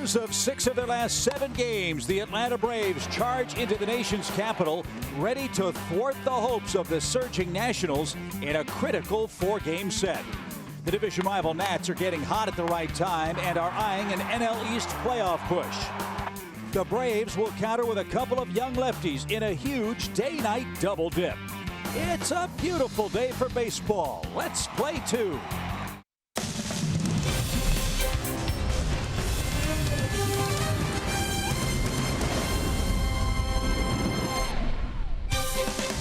Winners of 6 of their last 7 games, the Atlanta Braves charge into the nation's capital, ready to thwart the hopes of the surging Nationals in a critical 4-game set. The division rival Nats are getting hot at the right time and are eyeing an NL East playoff push. The Braves will counter with a couple of young lefties in a huge day-night double dip. It's a beautiful day for baseball. Let's play 2.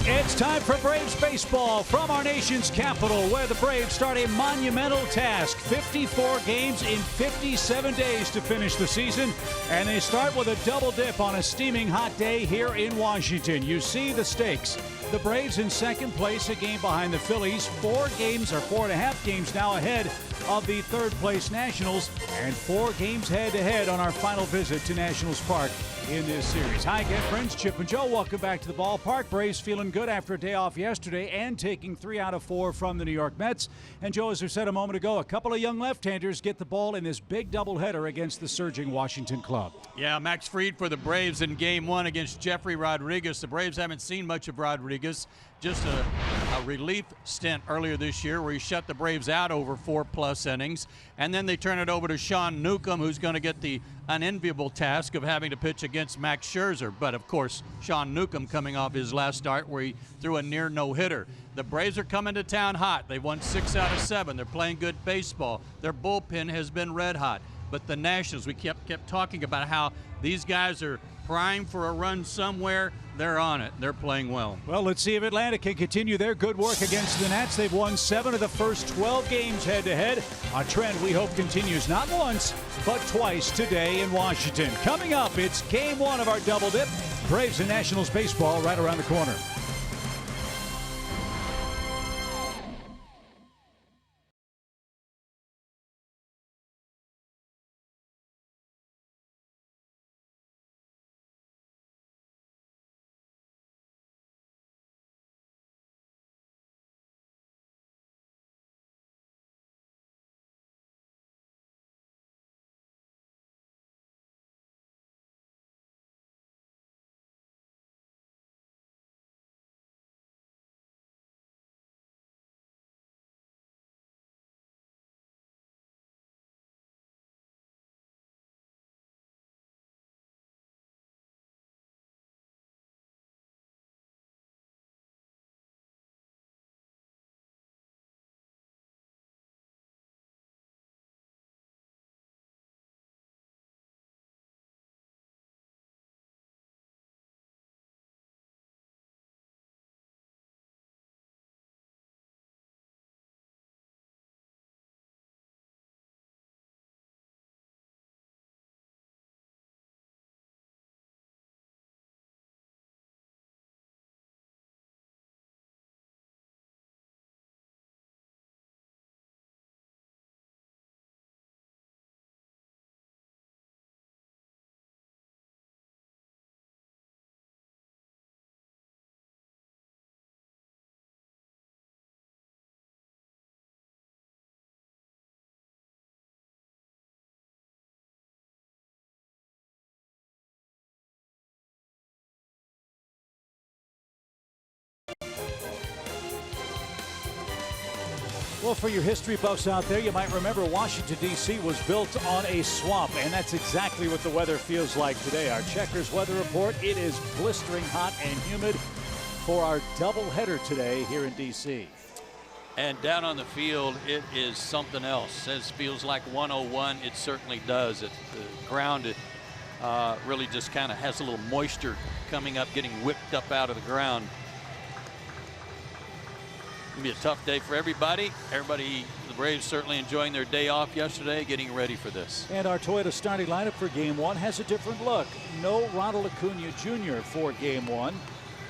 It's time for Braves baseball from our nation's capital, where the Braves start a monumental task. 54 games in 57 days to finish the season, and they start with a double dip on a steaming hot day here in Washington. You see the stakes. The Braves in second place, a game behind the Phillies, 4 games or 4.5 games now ahead of the third place Nationals, and 4 games head-to-head on our final visit to Nationals Park in this series. Hi again, friends. Chip and Joe, welcome back to the ballpark. Braves feeling good after a day off yesterday and taking 3 out of 4 from the New York Mets. And Joe, as we said a moment ago, a couple of young left-handers get the ball in this big doubleheader against the surging Washington club. Yeah, Max Fried for the Braves in Game 1 against Jeffrey Rodriguez. The Braves haven't seen much of Rodriguez. Just a relief stint earlier this year where he shut the Braves out over 4+ innings. And then they turn it over to Sean Newcomb, who's going to get the unenviable task of having to pitch against Max Scherzer. But, of course, Sean Newcomb coming off his last start where he threw a near no-hitter. The Braves are coming to town hot. They've won 6 out of 7. They're playing good baseball. Their bullpen has been red hot. But the Nationals, we kept talking about how these guys are primed for a run somewhere. They're on it. They're playing well. Well, let's see if Atlanta can continue their good work against the Nats. They've won 7 of the first 12 games head-to-head. A trend we hope continues not once, but twice today in Washington. Coming up, it's Game 1 of our double dip. Braves and Nationals baseball right around the corner. Well, for your history buffs out there, you might remember Washington, D.C. was built on a swamp, and that's exactly what the weather feels like today. Our Checkers weather report, it is blistering hot and humid for our doubleheader today here in D.C. And down on the field, it is something else. It feels like 101. It certainly does. The ground really just kind of has a little moisture coming up, getting whipped up out of the ground. It's going to be a tough day for everybody. The Braves certainly enjoying their day off yesterday, getting ready for this. And our Toyota starting lineup for Game 1 has a different look. No Ronald Acuna Jr. for Game 1.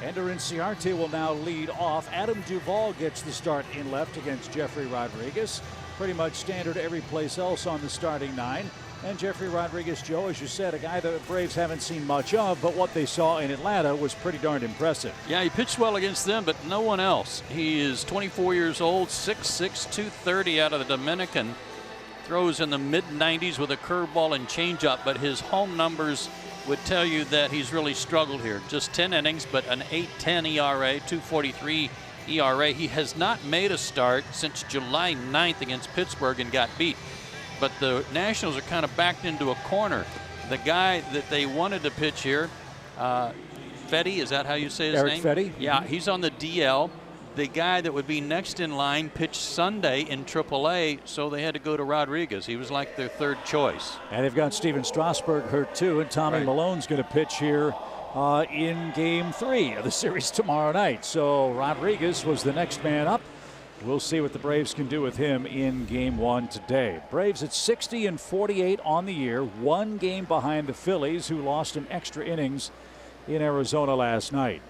Ender Inciarte will now lead off. Adam Duvall gets the start in left against Jeffrey Rodriguez. Pretty much standard every place else on the starting 9. And Jeffrey Rodriguez, Joe, as you said, a guy the Braves haven't seen much of, but what they saw in Atlanta was pretty darn impressive. Yeah, he pitched well against them, but no one else. He is 24 years old, 6'6", 230 out of the Dominican. throws in the mid-90s with a curveball and changeup, but his home numbers would tell you that he's really struggled here. Just 10 innings, but an 8.10 ERA, 2.43 ERA. He has not made a start since July 9th against Pittsburgh and got beat. But the Nationals are kind of backed into a corner. The guy that they wanted to pitch here, Fetty, is that how you say his Eric name? Fetty. Yeah, he's on the DL. The guy that would be next in line pitched Sunday in AAA, so they had to go to Rodriguez. He was like their third choice. And they've got Steven Strasburg hurt too, and Tommy Malone's going to pitch here in Game 3 of the series tomorrow night. So Rodriguez was the next man up. We'll see what the Braves can do with him in Game 1 today. Braves at 60-48 on the year, 1 game behind the Phillies, who lost in extra innings in Arizona last night.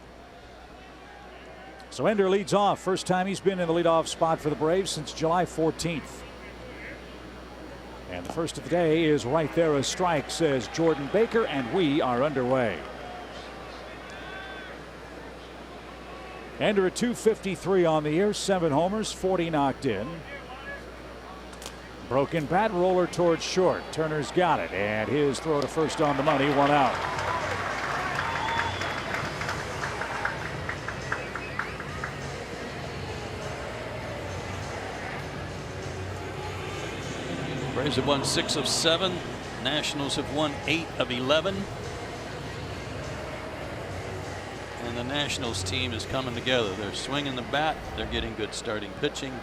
So Ender leads off. First time he's been in the leadoff spot for the Braves since July 14th. And the first of the day is right there. A strike, says Jordan Baker, and we are underway. Ender at 253 on the year, 7 homers, 40 knocked in. Broken bat, roller towards short. Turner's got it, and his throw to first on the money, 1 out. Braves have won 6 of 7. Nationals have won 8 of 11. And the Nationals team is coming together. They're swinging the bat. They're getting good starting pitching,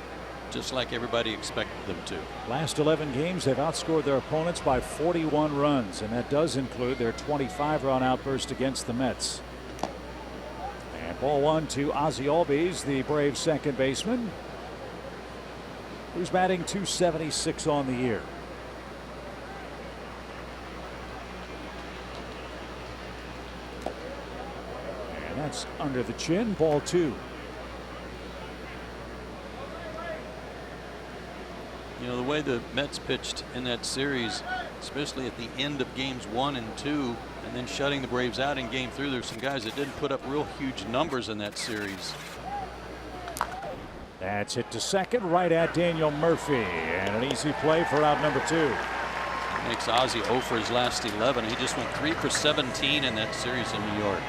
just like everybody expected them to. Last 11 games, they've outscored their opponents by 41 runs, and that does include their 25-run outburst against the Mets. And ball 1 to Ozzie Albies, the Braves second baseman, who's batting .276 on the year. And that's under the chin, ball 2. You know, the way the Mets pitched in that series, especially at the end of games 1 and 2, and then shutting the Braves out in game 3, there's some guys that didn't put up real huge numbers in that series. That's hit to second, right at Daniel Murphy, and an easy play for out number 2. Makes Ozzie 0 for his last 11. He just went 3 for 17 in that series in New York.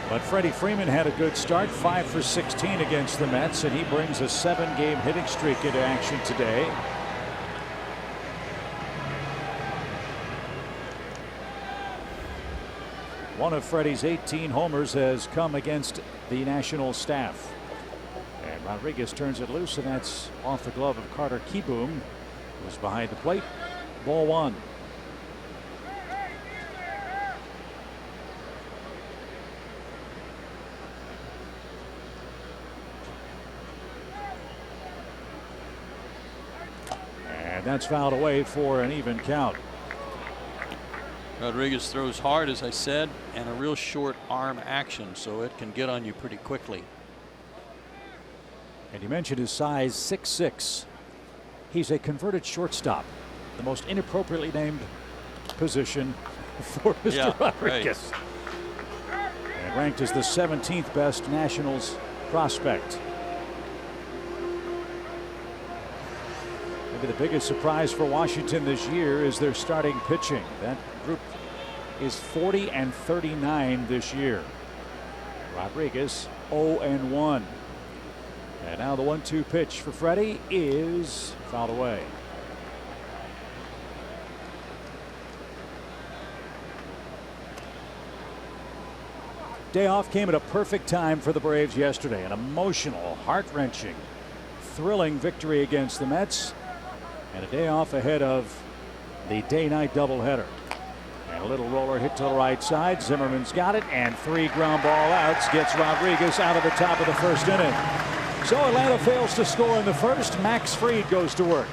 But Freddie Freeman had a good start, 5 for 16 against the Mets, and he brings a 7-game hitting streak into action today. One of Freddie's 18 homers has come against the National staff. And Rodriguez turns it loose, and that's off the glove of Carter Kieboom, who's behind the plate. Ball 1. And that's fouled away for an even count. Rodriguez throws hard, as I said, and a real short arm action, so it can get on you pretty quickly. And you mentioned his size, 6'6". He's a converted shortstop, the most inappropriately named position for Mr. Rodriguez. Right. And ranked as the 17th best Nationals prospect. Maybe the biggest surprise for Washington this year is their starting pitching. That group is 40 and 39 this year. Rodriguez 0 and 1. And now the 1-2 pitch for Freddie is fouled away. Day off came at a perfect time for the Braves yesterday. An emotional, heart-wrenching, thrilling victory against the Mets, and a day off ahead of the day-night doubleheader. And a little roller hit to the right side. Zimmerman's got it, and 3 ground ball outs gets Rodriguez out of the top of the first inning. So Atlanta fails to score in the first. Max Fried goes to work.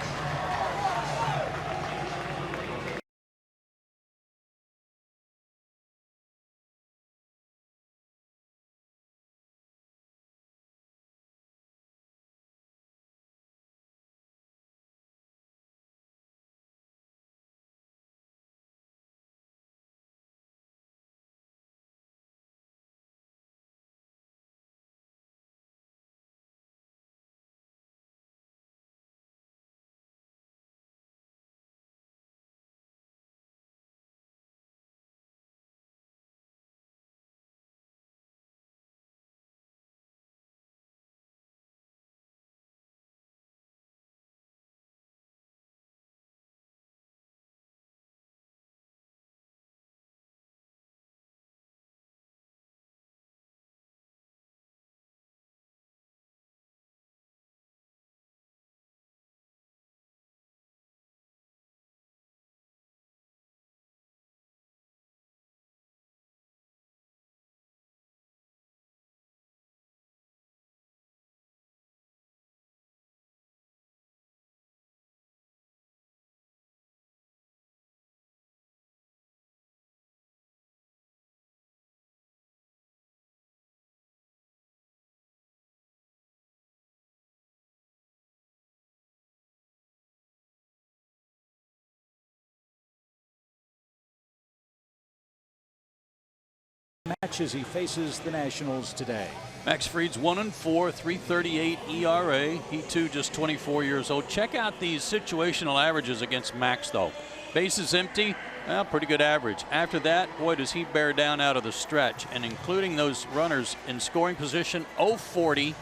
as he faces the Nationals today. Max Fried's 1-4, 3.38 ERA. He too just 24 years old. Check out these situational averages against Max though. Bases empty, well, pretty good average. After that, boy, does he bear down out of the stretch, and including those runners in scoring position, 0-40,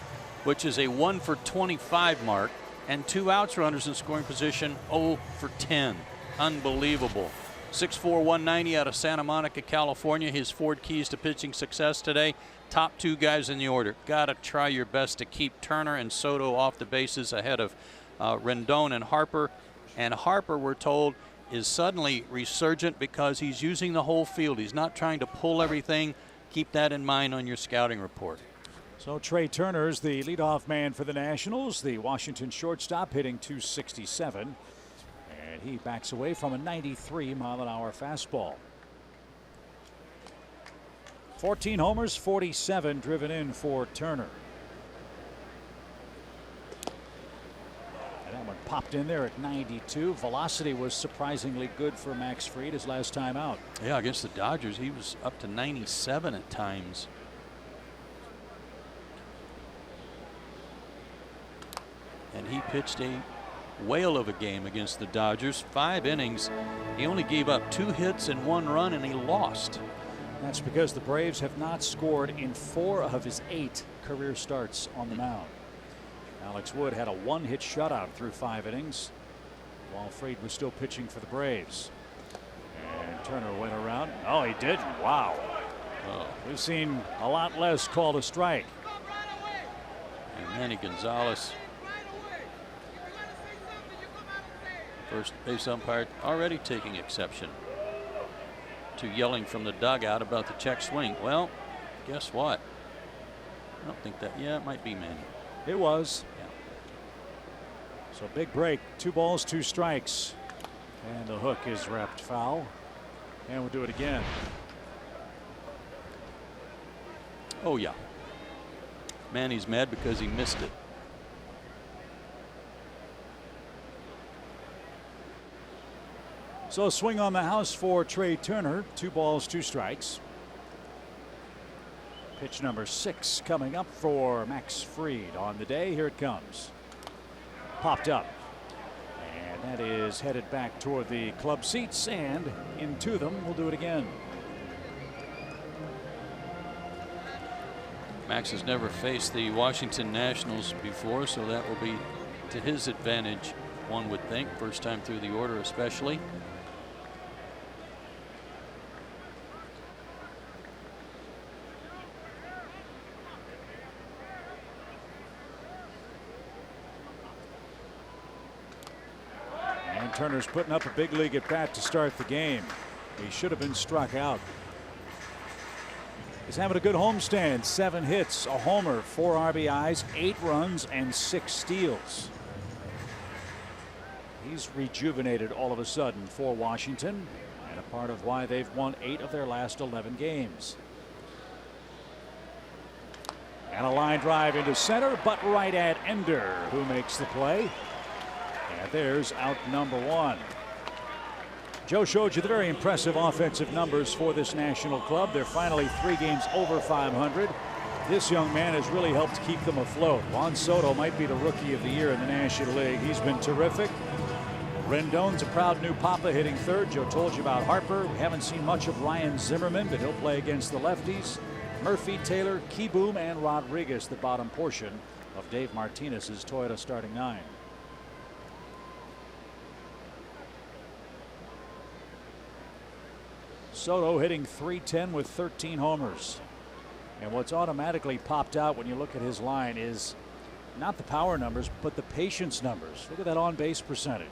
which is a 1-for-25 mark, and 2 outs runners in scoring position, 0-for-10. Unbelievable. 6'4", 190 out of Santa Monica, California. His Ford keys to pitching success today. Top 2 guys in the order. Got to try your best to keep Turner and Soto off the bases ahead of Rendon and Harper. And Harper, we're told, is suddenly resurgent because he's using the whole field. He's not trying to pull everything. Keep that in mind on your scouting report. So Trey Turner's the leadoff man for the Nationals. The Washington shortstop hitting .267. And he backs away from a 93-mile-an-hour fastball. 14 homers, 47 driven in for Turner. And that one popped in there at 92. Velocity was surprisingly good for Max Fried his last time out. Yeah, against the Dodgers, he was up to 97 at times. And he pitched a whale of a game against the Dodgers. 5 innings. He only gave up 2 hits and 1 run, and he lost. That's because the Braves have not scored in 4 of his 8 career starts on the mound. Alex Wood had a 1-hit shutout through 5 innings while Fried was still pitching for the Braves. And Turner went around. Oh, he didn't. Wow. Oh. We've seen a lot less called a strike. And Manny Gonzalez, first base umpire, already taking exception to yelling from the dugout about the check swing. Well, guess what? I don't think that. Yeah, it might be Manny. It was. Yeah. So big break. 2 balls, 2 strikes. And the hook is wrapped foul. And we'll do it again. Oh, yeah. Manny's mad because he missed it. So a swing on the house for Trey Turner. 2 balls, 2 strikes. Pitch number 6 coming up for Max Fried on the day. Here it comes. Popped up. And that is headed back toward the club seats and into them. We'll do it again. Max has never faced the Washington Nationals before, so that will be to his advantage, one would think. First time through the order especially. And Turner's putting up a big league at bat to start the game. He should have been struck out. He's having a good homestand. 7 hits, a homer, 4 RBIs, 8 runs, and 6 steals. He's rejuvenated all of a sudden for Washington, and a part of why they've won 8 of their last 11 games. And a line drive into center, but right at Ender, who makes the play. And there's out number 1. Joe showed you the very impressive offensive numbers for this National club. They're finally 3 games over 500. This young man has really helped keep them afloat. Juan Soto might be the Rookie of the Year in the National League. He's been terrific. Rendon's a proud new papa hitting 3rd. Joe told you about Harper. We haven't seen much of Ryan Zimmerman, but he'll play against the lefties. Murphy, Taylor, Kieboom, and Rodriguez, the bottom portion of Dave Martinez's Toyota starting 9. Soto hitting .310 with 13 homers. And what's automatically popped out when you look at his line is not the power numbers, but the patience numbers. Look at that on-base percentage.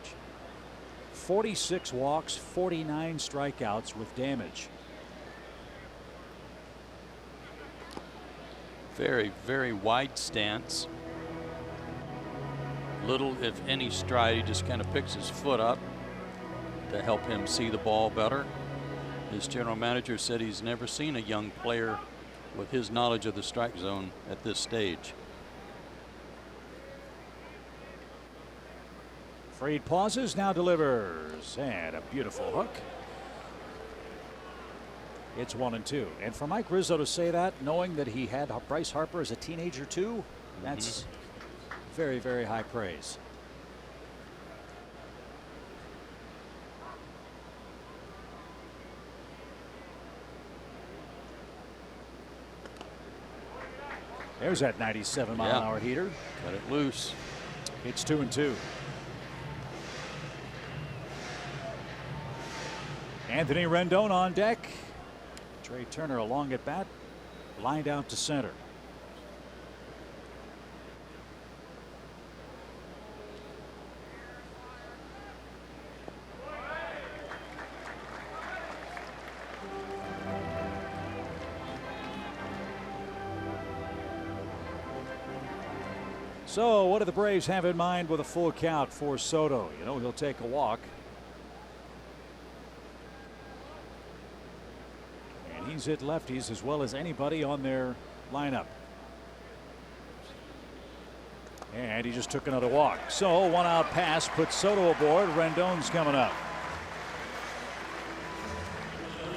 46 walks, 49 strikeouts with damage. Very, very wide stance. Little, if any, stride. He just kind of picks his foot up to help him see the ball better. His general manager said he's never seen a young player with his knowledge of the strike zone at this stage. Fried pauses, now delivers, and a beautiful hook. It's 1-2. And for Mike Rizzo to say that, knowing that he had Bryce Harper as a teenager too, that's very, very high praise. There's that 97-mile-an-hour heater. Cut it loose. It's 2-2. Anthony Rendon on deck. Trey Turner along at bat, lined out to center. So what do the Braves have in mind with a full count for Soto? You know, he'll take a walk. And he's hit lefties as well as anybody on their lineup. And he just took another walk. So 1 out pass puts Soto aboard. Rendon's coming up.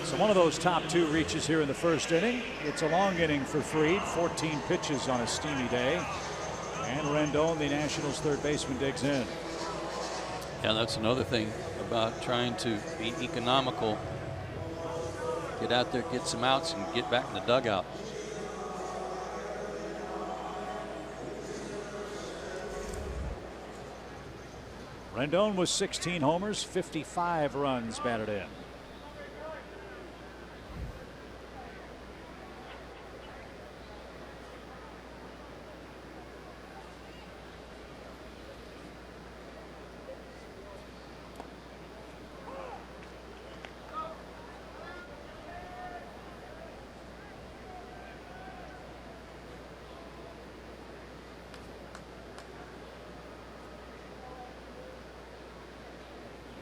So one of those top 2 reaches here in the first inning. It's a long inning for Fried. 14 pitches on a steamy day. And Rendon, the Nationals' third baseman, digs in. Yeah, that's another thing about trying to be economical. Get out there, get some outs, and get back in the dugout. Rendon was 16 homers, 55 runs batted in.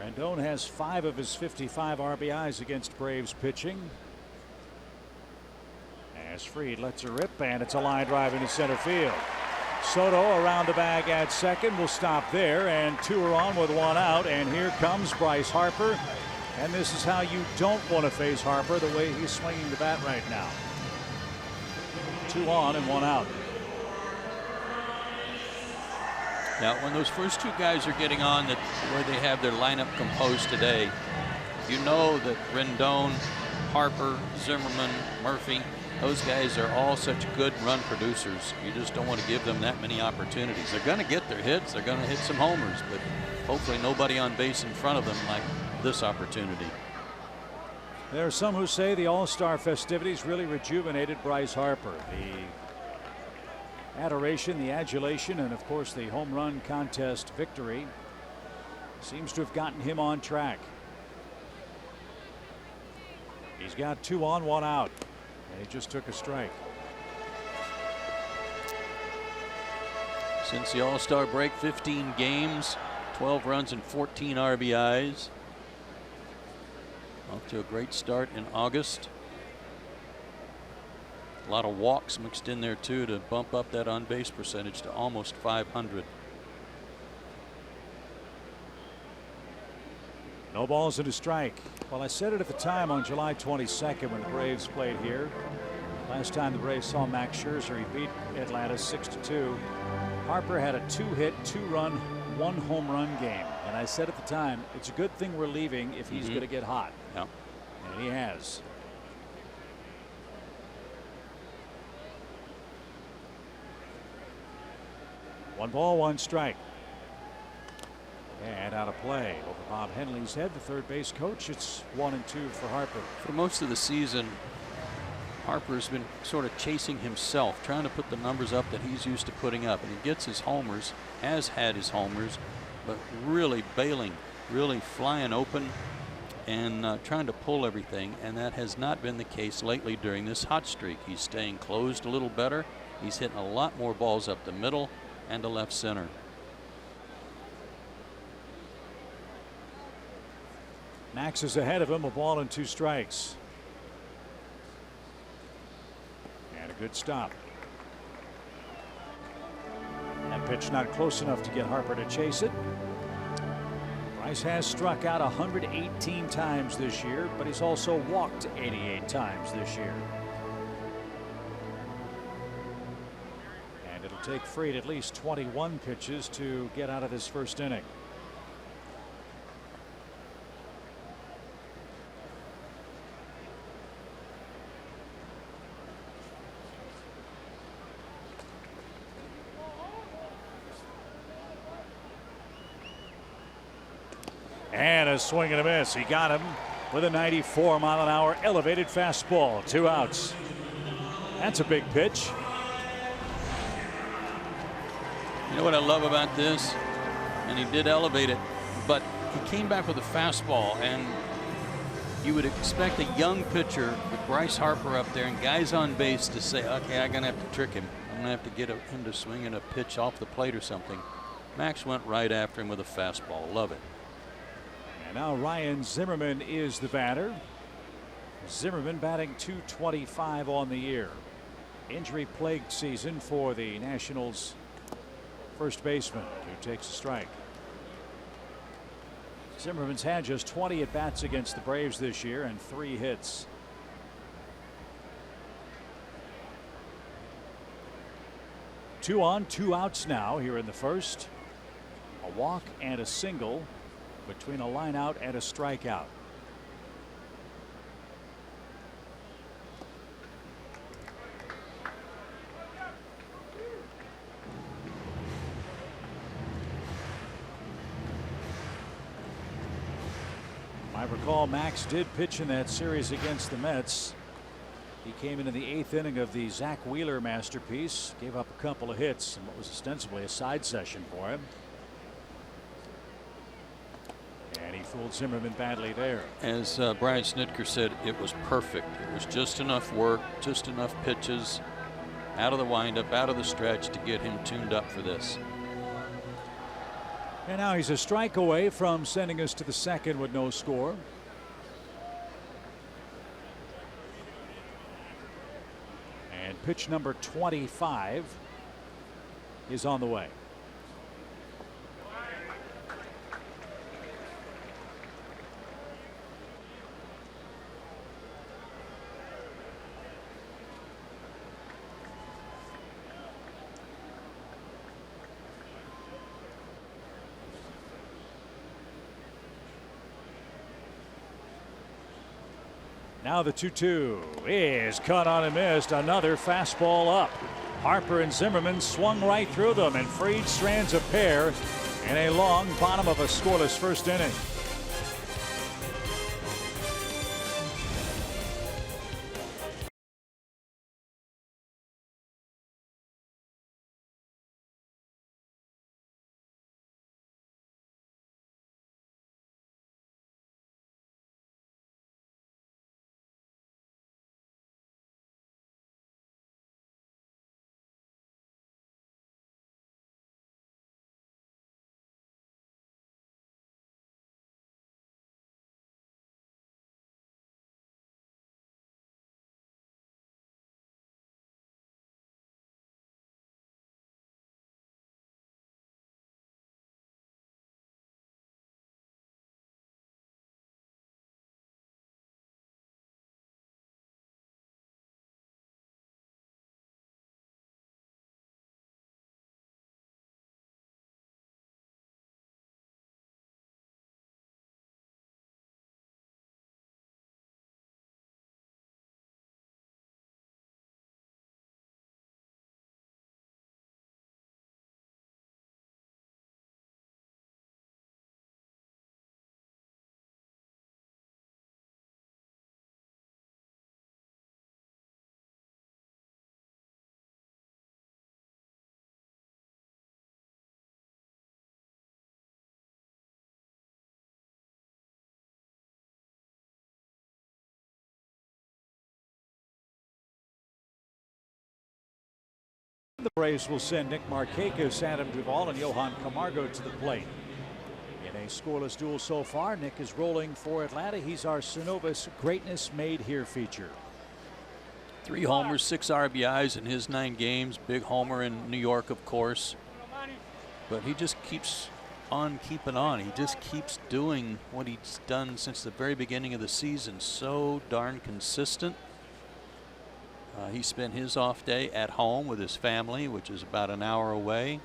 Rendon has 5 of his 55 RBIs against Braves pitching. As Fried lets her rip, and it's a line drive into center field. Soto around the bag at second will stop there, and 2 are on with 1 out, and here comes Bryce Harper. And this is how you don't want to face Harper, the way he's swinging the bat right now. 2 on and 1 out. Now, when those first 2 guys are getting on, that where they have their lineup composed today, you know that Rendon, Harper, Zimmerman, Murphy, those guys are all such good run producers. You just don't want to give them that many opportunities. They're going to get their hits. They're going to hit some homers, but hopefully nobody on base in front of them like this opportunity. There are some who say the All-Star festivities really rejuvenated Bryce Harper. The adoration, the adulation, and of course the home run contest victory seems to have gotten him on track. He's got 2 on, 1 out, and he just took a strike. Since the All-Star break, 15 games, 12 runs and 14 RBIs. Off to a great start in August. A lot of walks mixed in there too to bump up that on-base percentage to almost 500. No balls and a strike. Well, I said it at the time on July 22nd when the Braves played here. Last time the Braves saw Max Scherzer, he beat Atlanta 6-2. Harper had a 2-hit, 2-run, 1 home run game. And I said at the time, it's a good thing we're leaving if he's going to get hot. Yeah. And he has. One ball, 1 strike. And out of play over Bob Henley's head, the third base coach. It's 1-2 for Harper. For most of the season, Harper's been sort of chasing himself, trying to put the numbers up that he's used to putting up. And he gets his homers, has had his homers, but really bailing, really flying open and trying to pull everything. And that has not been the case lately during this hot streak. He's staying closed a little better. He's hitting a lot more balls up the middle and to left center. Max is ahead of him, 1 ball and 2 strikes. And a good stop. That pitch not close enough to get Harper to chase it. Wise has struck out 118 times this year, but he's also walked 88 times this year. And it'll take Fried at least 21 pitches to get out of this first inning. And a swing and a miss. He got him with a 94-mile-an-hour elevated fastball. 2 outs. That's a big pitch. You know what I love about this? And he did elevate it, but he came back with a fastball, and you would expect a young pitcher with Bryce Harper up there and guys on base to say, okay, I'm going to have to trick him. I'm going to have to get him to swing in a pitch off the plate or something. Max went right after him with a fastball. Love it. And now Ryan Zimmerman is the batter. Zimmerman batting .225 on the year. Injury-plagued season for the Nationals' first baseman, who takes a strike. Zimmerman's had just 20 at-bats against the Braves this year and 3 hits. Two on, 2 outs now here in the first. A walk and a single between a line out and a strikeout. I recall Max did pitch in that series against the Mets. He came into the 8th inning of the Zach Wheeler masterpiece, gave up a couple of hits and what was ostensibly a side session for him. And he fooled Zimmerman badly there. As Brian Snitker said, it was perfect. It was just enough work, just enough pitches out of the windup, out of the stretch to get him tuned up for this. And now he's a strike away from sending us to the second with no score. And pitch number 25 is on the way. Now the 2-2 is cut on and missed. Another fastball up. Harper and Zimmerman swung right through them, and Fried strands a pair in a long bottom of a scoreless first inning. The Braves will send Nick Markakis, Adam Duvall, and Johan Camargo to the plate. In a scoreless duel so far, Nick is rolling for Atlanta. He's our Synovus Greatness Made Here feature. 3 homers, 6 RBIs in his 9 games. Big homer in New York, of course. But he just keeps on keeping on. He just keeps doing what he's done since the very beginning of the season. So darn consistent. He spent his off day at home with his family, which is about an hour away.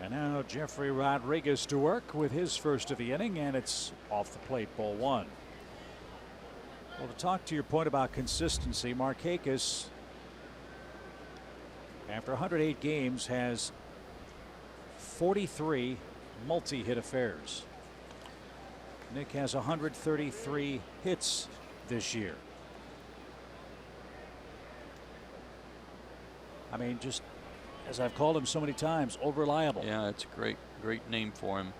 And now Jeffrey Rodriguez to work with his first of the inning, and it's off the plate, ball one. Well, to talk to your point about consistency, Markakis, after 108 games, has 43 multi-hit affairs. Nick has 133 hits this year. I mean, just as I've called him so many times, reliable. Yeah, it's a great name for him.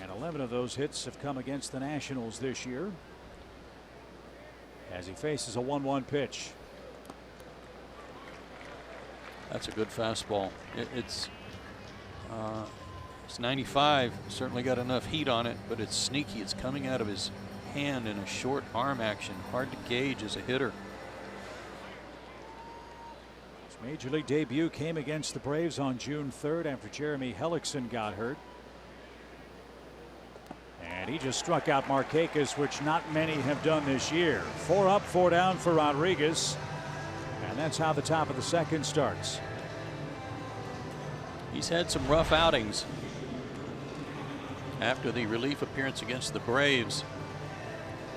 And 11 of those hits have come against the Nationals this year, as he faces a 1-1 pitch. That's a good fastball. It's 95. Certainly got enough heat on it, but it's sneaky. It's coming out of his hand in a short arm action. Hard to gauge as a hitter. His major league debut came against the Braves on June 3rd after Jeremy Hellickson got hurt. And he just struck out Markakis, which not many have done this year. 4 up, 4 down for Rodriguez. And that's how the top of the second starts. He's had some rough outings after the relief appearance against the Braves.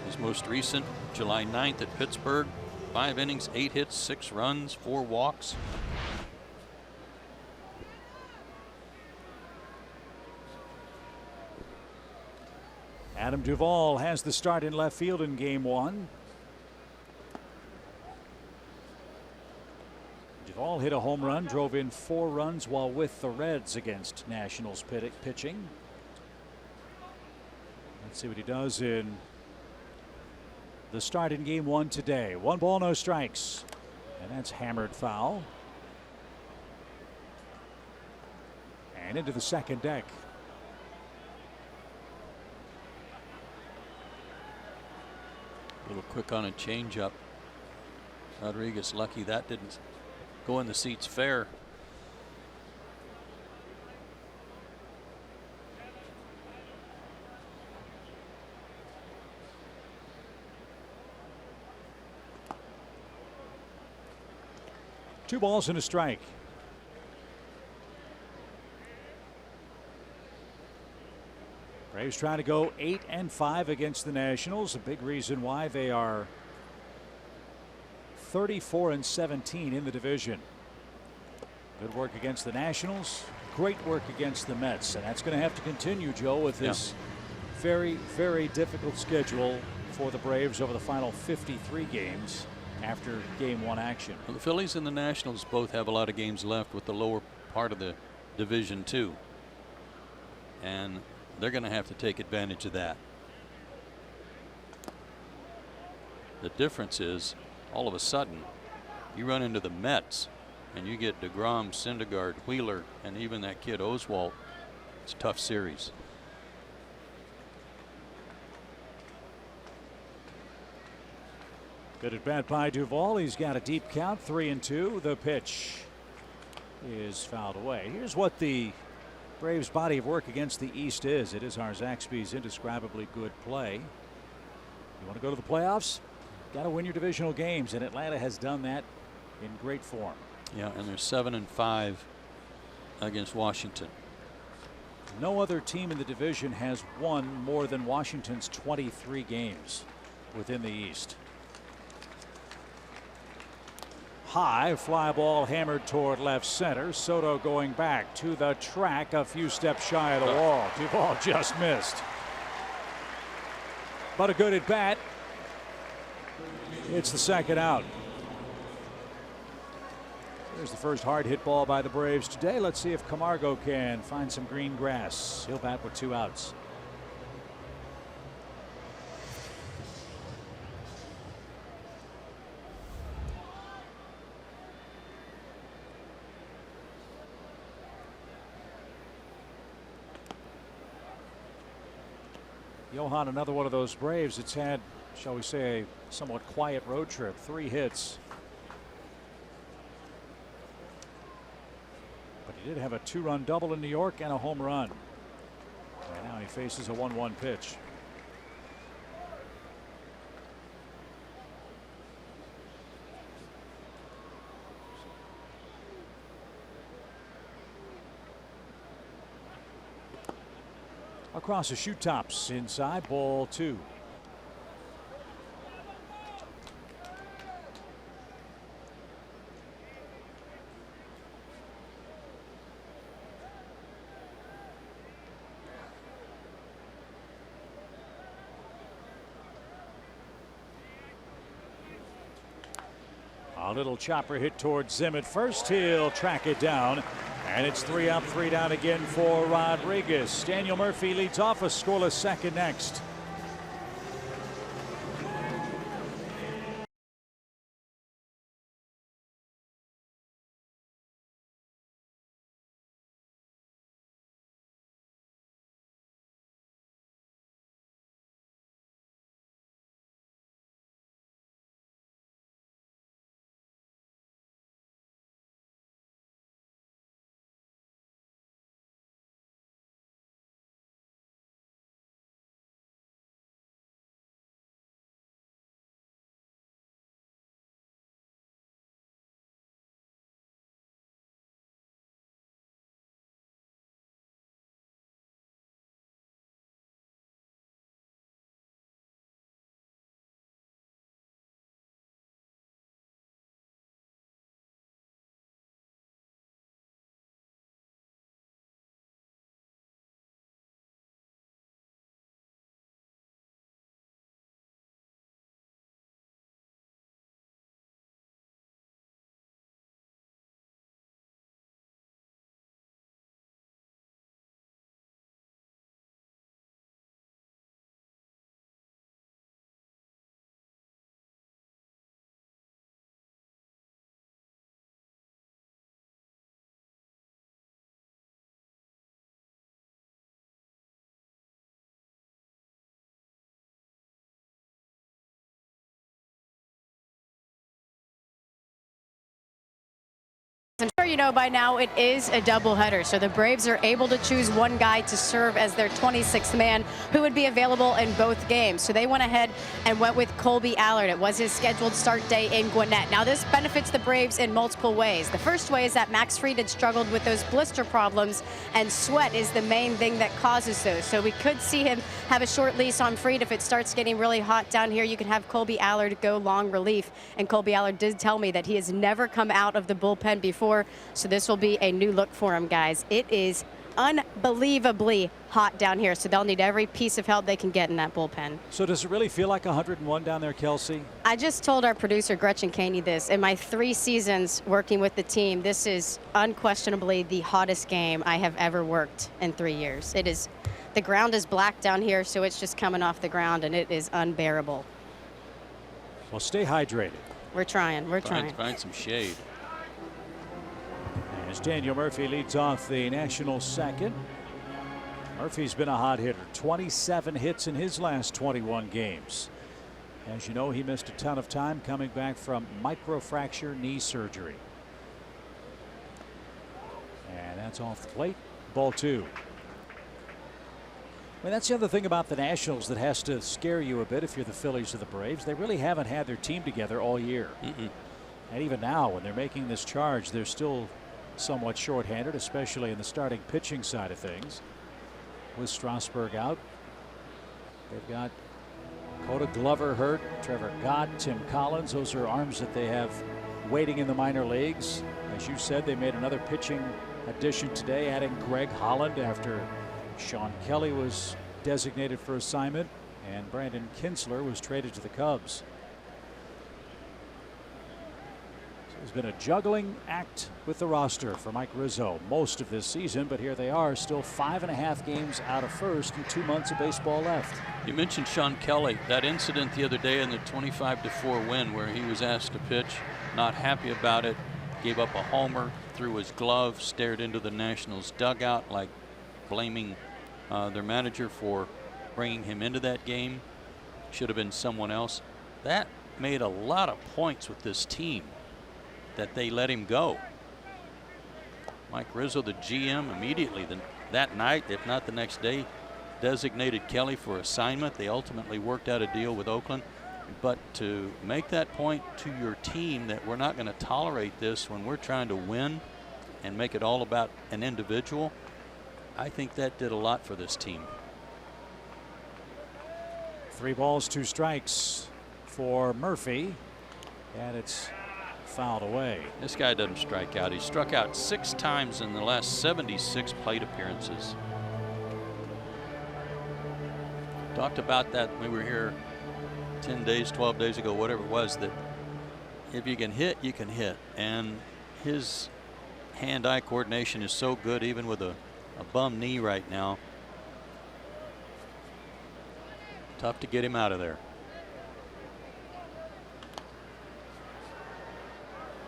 His most recent, July 9th at Pittsburgh. 5 innings, 8 hits, 6 runs, 4 walks. Adam Duvall has the start in left field in game 1. Duvall hit a home run, drove in 4 runs while with the Reds against Nationals pitching. Let's see what he does in the start in game 1 today. 1 ball, no strikes. And that's hammered foul. And into the second deck. A little quick on a changeup. Rodriguez lucky that didn't go in the seats fair. Two balls and a strike. Braves trying to go 8-5 against the Nationals. A big reason why they are 34-17 in the division. Good work against the Nationals. Great work against the Mets. And that's going to have to continue, Joe, with this very, very difficult schedule for the Braves over the final 53 games after game 1 action. Well, the Phillies and the Nationals both have a lot of games left with the lower part of the division too. And they're going to have to take advantage of that. The difference is all of a sudden you run into the Mets and you get DeGrom, Syndergaard, Wheeler, and even that kid Oswalt. It's a tough series. Good at bat by Duvall. He's got a deep count, 3-2. The pitch is fouled away. Here's what the Braves' body of work against the East is. It is our Zaxby's indescribably good play. You want to go to the playoffs? Got to win your divisional games, and Atlanta has done that in great form. Yeah, and they're 7-5 against Washington. No other team in the division has won more than Washington's 23 games within the East. High fly ball hammered toward left center. Soto going back to the track, a few steps shy of the wall. Duvall just missed. But a good at bat. It's the second out. There's the first hard hit ball by the Braves today. Let's see if Camargo can find some green grass. He'll bat with 2 outs. Johan, another one of those Braves. It's had, shall we say, a somewhat quiet road trip. 3 hits. But he did have a 2-run double in New York and a home run. And now he faces a 1-1 pitch. Across the shoe tops, inside, ball 2. A little chopper hit towards Zim at first. He'll track it down. And it's 3 up, 3 down again for Rodriguez. Daniel Murphy leads off, a scoreless second next. I'm sure you know by now it is a doubleheader, so the Braves are able to choose one guy to serve as their 26th man who would be available in both games. So they went ahead and went with Kolby Allard. It was his scheduled start day in Gwinnett. Now this benefits the Braves in multiple ways. The first way is that Max Fried had struggled with those blister problems, and sweat is the main thing that causes those. So we could see him have a short lease on Fried. If it starts getting really hot down here, you can have Kolby Allard go long relief. And Kolby Allard did tell me that he has never come out of the bullpen before. So this will be a new look for him, guys. It is unbelievably hot down here, so they'll need every piece of help they can get in that bullpen. So does it really feel like 101 down there, Kelsey? I just told our producer Gretchen Caney this. In my 3 seasons working with the team, this is unquestionably the hottest game I have ever worked in 3 years. It is, the ground is black down here, so it's just coming off the ground, and it is unbearable. Well, stay hydrated. We're trying. We're trying. Find some shade. As Daniel Murphy leads off the Nationals second. Murphy's been a hot hitter, 27 hits in his last 21 games. As you know, he missed a ton of time coming back from microfracture knee surgery. And that's off the plate. Ball 2. I mean, that's the other thing about the Nationals that has to scare you a bit if you're the Phillies or the Braves. They really haven't had their team together all year. And even now, when they're making this charge, they're still somewhat shorthanded, especially in the starting pitching side of things. With Strasburg out, they've got Coda Glover hurt, Trevor Gott, Tim Collins. Those are arms that they have waiting in the minor leagues. As you said, they made another pitching addition today, adding Greg Holland after Sean Kelly was designated for assignment and Brandon Kinsler was traded to the Cubs. There's been a juggling act with the roster for Mike Rizzo most of this season, but here they are, still 5.5 games out of first and 2 months of baseball left. You mentioned Sean Kelly. That incident the other day in the 25-4 win where he was asked to pitch, not happy about it, gave up a homer, threw his glove, stared into the Nationals dugout like blaming their manager for bringing him into that game. Should have been someone else. That made a lot of points with this team that they let him go. Mike Rizzo, the GM, immediately that night, if not the next day, designated Kelly for assignment. They ultimately worked out a deal with Oakland. But to make that point to your team that we're not going to tolerate this when we're trying to win and make it all about an individual, I think that did a lot for this team. 3 balls, 2 strikes for Murphy, and it's fouled away. This guy doesn't strike out. He struck out 6 times in the last 76 plate appearances. Talked about that when we were here 10 days, 12 days ago, whatever it was, that if you can hit, you can hit. And his hand-eye coordination is so good, even with a bum knee right now. Tough to get him out of there.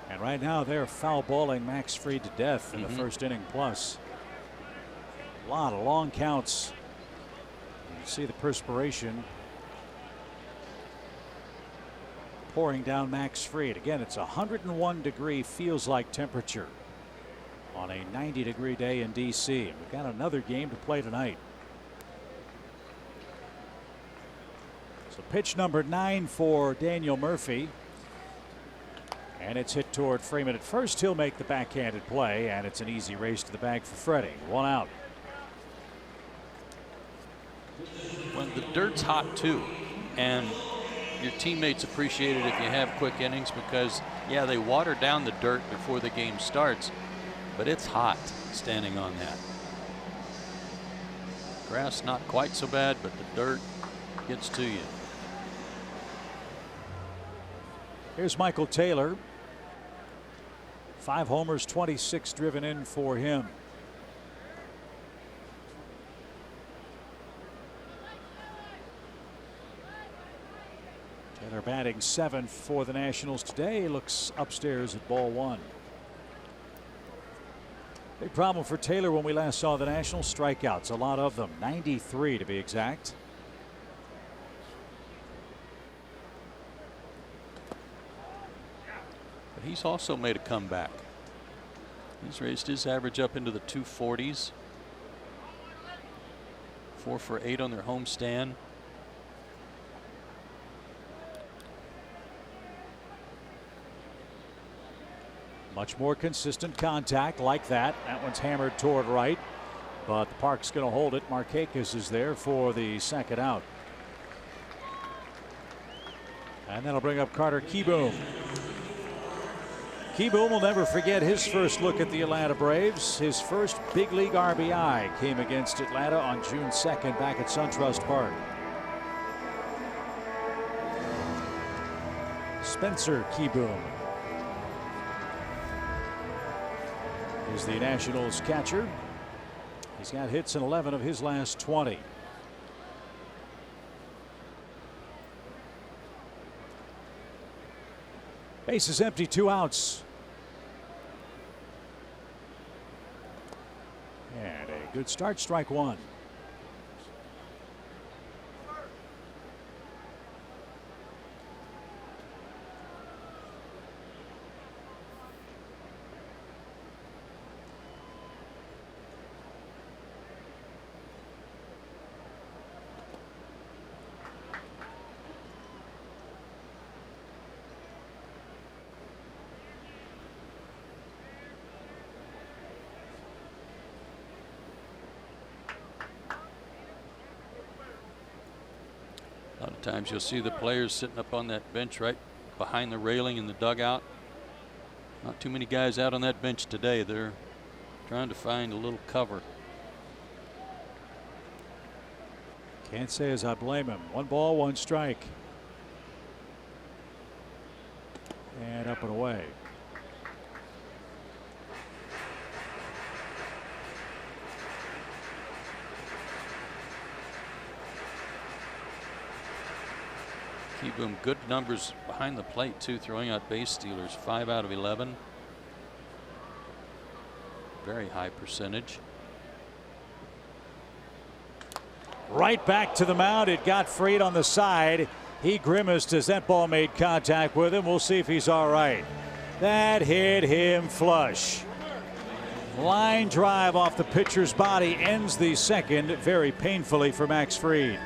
And right now they're foul balling Max Fried to death in the first inning plus. A lot of long counts. You see the perspiration pouring down Max Fried. Again, it's 101-degree feels like temperature on a 90-degree day in DC. We've got another game to play tonight. So pitch number 9 for Daniel Murphy. And it's hit toward Freeman at first. He'll make the backhanded play, and it's an easy race to the bag for Freddie. 1 out. When the dirt's hot too, and your teammates appreciate it if you have quick innings, because yeah, they water down the dirt before the game starts, but it's hot standing on that. Grass not quite so bad, but the dirt gets to you. Here's Michael Taylor. 5 homers, 26 driven in for him. Taylor batting 7th for the Nationals today. Looks upstairs at ball 1. Big problem for Taylor when we last saw the Nationals. Strikeouts, a lot of them, 93 to be exact. But he's also made a comeback. He's raised his average up into the 240s. 4 for 8 on their homestand. Much more consistent contact like that. That one's hammered toward right, but the park's going to hold it. Markakis is there for the second out. And that'll bring up Carter Kieboom. Kieboom will never forget his first look at the Atlanta Braves. His first big league RBI came against Atlanta on June 2nd back at SunTrust Park. Spencer Kieboom is the Nationals catcher. He's got hits in 11 of his last 20. Base is empty, 2 outs. And a good start, strike 1. A lot of times you'll see the players sitting up on that bench right behind the railing in the dugout. Not too many guys out on that bench today. They're trying to find a little cover. Can't say as I blame him. 1 ball, 1 strike. And up and away. Kieboom, good numbers behind the plate too, throwing out base stealers, 5 out of 11. Very high percentage. Right back to the mound. It got Fried on the side. He grimaced as that ball made contact with him. We'll see if he's all right. That hit him flush. Line drive off the pitcher's body ends the second very painfully for Max Fried.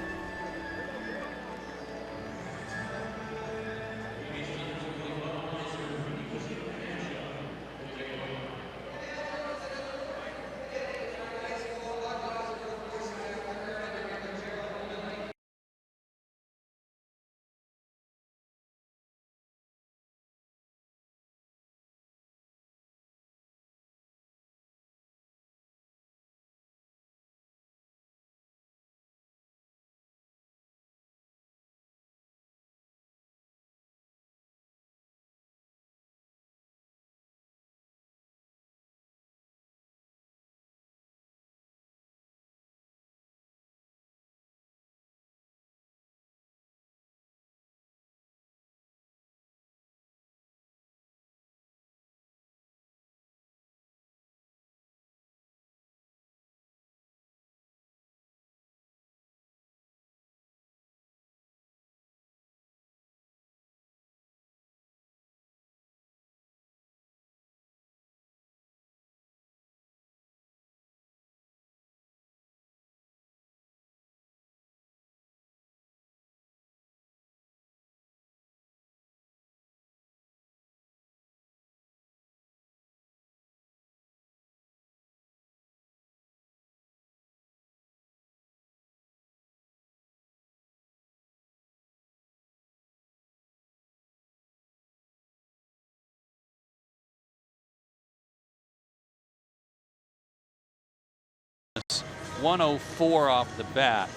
It's 104 off the bat.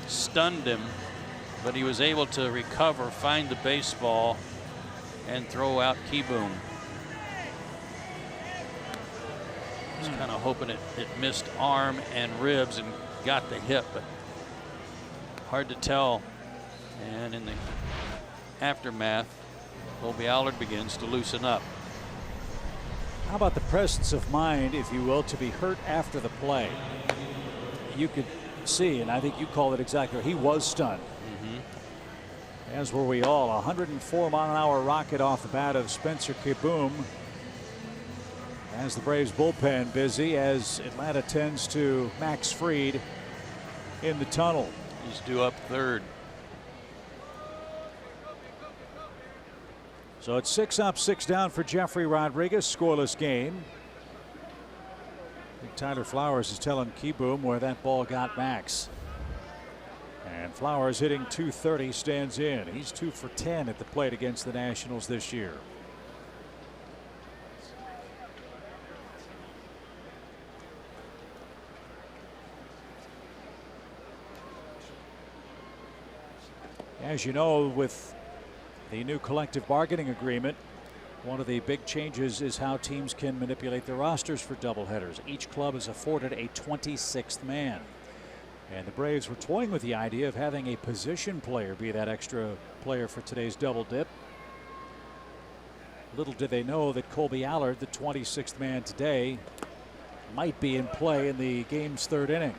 Stunned him, but he was able to recover, find the baseball, and throw out Kieboom. Was kind of hoping it missed arm and ribs and got the hit, but hard to tell. And in the aftermath, Colby Allard begins to loosen up. How about the presence of mind, if you will, to be hurt after the play? You could see, and I think you called it exactly, he was stunned. As were we all. 104-mile-an-hour rocket off the bat of Spencer Kieboom. As the Braves bullpen busy as Atlanta tends to Max Fried in the tunnel. He's due up third. So it's 6 up, 6 down for Jeffrey Rodriguez. Scoreless game. I think Tyler Flowers is telling Kieboom where that ball got Max. And Flowers hitting .230 stands in. He's 2 for 10 at the plate against the Nationals this year. As you know, with the new collective bargaining agreement, one of the big changes is how teams can manipulate their rosters for doubleheaders. Each club is afforded a 26th man. And the Braves were toying with the idea of having a position player be that extra player for today's double dip. Little did they know that Colby Allard, the 26th man today, might be in play in the game's third inning.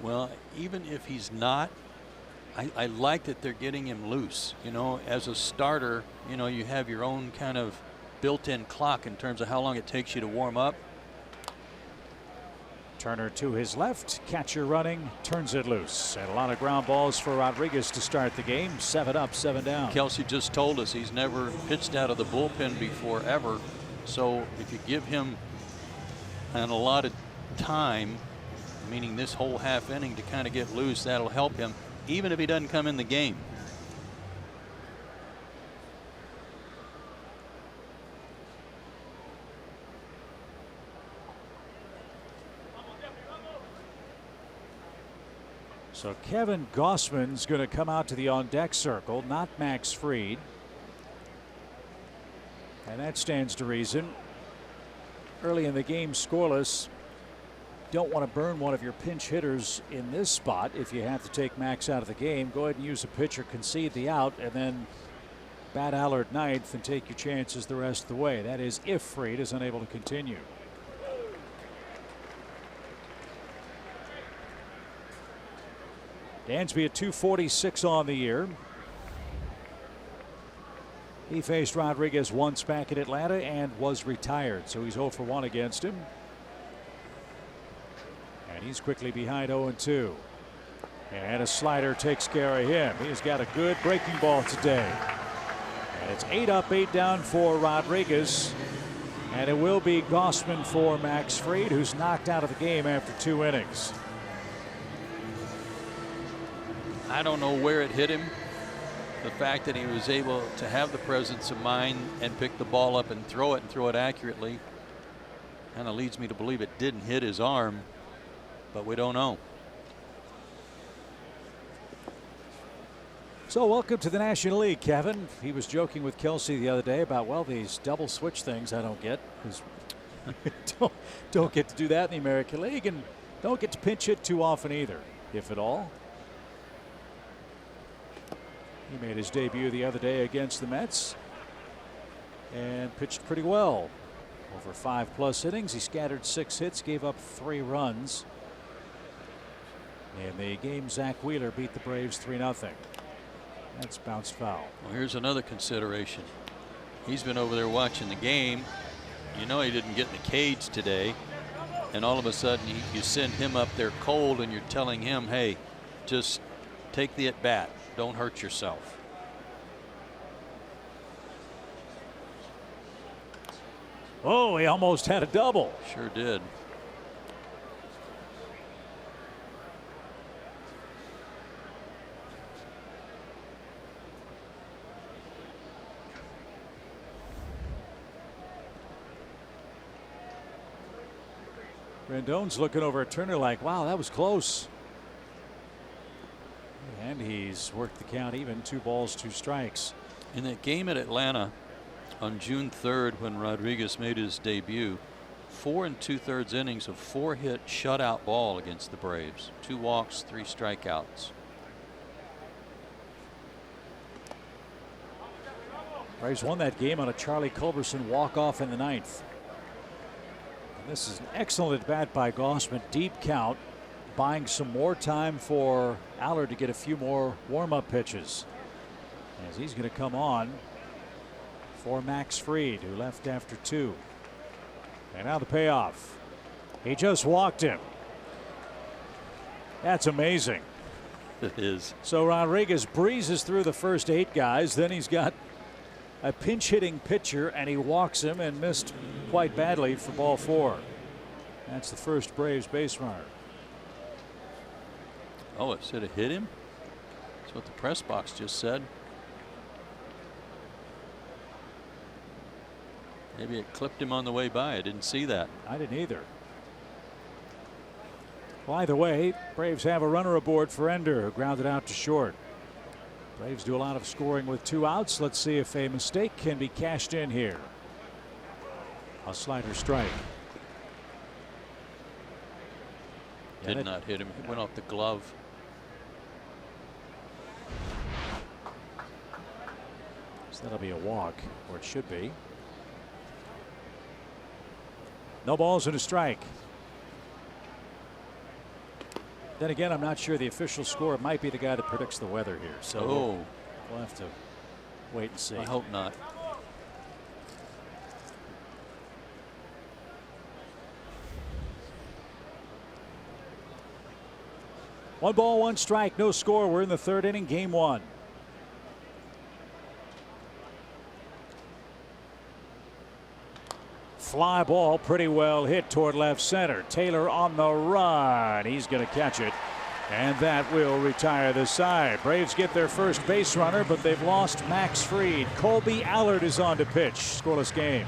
Well, even if he's not, I like that they're getting him loose. You know, as a starter, you know, you have your own kind of built-in clock in terms of how long it takes you to warm up. Turner to his left, catcher running, turns it loose, and a lot of ground balls for Rodriguez to start the game. 7 up, 7 down. Kelsey just told us he's never pitched out of the bullpen before ever, so if you give him an allotted time, meaning this whole half inning, to kind of get loose, that'll help him even if he doesn't come in the game. So Kevin Gossman's going to come out to the on deck circle, not Max Fried. And that stands to reason. Early in the game, scoreless. Don't want to burn one of your pinch hitters in this spot. If you have to take Max out of the game, go ahead and use a pitcher, concede the out, and then bat Allard ninth and take your chances the rest of the way. That is if Fried is unable to continue. Dansby at 246 on the year. He faced Rodriguez once back in Atlanta and was retired, so he's 0 for 1 against him. And he's quickly behind 0-2. And a slider takes care of him. He's got a good breaking ball today. And it's 8 up, 8 down for Rodriguez. And it will be Gossman for Max Fried, who's knocked out of the game after 2 innings. I don't know where it hit him. The fact that he was able to have the presence of mind and pick the ball up and throw it accurately kind of leads me to believe it didn't hit his arm, but we don't know. So welcome to the National League, Kevin. He was joking with Kelsey the other day about, well, these double switch things I don't get, because don't get to do that in the American League, and don't get to pinch hit too often either, if at all. He made his debut the other day against the Mets and pitched pretty well. Over 5+ innings, he scattered 6 hits, gave up 3 runs. In the game, Zach Wheeler beat the Braves 3-0. That's bounced foul. Well, here's another consideration. He's been over there watching the game. You know he didn't get in the cage today, and all of a sudden you send him up there cold, and you're telling him, hey, just take the at bat. Don't hurt yourself. Oh, he almost had a double. Sure did. Rendon's looking over at Turner like, wow, that was close. And he's worked the count even. 2 balls, 2 strikes. In that game at Atlanta on June 3rd, when Rodriguez made his debut, 4 2/3 innings of 4-hit shutout ball against the Braves. 2 walks, 3 strikeouts. Braves won that game on a Charlie Culberson walk-off in the 9th. And this is an excellent at bat by Gossman. Deep count, buying some more time for Allard to get a few more warm-up pitches, as he's going to come on for Max Fried, who left after 2. And now the payoff. He just walked him. That's amazing. It is. So Rodriguez breezes through the first 8 guys. Then he's got a pinch hitting pitcher, and he walks him and missed quite badly for ball 4. That's the first Braves base runner. Oh, it should have hit him? That's what the press box just said. Maybe it clipped him on the way by. I didn't see that. I didn't either. Well, either way, Braves have a runner aboard for Ender, who grounded out to short. Braves do a lot of scoring with 2 outs. Let's see if a mistake can be cashed in here. A slider strike. Did not hit him. It went off the glove. So that'll be a walk, or it should be. No balls and a strike. Then again, I'm not sure the official score. It might be the guy that predicts the weather here. So we'll have to wait and see. I hope not. One ball, 1 strike, no score. We're in the 3rd inning, game 1. Fly ball, pretty well hit toward left center. Taylor on the run. He's going to catch it, and that will retire the side. Braves get their first base runner, but they've lost Max Fried. Colby Allard is on to pitch. Scoreless game.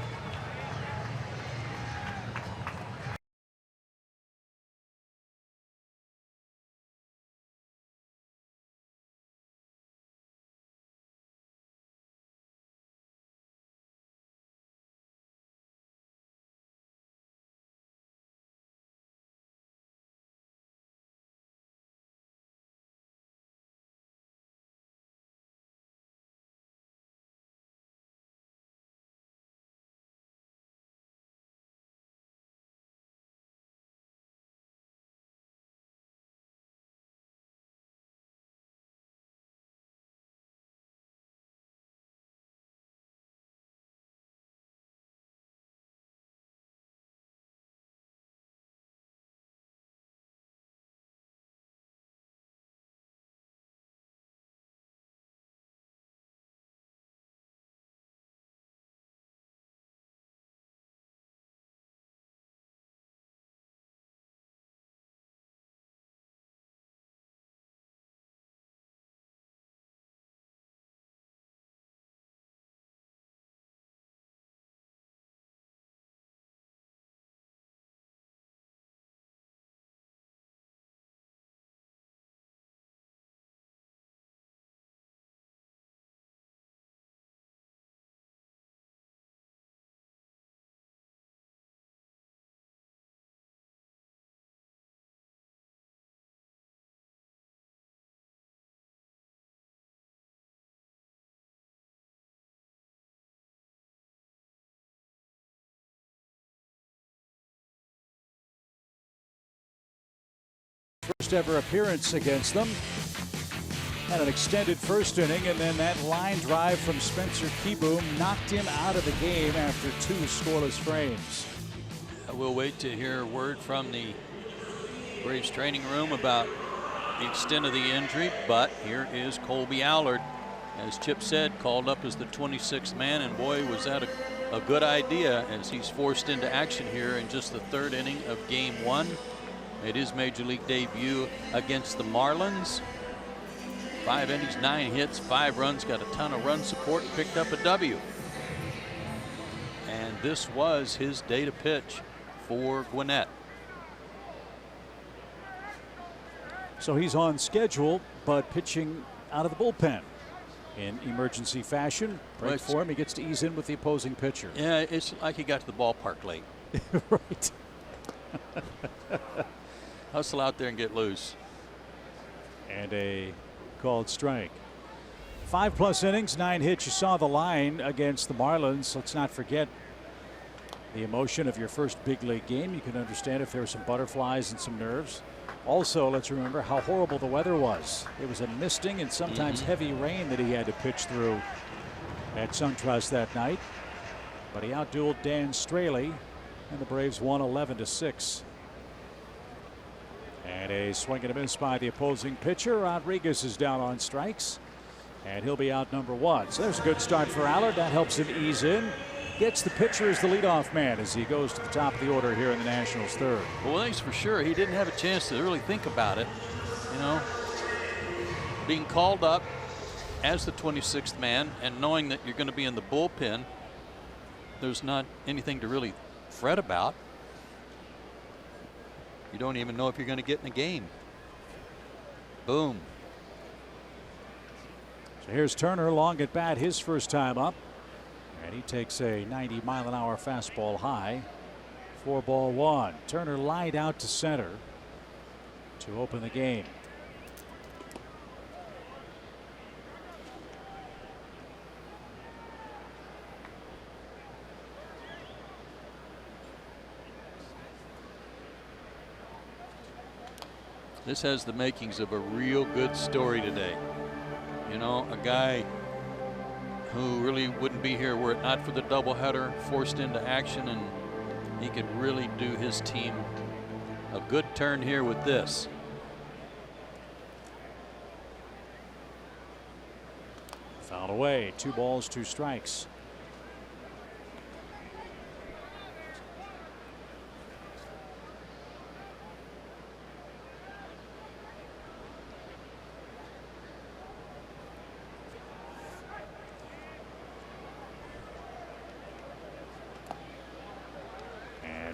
first ever appearance against them. Had an extended first inning, and then that line drive from Spencer Keyboom knocked him out of the game after 2 scoreless frames. We'll wait to hear word from the Braves training room about the extent of the injury, but here is Colby Allard, as Chip said, called up as the 26th man, and boy, was that a good idea, as he's forced into action here in just the 3rd inning of Game 1. Made his major league debut against the Marlins. 5 innings, 9 hits, 5 runs, got a ton of run support, and picked up a W. And this was his day to pitch for Gwinnett. So he's on schedule, but pitching out of the bullpen in emergency fashion. Break for him. He gets to ease in with the opposing pitcher. Yeah, it's like he got to the ballpark late. Right. Hustle out there and get loose. And a called strike. 5+ innings, 9 hits. You saw the line against the Marlins. Let's not forget the emotion of your first big league game. You can understand if there were some butterflies and some nerves. Also, let's remember how horrible the weather was. It was a misting and sometimes heavy rain that he had to pitch through at SunTrust that night. But he outdueled Dan Straley, and the Braves won 11-6. And a swing and a miss by the opposing pitcher. Rodriguez is down on strikes, and he'll be out number 1. So there's a good start for Allard. That helps him ease in. Gets the pitcher as the leadoff man as he goes to the top of the order here in the Nationals' 3rd. Well, thanks for sure. He didn't have a chance to really think about it. You know, being called up as the 26th man and knowing that you're going to be in the bullpen, there's not anything to really fret about. You don't even know if you're going to get in a game. Boom. So here's Turner, long at bat, his first time up. And he takes a 90-mile-an-hour fastball high. 4-1. Turner lined out to center to open the game. This has the makings of a real good story today. You know, a guy who really wouldn't be here were it not for the doubleheader, forced into action, and he could really do his team a good turn here with this. Foul away. 2 balls, 2 strikes.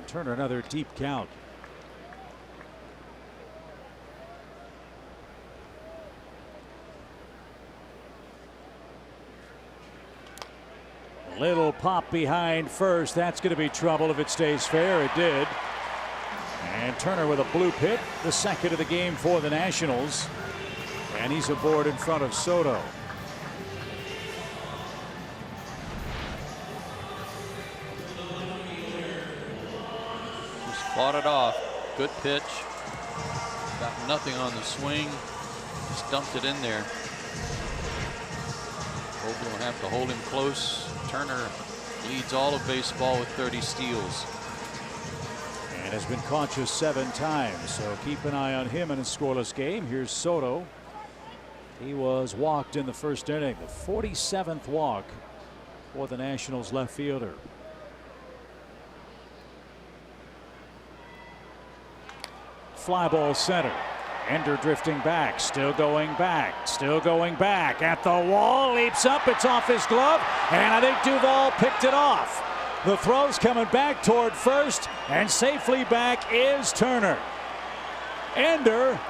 Turner, another deep count. Little pop behind first. That's going to be trouble if it stays fair. It did. And Turner with a bloop hit, the 2nd of the game for the Nationals. And he's aboard in front of Soto. Fought it off. Good pitch. Got nothing on the swing. Just dumped it in there. Hope will have to hold him close. Turner leads all of baseball with 30 steals. And has been conscious 7 times. So keep an eye on him in a scoreless game. Here's Soto. He was walked in the 1st inning. The 47th walk for the Nationals left fielder. Fly ball center. Ender drifting back, still going back, still going back at the wall, leaps up, it's off his glove, and I think Duvall picked it off. The throw's coming back toward first, and safely back is Turner. Ender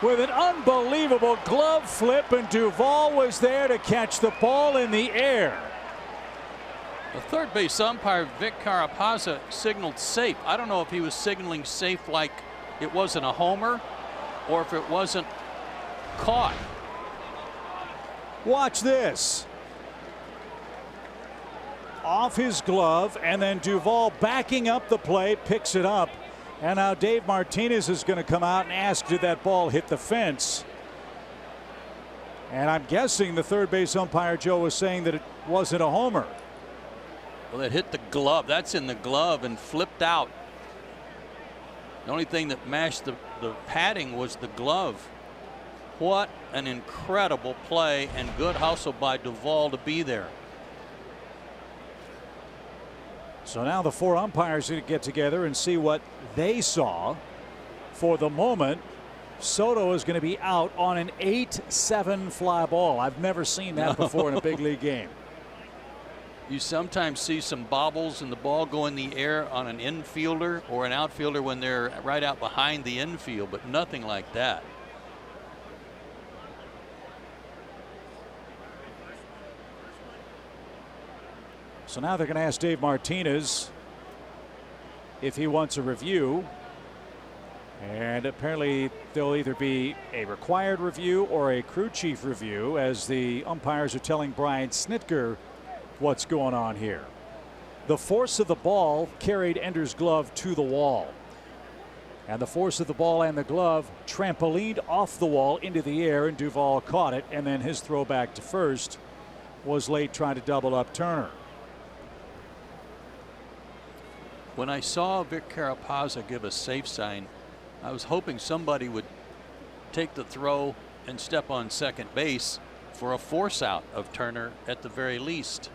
with an unbelievable glove flip, and Duvall was there to catch the ball in the air. The third base umpire, Vic Carapaza, signaled safe. I don't know if he was signaling safe like it wasn't a homer or if it wasn't caught. Watch this. Off his glove, and then Duvall backing up the play, picks it up. And now Dave Martinez is going to come out and ask, did that ball hit the fence? And I'm guessing the third base umpire, Joe, was saying that it wasn't a homer. Well, it hit the glove. That's in the glove and flipped out. The only thing that mashed the padding was the glove. What an incredible play, and good hustle by Duvall to be there. So now the four umpires are going to get together and see what they saw. For the moment, Soto is going to be out on an 8-7 fly ball. I've never seen that before in a big league game. You sometimes see some bobbles and the ball go in the air on an infielder or an outfielder when they're right out behind the infield, but nothing like that. So now they're going to ask Dave Martinez if he wants a review. And apparently there'll either be a required review or a crew chief review, as the umpires are telling Brian Snitker what's going on here. The force of the ball carried Ender's glove to the wall. And the force of the ball and the glove trampolined off the wall into the air, and Duvall caught it, and then his throw back to first was late trying to double up Turner. When I saw Vic Carapazza give a safe sign, I was hoping somebody would take the throw and step on second base for a force out of Turner at the very least,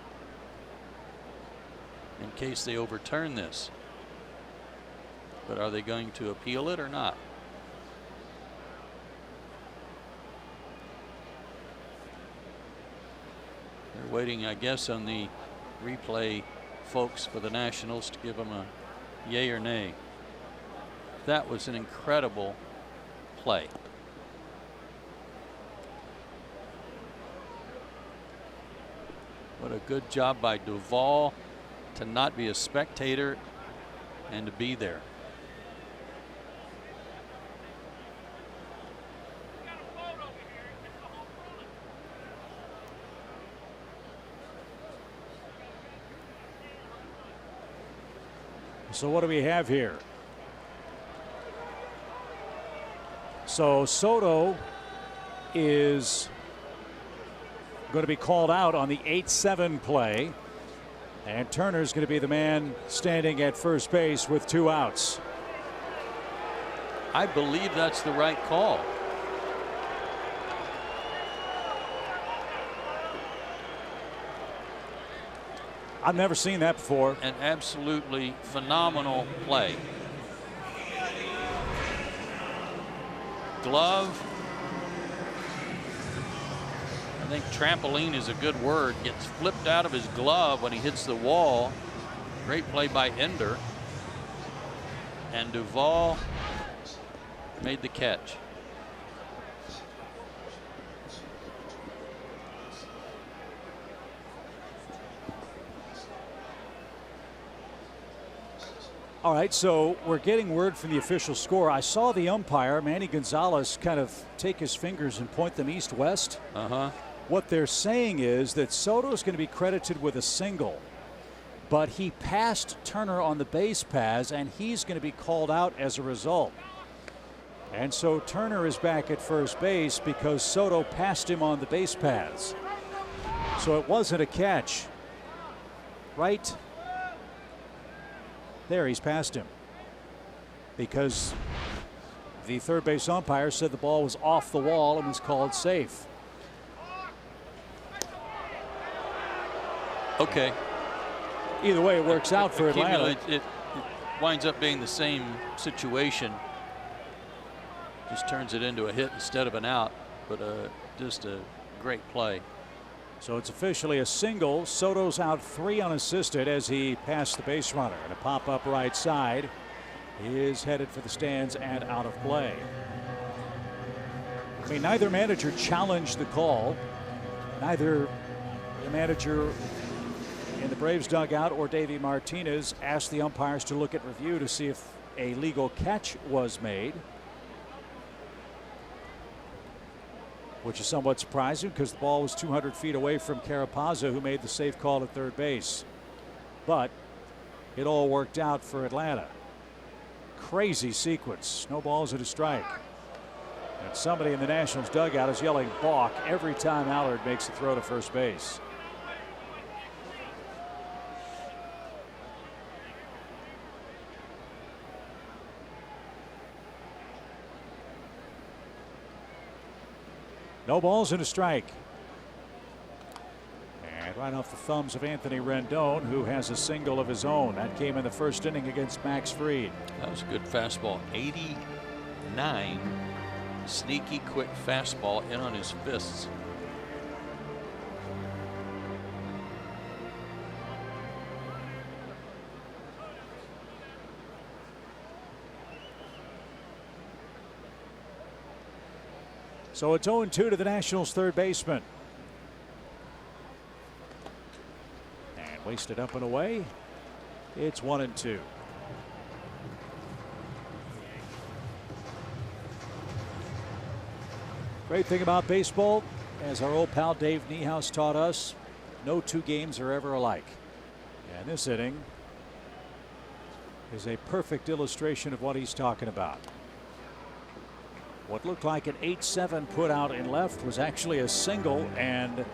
in case they overturn this. But are they going to appeal it or not? They're waiting, I guess, on the replay folks for the Nationals to give them a yay or nay. That was an incredible play. What a good job by Duvall to not be a spectator and to be there. So what do we have here? So Soto is going to be called out on the 8-7 play, and Turner's going to be the man standing at first base with 2 outs. I believe that's the right call. I've never seen that before. An absolutely phenomenal play. Glove. I think trampoline is a good word. Gets flipped out of his glove when he hits the wall. Great play by Ender. And Duvall made the catch. All right, so we're getting word from the official score. I saw the umpire, Manny Gonzalez, kind of take his fingers and point them east-west. What they're saying is that Soto is going to be credited with a single, but he passed Turner on the base paths, and he's going to be called out as a result. And so Turner is back at first base because Soto passed him on the base paths. So it wasn't a catch, right? There, he's past him because the third base umpire said the ball was off the wall and was called safe. Okay. Either way, it works out for Atlanta. It winds up being the same situation. Just turns it into a hit instead of an out, but just a great play. So it's officially a single. Soto's out 3 unassisted as he passed the base runner. And a pop up right side is headed for the stands and out of play. I mean, neither manager challenged the call. Neither the manager in the Braves dugout or Davey Martinez asked the umpires to look at review to see if a legal catch was made, which is somewhat surprising because the ball was 200 feet away from Carapazza, who made the safe call at third base. But it all worked out for Atlanta. crazy sequence. No balls and a strike. And somebody in the Nationals dugout is yelling balk every time Allard makes a throw to first base. No balls and a strike. And right off the thumbs of Anthony Rendon, who has a single of his own. That came in the first inning against Max Fried. That was a good fastball. 89. Sneaky, quick fastball in on his fists. So it's 0-2 to the Nationals' third baseman. And wasted up and away. It's 1-2. Great thing about baseball, as our old pal Dave Niehaus taught us, no two games are ever alike. And this inning is a perfect illustration of what he's talking about. What looked like an 8-7 put out in left was actually a single and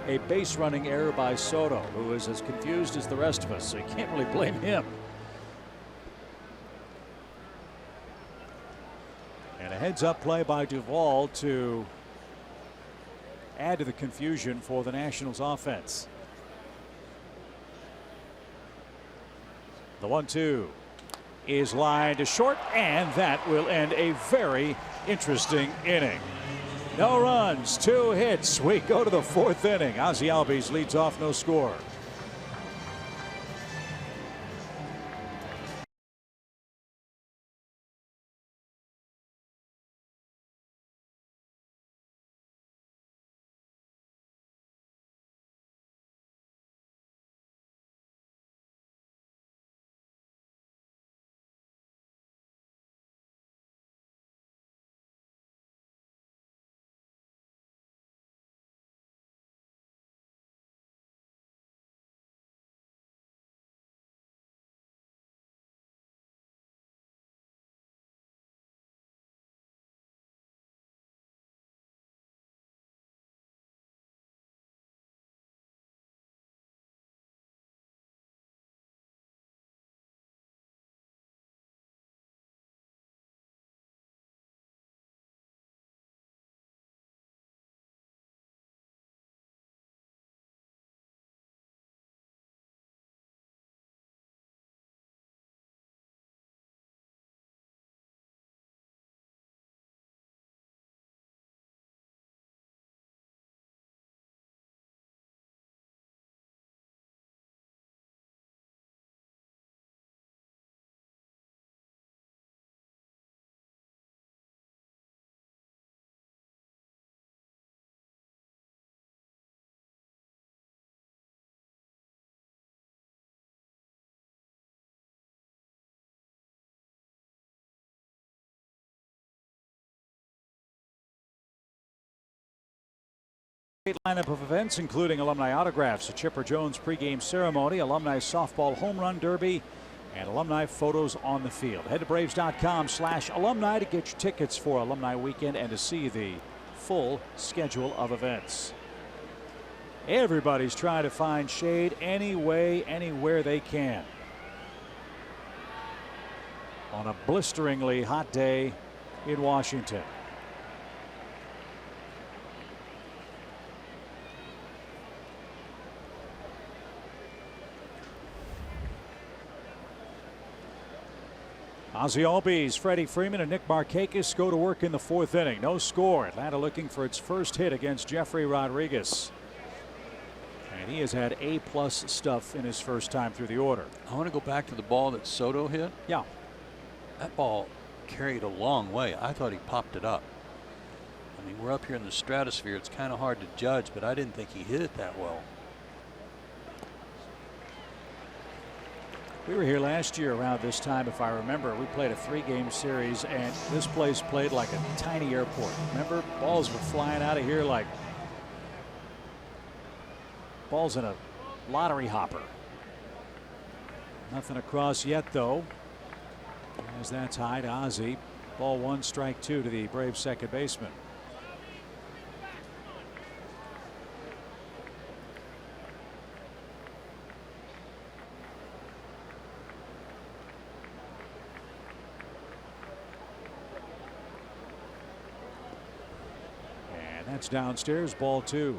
a base running error by Soto, who is as confused as the rest of us, so you can't really blame him. And a heads up play by Duvall to add to the confusion for the Nationals offense. The 1-2 is lined to short, and that will end a very interesting inning. No runs, 2 hits. We go to the 4th inning. Ozzie Albies leads off, no score. Great lineup of events, including alumni autographs, a Chipper Jones pregame ceremony, alumni softball home run derby, and alumni photos on the field. Head to Braves.com/alumni to get your tickets for Alumni Weekend and to see the full schedule of events. Everybody's trying to find shade any way, anywhere they can on a blisteringly hot day in Washington. Ozzie Albies, Freddie Freeman, and Nick Markakis go to work in the 4th inning. No score. Atlanta looking for its first hit against Jeffrey Rodriguez. And he has had A+ stuff in his first time through the order. I want to go back to the ball that Soto hit. Yeah. That ball carried a long way. I thought he popped it up. I mean, we're up here in the stratosphere. It's kind of hard to judge, but I didn't think he hit it that well. We were here last year around this time, if I remember. We played a 3-game series, and this place played like a tiny airport. Remember, balls were flying out of here like balls in a lottery hopper. Nothing across yet, though. As that's high to Ozzie. Ball 1, strike 2 to the Braves second baseman. And that's downstairs, ball 2.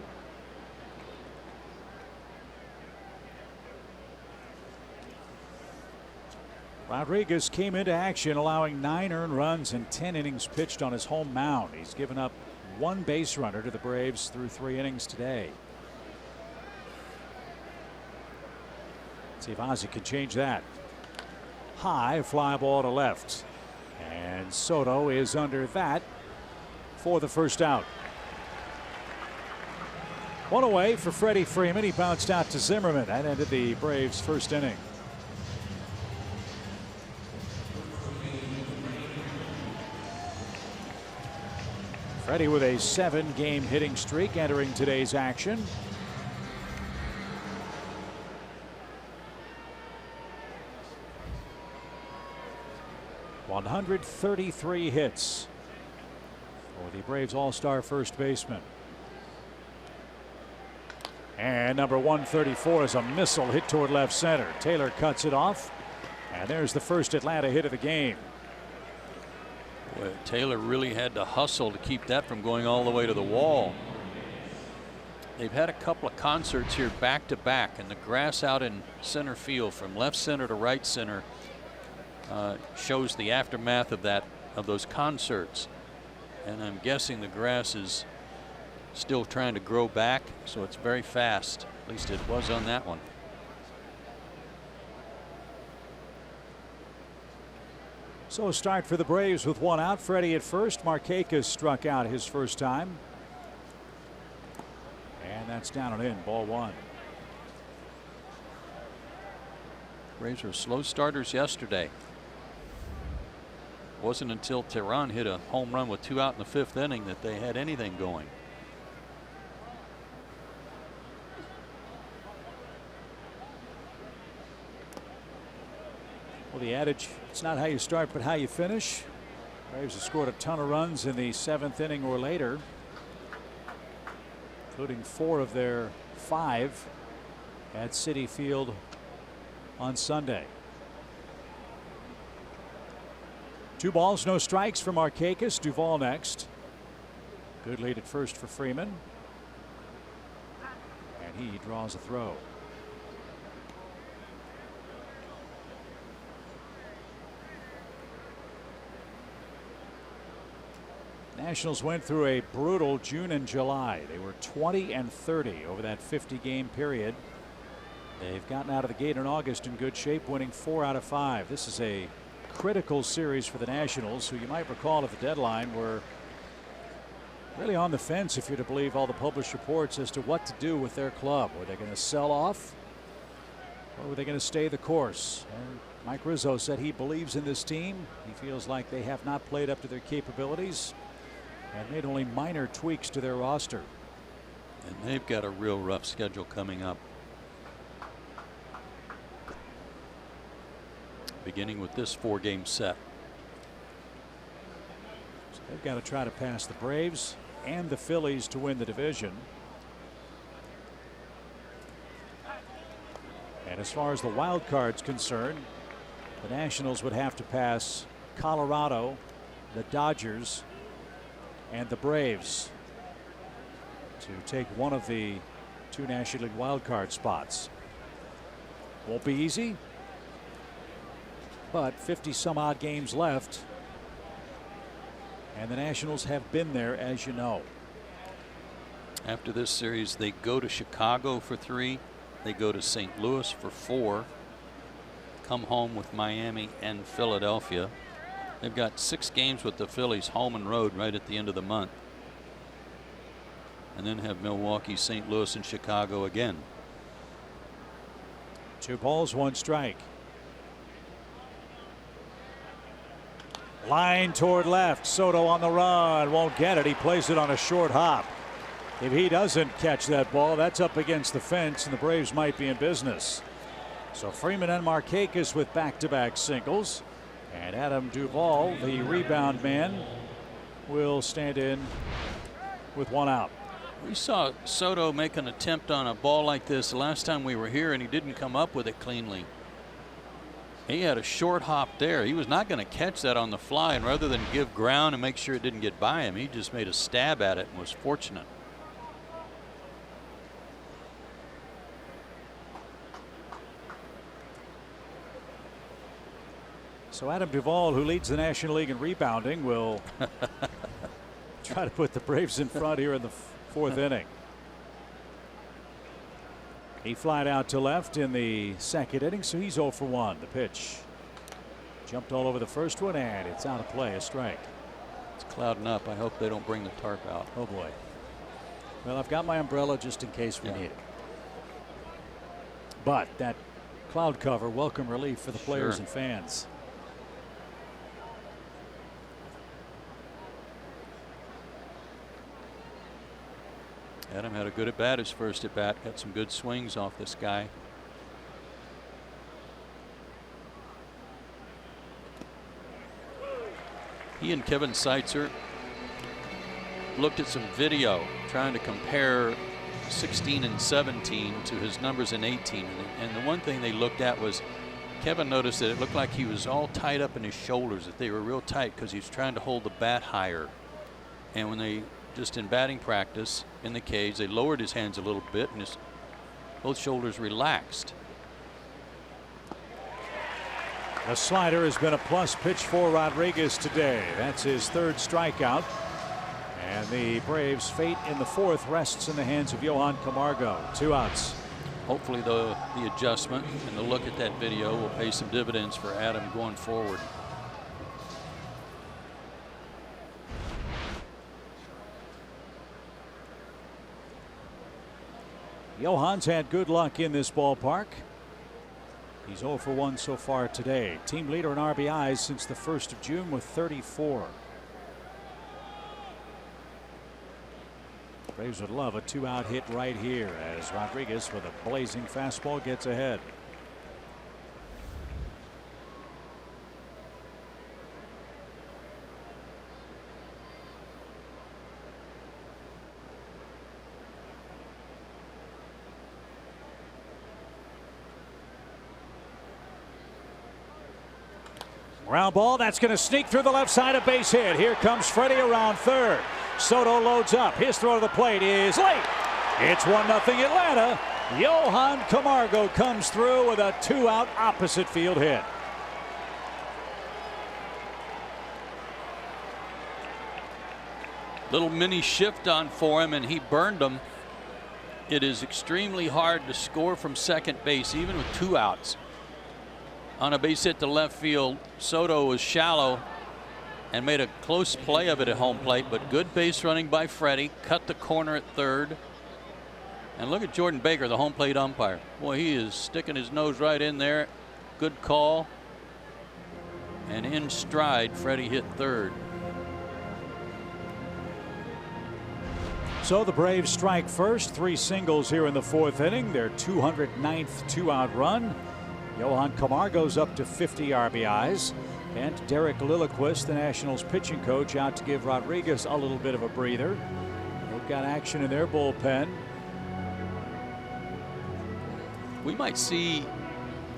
Rodriguez came into action, allowing 9 earned runs and 10 innings pitched on his home mound. He's given up 1 base runner to the Braves through 3 innings today. Let's see if Ozzie can change that. High fly ball to left. And Soto is under that for the first out. 1 away for Freddie Freeman. He bounced out to Zimmerman. That ended the Braves' first inning. Freddie with a 7-game hitting streak entering today's action. .133 hits for the Braves All-Star first baseman. And number 134 is a missile hit toward left center. Taylor cuts it off, and there's the first Atlanta hit of the game. Well, Taylor really had to hustle to keep that from going all the way to the wall. They've had a couple of concerts here back to back, and the grass out in center field from left center to right center shows the aftermath of those concerts. And I'm guessing the grass is still trying to grow back, so it's very fast. At least it was on that one. So a start for the Braves with 1 out. Freddie at first. Markakis struck out his first time. And that's down and in, ball 1. Braves were slow starters yesterday. It wasn't until Tehran hit a home run with 2 out in the 5th inning that they had anything going. Well, the adage, it's not how you start but how you finish. Braves have scored a ton of runs in the 7th inning or later, including 4 of their 5 at Citi Field on Sunday. 2 balls, no strikes for Markakis. Duvall next. Good lead at first for Freeman. And he draws a throw. Nationals went through a brutal June and July. They were 20-30 over that 50-game period. They've gotten out of the gate in August in good shape, winning 4 out of 5. This is a critical series for the Nationals, who you might recall at the deadline were really on the fence, if you're to believe all the published reports, as to what to do with their club. Were they going to sell off, or were they going to stay the course? And Mike Rizzo said he believes in this team. He feels like they have not played up to their capabilities and made only minor tweaks to their roster. And they've got a real rough schedule coming up, beginning with this 4-game set. So they've got to try to pass the Braves and the Phillies to win the division. And as far as the wild card's concerned, the Nationals would have to pass Colorado, the Dodgers, and the Braves to take one of the 2 National League wild card spots. Won't be easy, but 50 some odd games left, and the Nationals have been there, as you know. After this series, they go to Chicago for 3. They go to St. Louis for 4. Come home with Miami and Philadelphia. They've got 6 games with the Phillies, home and road, right at the end of the month. And then have Milwaukee, St. Louis, and Chicago again. 2 balls, 1 strike. Line toward left. Soto on the run. Won't get it. He plays it on a short hop. If he doesn't catch that ball, that's up against the fence, and the Braves might be in business. So Freeman and Markakis with back-to-back singles. And Adam Duvall, the rebound man, will stand in with one out. We saw Soto make an attempt on a ball like this the last time we were here, and he didn't come up with it cleanly. He had a short hop there. He was not going to catch that on the fly, and rather than give ground and make sure it didn't get by him, he just made a stab at it and was fortunate. So Adam Duvall, who leads the National League in rebounding, will try to put the Braves in front here in the fourth inning. He flied out to left in the second inning, so he's 0 for 1. The pitch jumped all over the first one, and it's out of play, a strike. It's clouding up. I hope they don't bring the tarp out. Oh boy. Well, I've got my umbrella just in case we need it. But that cloud cover, welcome relief for the players and fans. Adam had a good at bat his first at bat. Got some good swings off this guy. He and Kevin Seitzer looked at some video trying to compare 16 and 17 to his numbers in 18. And the one thing they looked at was Kevin noticed that it looked like he was all tied up in his shoulders, that they were real tight because he was trying to hold the bat higher. And when they just in batting practice in the cage, they lowered his hands a little bit and his both shoulders relaxed. A slider has been a plus pitch for Rodriguez today. That's his third strikeout. And the Braves' fate in the fourth rests in the hands of Johan Camargo. 2 outs. Hopefully the adjustment and the look at that video will pay some dividends for Adam going forward. Johan's had good luck in this ballpark. He's 0 for 1 so far today. Team leader in RBIs since the 1st of June with 34. Braves would love a 2-out hit right here as Rodriguez with a blazing fastball gets ahead. Ground ball, that's going to sneak through the left side, a base hit. Here comes Freddie around third. Soto loads up. His throw to the plate is late. It's 1-0 Atlanta. Johan Camargo comes through with a 2-out opposite field hit. Little mini shift on for him and he burned them. It is extremely hard to score from second base even with 2 outs. On a base hit to left field, Soto was shallow and made a close play of it at home plate, but good base running by Freddie. Cut the corner at third. And look at Jordan Baker, the home plate umpire. Boy, he is sticking his nose right in there. Good call. And in stride, Freddie hit third. So the Braves strike first. 3 singles here in the fourth inning. Their 209th 2-out run. Johan Camargo's up to 50 RBIs. And Derek Lilliquist, the Nationals pitching coach, out to give Rodriguez a little bit of a breather. They've got action in their bullpen. We might see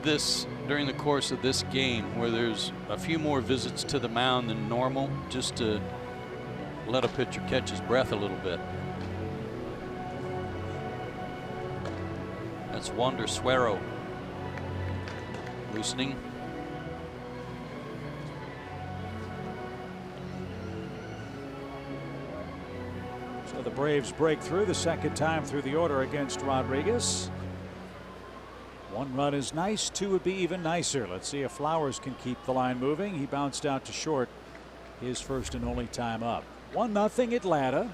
this during the course of this game where there's a few more visits to the mound than normal just to let a pitcher catch his breath a little bit. That's Wander Suero. Loosening. So the Braves break through the second time through the order against Rodriguez. 1 run is nice, 2 would be even nicer. Let's see if Flowers can keep the line moving. He bounced out to short his first and only time up. 1-0 Atlanta.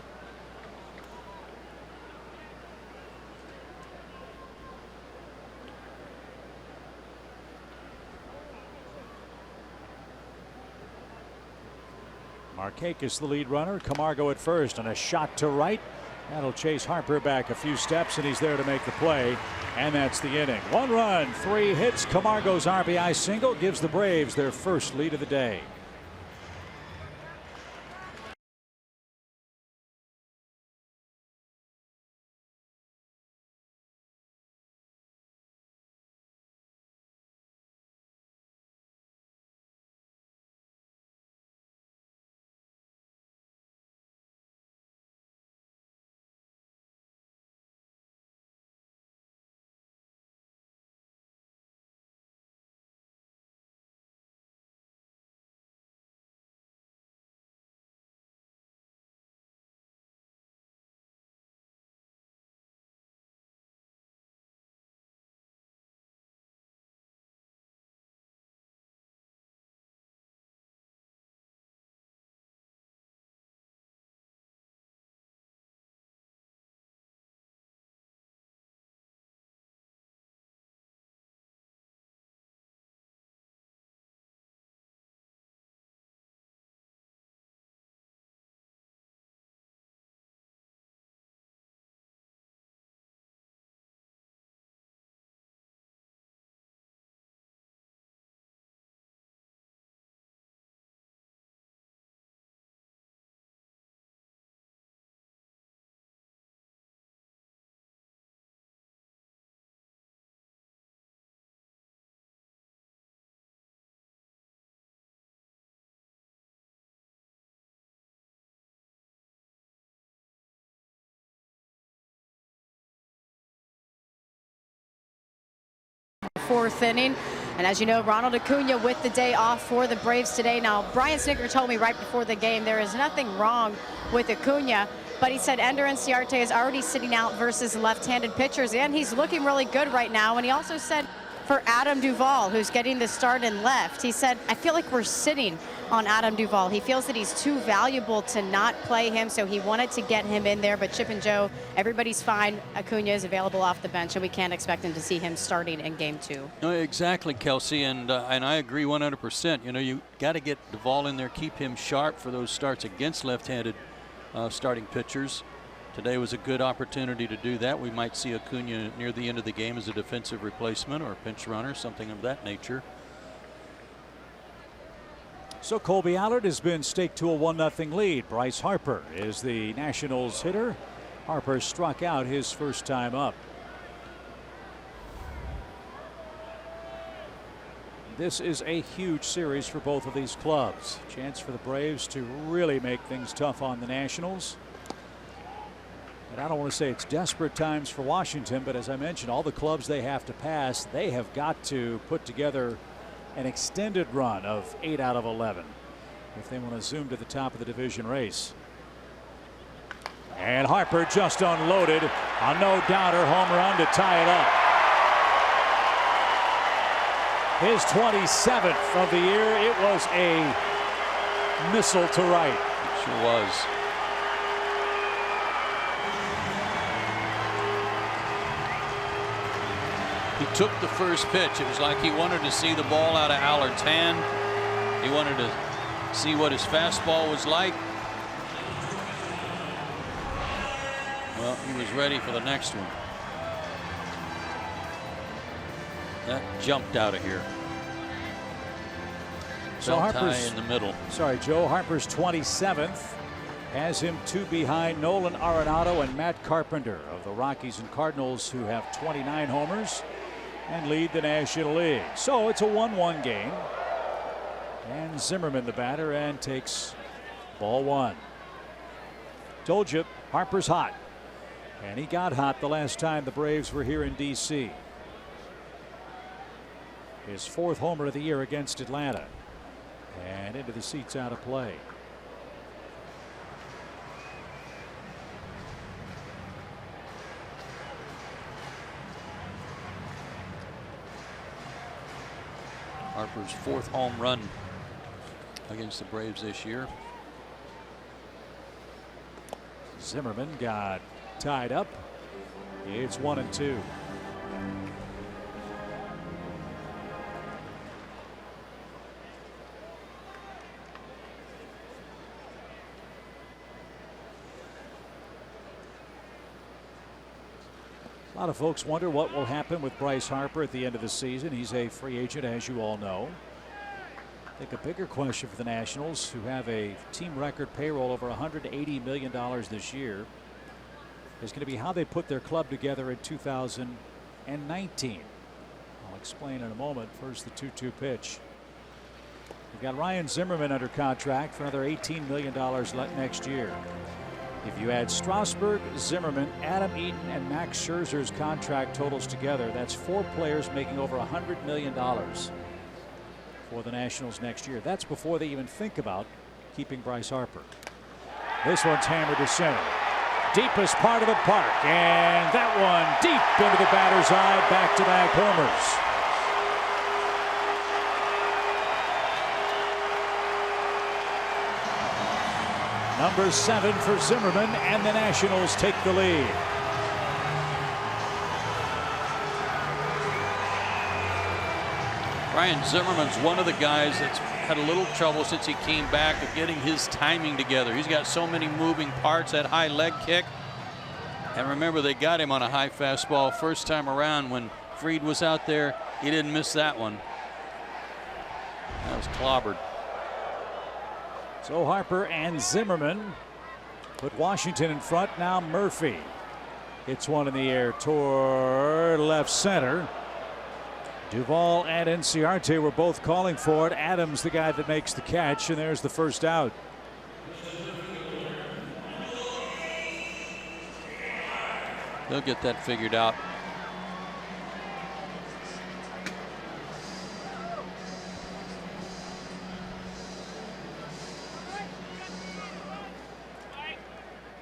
Markakis the lead runner. Camargo at first, and a shot to right That'll chase Harper back a few steps, and he's there to make the play. And that's the inning. 1 run, 3 hits. Camargo's RBI single gives the Braves their first lead of the day. Fourth inning. And as you know, Ronald Acuna with the day off for the Braves today. Now, Brian Snitker told me right before the game there is nothing wrong with Acuna, but he said Ender Inciarte is already sitting out versus left-handed pitchers, and he's looking really good right now. And he also said for Adam Duvall, who's getting the start in left, he said, I feel like we're sitting on Adam Duvall. He feels that he's too valuable to not play him, so he wanted to get him in there. But Chip and Joe, everybody's fine. Acuna is available off the bench, and we can't expect him to see him starting in game 2. No, exactly, Kelsey, and I agree 100%. You know, you got to get Duvall in there, keep him sharp for those starts against left-handed starting pitchers. Today was a good opportunity to do that. We might see Acuna near the end of the game as a defensive replacement or a pinch runner, something of that nature. So Colby Allard has been staked to a 1-0 lead. Bryce Harper is the Nationals hitter. Harper struck out his first time up. This is a huge series for both of these clubs. Chance for the Braves to really make things tough on the Nationals. And I don't want to say it's desperate times for Washington, but as I mentioned, all the clubs they have to pass, they have got to put together an extended run of 8 out of 11 if they want to zoom to the top of the division race. And Harper just unloaded a no-doubter home run to tie it up. His 27th of the year. It was a missile to right. It sure was. He took the first pitch. It was like he wanted to see the ball out of Allard's hand. He wanted to see what his fastball was like. Well, he was ready for the next one. That jumped out of here. So Harper's in the middle. Sorry, Joe. Harper's 27th has him 2 behind Nolan Arenado and Matt Carpenter of the Rockies and Cardinals, who have 29 homers and lead the National League. So it's a 1-1 game. And Zimmerman the batter and takes ball 1. Told you, Harper's hot. And he got hot the last time the Braves were here in D.C. His 4th homer of the year against Atlanta. And into the seats, out of play. Harper's 4th home run against the Braves this year. Zimmerman got tied up. It's 1-2. A lot of folks wonder what will happen with Bryce Harper at the end of the season. He's a free agent, as you all know. I think a bigger question for the Nationals, who have a team record payroll over $180 million this year, is going to be how they put their club together in 2019. I'll explain in a moment. First, the 2-2 pitch. We've got Ryan Zimmerman under contract for another $18 million next year. If you add Strasburg, Zimmerman, Adam Eaton, and Max Scherzer's contract totals together, that's 4 players making over $100 million for the Nationals next year. That's before they even think about keeping Bryce Harper. This one's hammered to center. Deepest part of the park, and that one deep into the batter's eye. Back-to-back homers. Number 7 for Zimmerman, and the Nationals take the lead. Ryan Zimmerman's one of the guys that's had a little trouble since he came back of getting his timing together. He's got so many moving parts, that high leg kick. And remember, they got him on a high fastball first time around when Fried was out there. He didn't miss that one. That was clobbered. So Harper and Zimmerman put Washington in front. Now Murphy hits one in the air toward left center. Duvall and Inciarte were both calling for it. Adams the guy that makes the catch, and there's the first out. They'll get that figured out.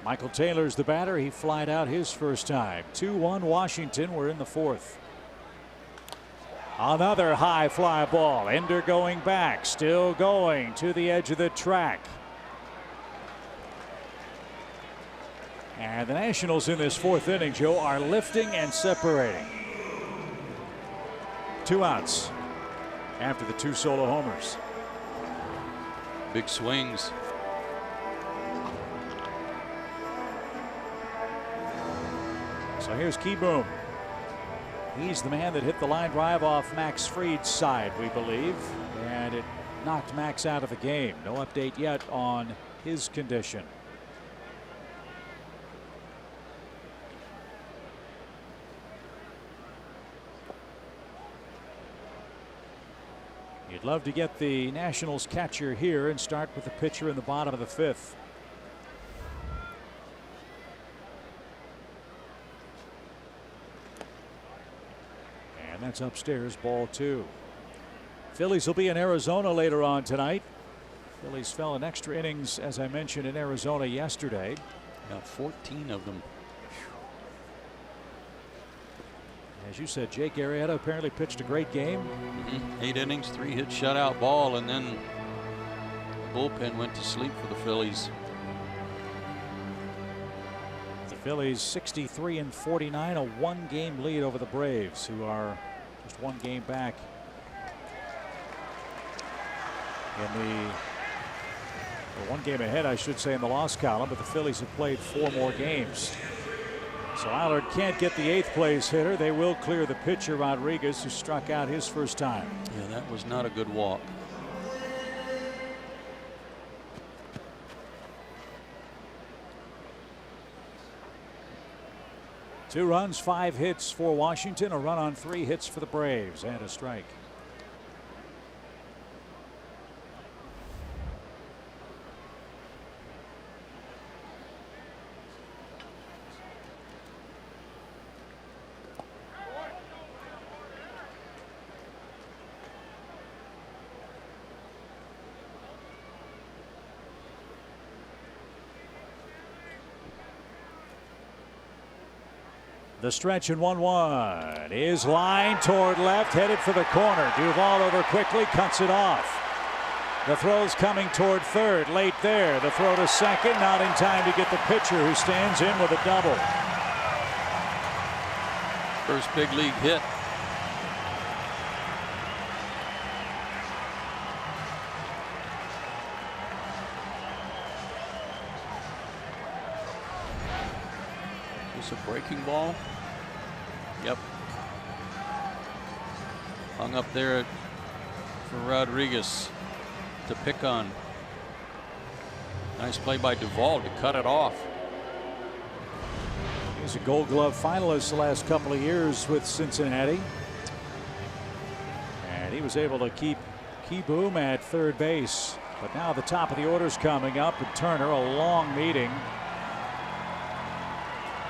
Michael Taylor's the batter. He flied out his first time. 2-1 Washington. We're in the 4th. Another high fly ball. Ender going back. Still going to the edge of the track. And the Nationals in this 4th inning, Joe, are lifting and separating. 2 outs after the 2 solo homers. Big swings. So here's Keyboom. He's the man that hit the line drive off Max Fried's side, we believe, and it knocked Max out of the game. No update yet on his condition. You'd love to get the Nationals catcher here and start with the pitcher in the bottom of the 5th. That's upstairs, ball 2. Phillies will be in Arizona later on tonight. Phillies fell in extra innings, as I mentioned, in Arizona yesterday. Got 14 of them. As you said, Jake Arrieta apparently pitched a great game. 8 innings, 3-hit shutout ball, and then the bullpen went to sleep for the Phillies. The Phillies 63-49, a 1-game lead over the Braves, who are just 1 game back in the, or 1 game ahead, I should say, in the loss column, but the Phillies have played 4 more games. So Allard can't get the 8th place hitter. They will clear the pitcher, Rodriguez, who struck out his first time. Yeah, that was not a good walk. Two runs, 5 hits for Washington, a run on 3 hits for the Braves, and a strike. The stretch in 1-1 is line toward left, headed for the corner. Duvall over quickly, cuts it off. The throw's coming toward third, late there. The throw to second, not in time to get the pitcher, who stands in with a double. First big league hit. Is this a breaking ball? Yep. Hung up there for Rodriguez to pick on. Nice play by Duvall to cut it off. He's a Gold Glove finalist the last couple of years with Cincinnati. And he was able to keep Boom at third base. But now the top of the order's coming up, and Turner, a long meeting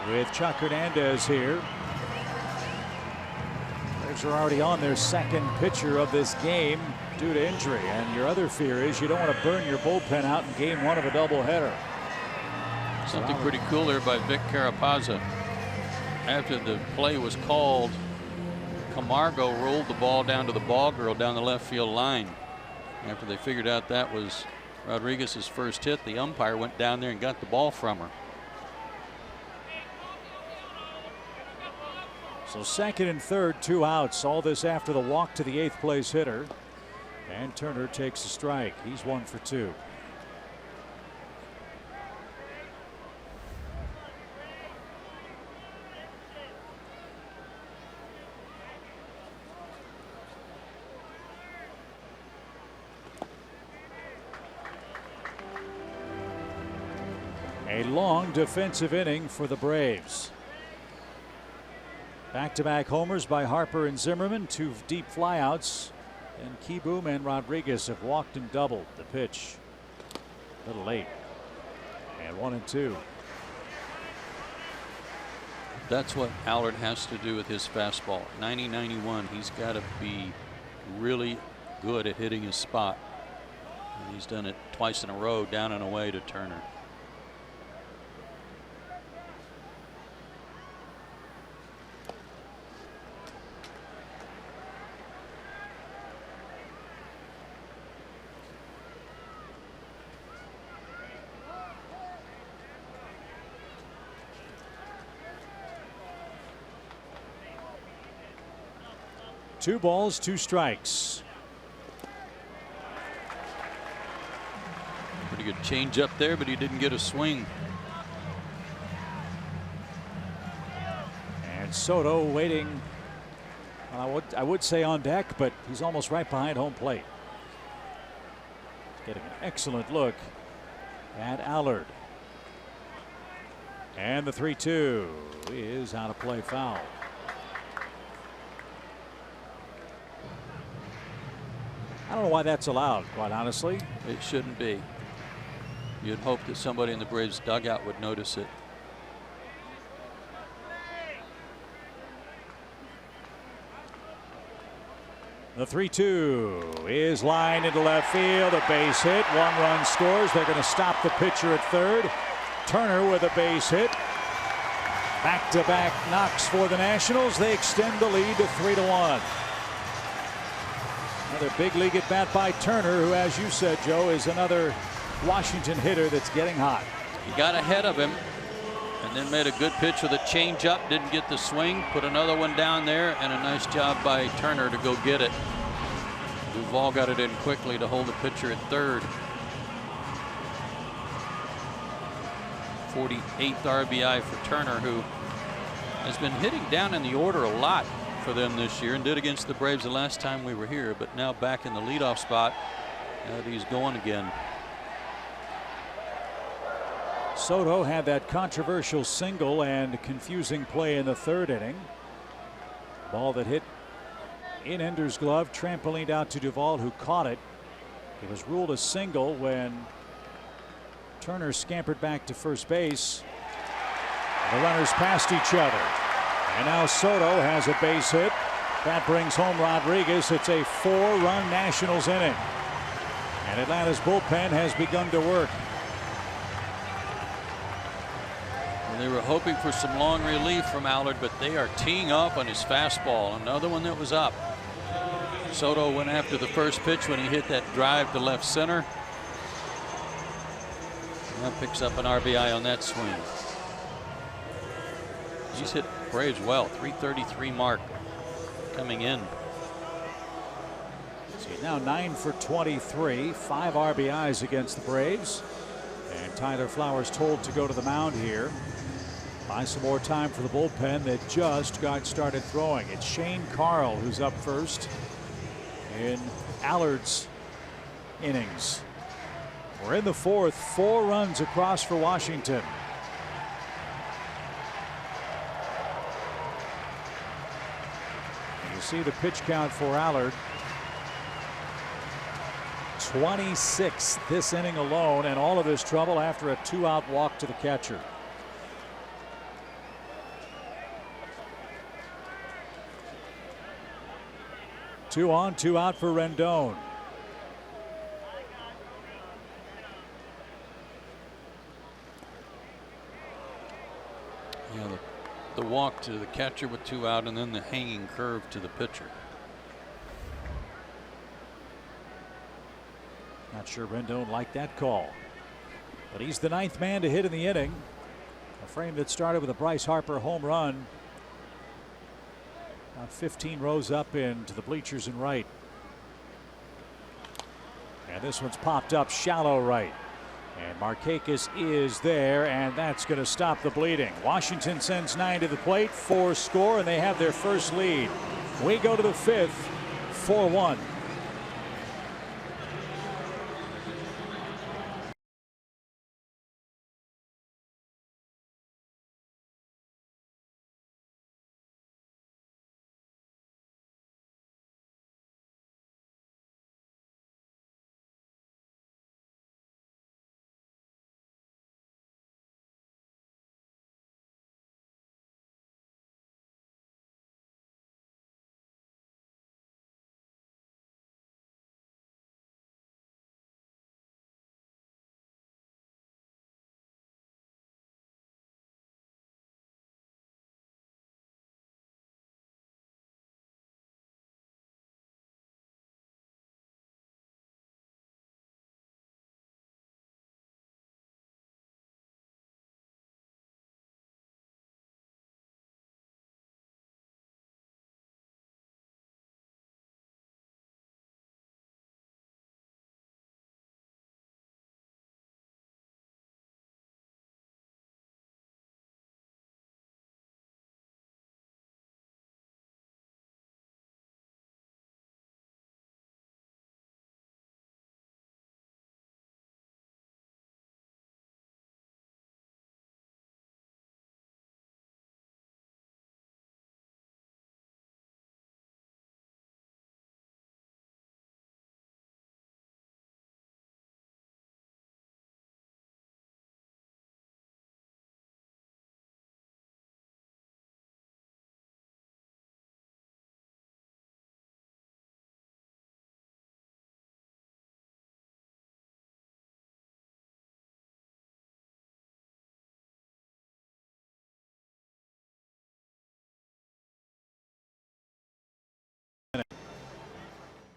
with Chuck Hernandez here. Braves are already on their second pitcher of this game due to injury, and your other fear is you don't want to burn your bullpen out in game one of a doubleheader. Something pretty cool there by Vic Carapazza. After the play was called, Camargo rolled the ball down to the ball girl down the left field line. After they figured out that was Rodriguez's first hit, the umpire went down there and got the ball from her. So second and third, 2 outs. All this after the walk to the 8th place hitter. And Turner takes a strike. He's 1 for 2. A long defensive inning for the Braves. Back-to-back homers by Harper and Zimmerman, 2 deep flyouts, and Kieboom and Rodriguez have walked and doubled. The pitch a little late, and 1-2. That's what Allard has to do with his fastball. 90-91. He's got to be really good at hitting his spot, and he's done it twice in a row, down and away to Turner. Two balls, 2 strikes. Pretty good change up there, but he didn't get a swing. And Soto waiting. I would say on deck, but he's almost right behind home plate. Getting an excellent look at Allard. And the 3-2 is out of play, foul. I don't know why that's allowed, quite honestly. It shouldn't be. You'd hope that somebody in the Braves dugout would notice it. The 3-2 is lined into left field. A base hit. 1 run scores. They're going to stop the pitcher at third. Turner with a base hit. Back-to-back knocks for the Nationals. They extend the lead to 3-1. Another big league at bat by Turner, who, as you said, Joe, is another Washington hitter that's getting hot. He got ahead of him and then made a good pitch with a changeup. Didn't get the swing. Put another one down there, and a nice job by Turner to go get it. Duvall got it in quickly to hold the pitcher at third. 48th RBI for Turner, who has been hitting down in the order a lot for them this year and did against the Braves the last time we were here, but now back in the leadoff spot. He's going again. Soto had that controversial single and confusing play in the 3rd inning. Ball that hit in Ender's glove, trampolined out to Duvall, who caught it. It was ruled a single when Turner scampered back to first base. The runners passed each other. And now Soto has a base hit. That brings home Rodriguez. It's a 4-run Nationals inning. And Atlanta's bullpen has begun to work. Well, they were hoping for some long relief from Allard, but they are teeing off on his fastball. Another one that was up. Soto went after the first pitch when he hit that drive to left center. Now picks up an RBI on that swing. He's hit Braves well. 333 mark coming in. So he's now 9 for 23, 5 RBIs against the Braves. And Tyler Flowers told to go to the mound here. Buy some more time for the bullpen that just got started throwing. It's Shane Carl who's up first in Allard's innings. We're in the fourth. 4 runs across for Washington. And you see the pitch count for Allard. 26 this inning alone, and all of his trouble after a 2-out walk to the catcher. Two on, 2 out for Rendon. Yeah, the walk to the catcher with 2 out, and then the hanging curve to the pitcher. Not sure Rendon liked that call, but he's the 9th man to hit in the inning. A frame that started with a Bryce Harper home run. About 15 rows up into the bleachers and right. And this one's popped up shallow right. And Markakis is there, and that's going to stop the bleeding. Washington sends 9 to the plate, 4 score, and they have their first lead. We go to the 5th, 4-1.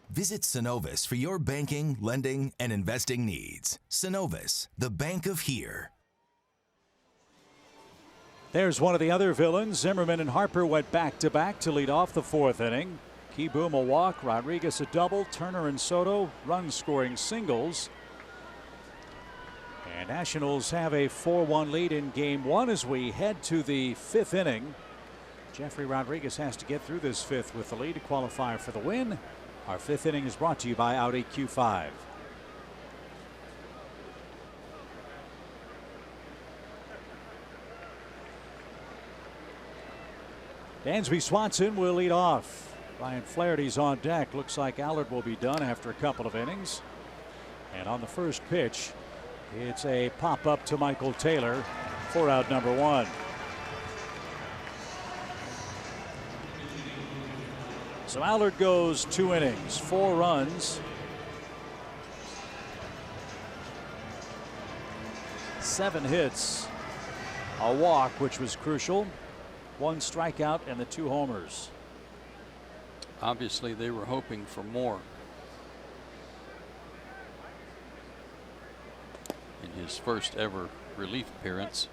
Visit Synovus for your banking, lending, and investing needs. Synovus, the bank of here. There's one of the other villains. Zimmerman and Harper went back-to-back to lead off the 4th inning. Kieboom a walk, Rodriguez a double, Turner and Soto run-scoring singles. And Nationals have a 4-1 lead in Game 1 as we head to the 5th inning. Jeffrey Rodriguez has to get through this 5th with the lead to qualify for the win. Our 5th inning is brought to you by Audi Q5. Dansby Swanson will lead off. Ryan Flaherty's on deck. Looks like Allard will be done after a couple of innings. And on the first pitch, it's a pop-up to Michael Taylor for out number 1. So Allard goes 2 innings, 4 runs, 7 hits, a walk, which was crucial, 1 strikeout, and the 2 homers. Obviously, they were hoping for more. In his first ever relief appearance.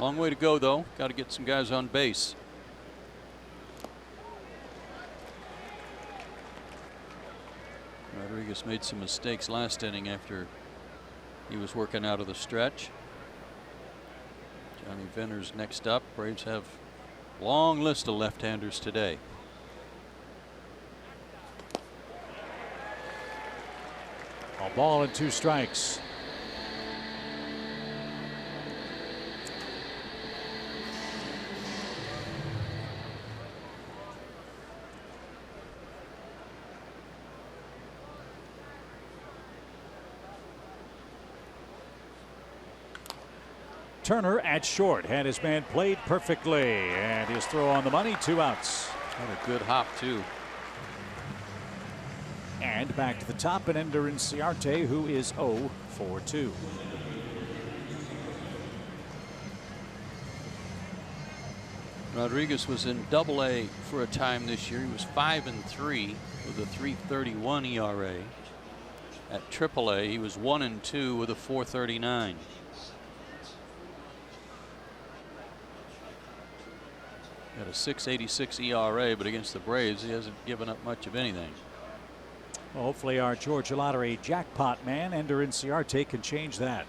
Long way to go, though. Got to get some guys on base. Rodriguez Rodriguez made some mistakes last inning after he was working out of the stretch. Johnny Venters next up. Braves have a long list of left-handers today. A ball and 2 strikes. Turner at short had his man played perfectly, and his throw on the money, 2 outs. Had a good hop too. And back to the top, and Ender Inciarte, who is 0 for 2. Rodriguez was in Double-A for a time this year. He was 5-3 with a 3.31 ERA. At Triple-A, he was 1-2 with a 4.39. Got a 6.86 ERA, but against the Braves, he hasn't given up much of anything. Well, hopefully our Georgia Lottery jackpot man, Ender Inciarte, can change that.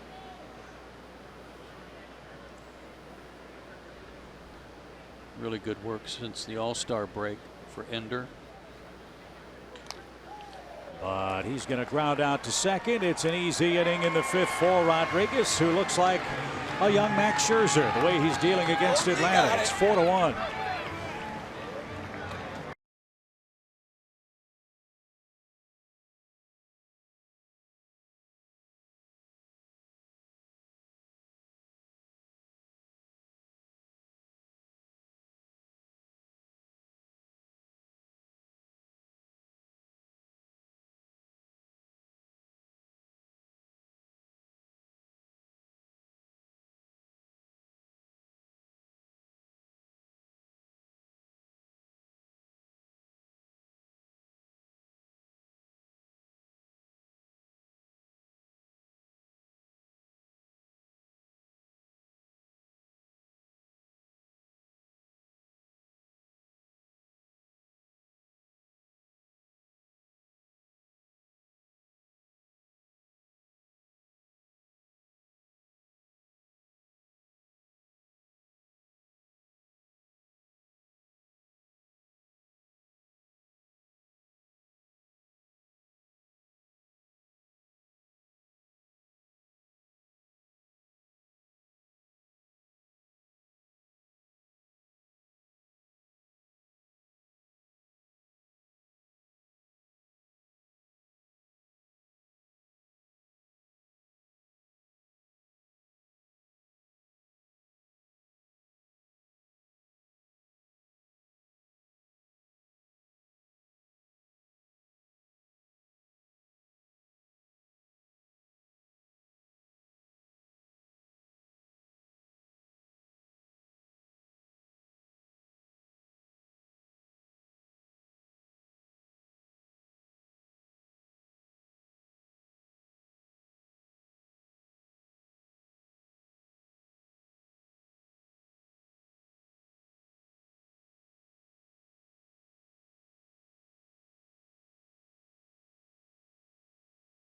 Really good work since the All-Star break for Ender. But he's going to ground out to second. It's an easy inning in the 5th for Rodriguez, who looks like a young Max Scherzer, the way he's dealing against Atlanta. It's 4-1.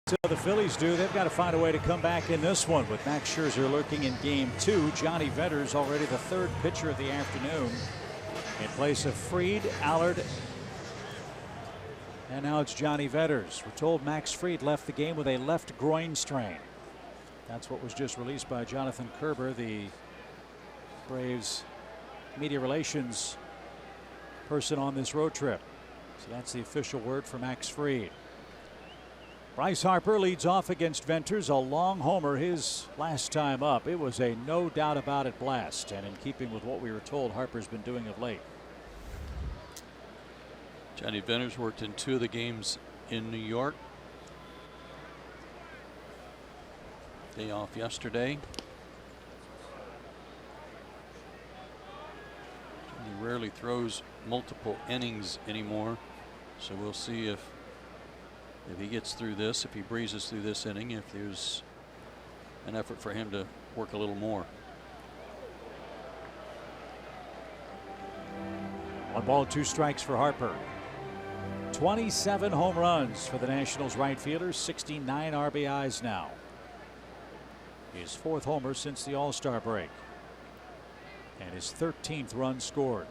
So the Phillies do. They've got to find a way to come back in this one with Max Scherzer lurking in game 2. Johnny Venters already the 3rd pitcher of the afternoon in place of Fried, Allard, and now it's Johnny Venters. We're told Max Fried left the game with a left groin strain. That's what was just released by Jonathan Kerber, the Braves media relations person on this road trip. So that's the official word for Max Fried. Bryce Harper leads off against Venters, a long homer his last time up. It was a no doubt about it blast, and in keeping with what we were told Harper's been doing of late. Johnny Venters worked in 2 of the games in New York. Day off yesterday. He rarely throws multiple innings anymore, so we'll see if he gets through this, if he breezes through this inning, if there's an effort for him to work a little more. 1 ball, 2 strikes for Harper. 27 home runs for the Nationals right fielder, 69 RBIs now. His 4th homer since the All-Star break. And his 13th run scored.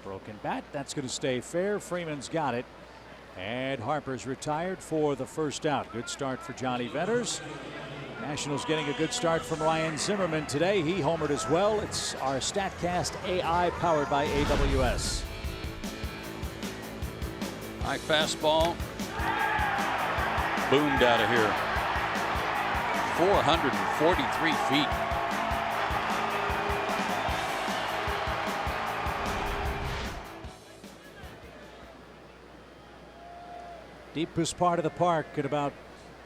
Broken bat, that's going to stay fair. Freeman's got it. And Harper's retired for the first out. Good start for Johnny Venters. Nationals getting a good start from Ryan Zimmerman today. He homered as well. It's our StatCast AI powered by AWS. High fastball. Boomed out of here. 443 feet. Deepest part of the park at about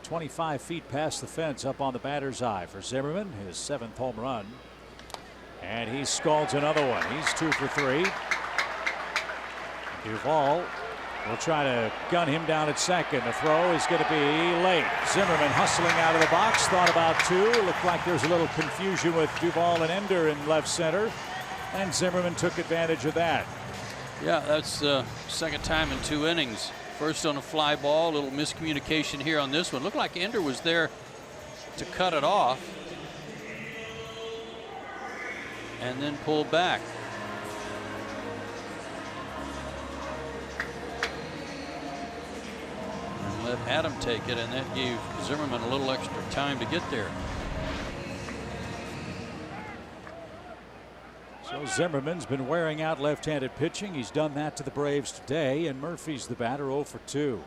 25 feet past the fence up on the batter's eye for Zimmerman, his 7th home run. And he scalds another one. He's 2 for 3. Duvall will try to gun him down at second. The throw is going to be late. Zimmerman hustling out of the box. Thought about 2. Looked like there's a little confusion with Duvall and Ender in left center. And Zimmerman took advantage of that. Yeah, that's the 2nd time in 2 innings. First on a fly ball, a little miscommunication here on this one. Looked like Ender was there to cut it off and then pulled back. And let Adam take it, and that gave Zimmerman a little extra time to get there. So Zimmerman's been wearing out left-handed pitching. He's done that to the Braves today, and Murphy's the batter, 0 for 2.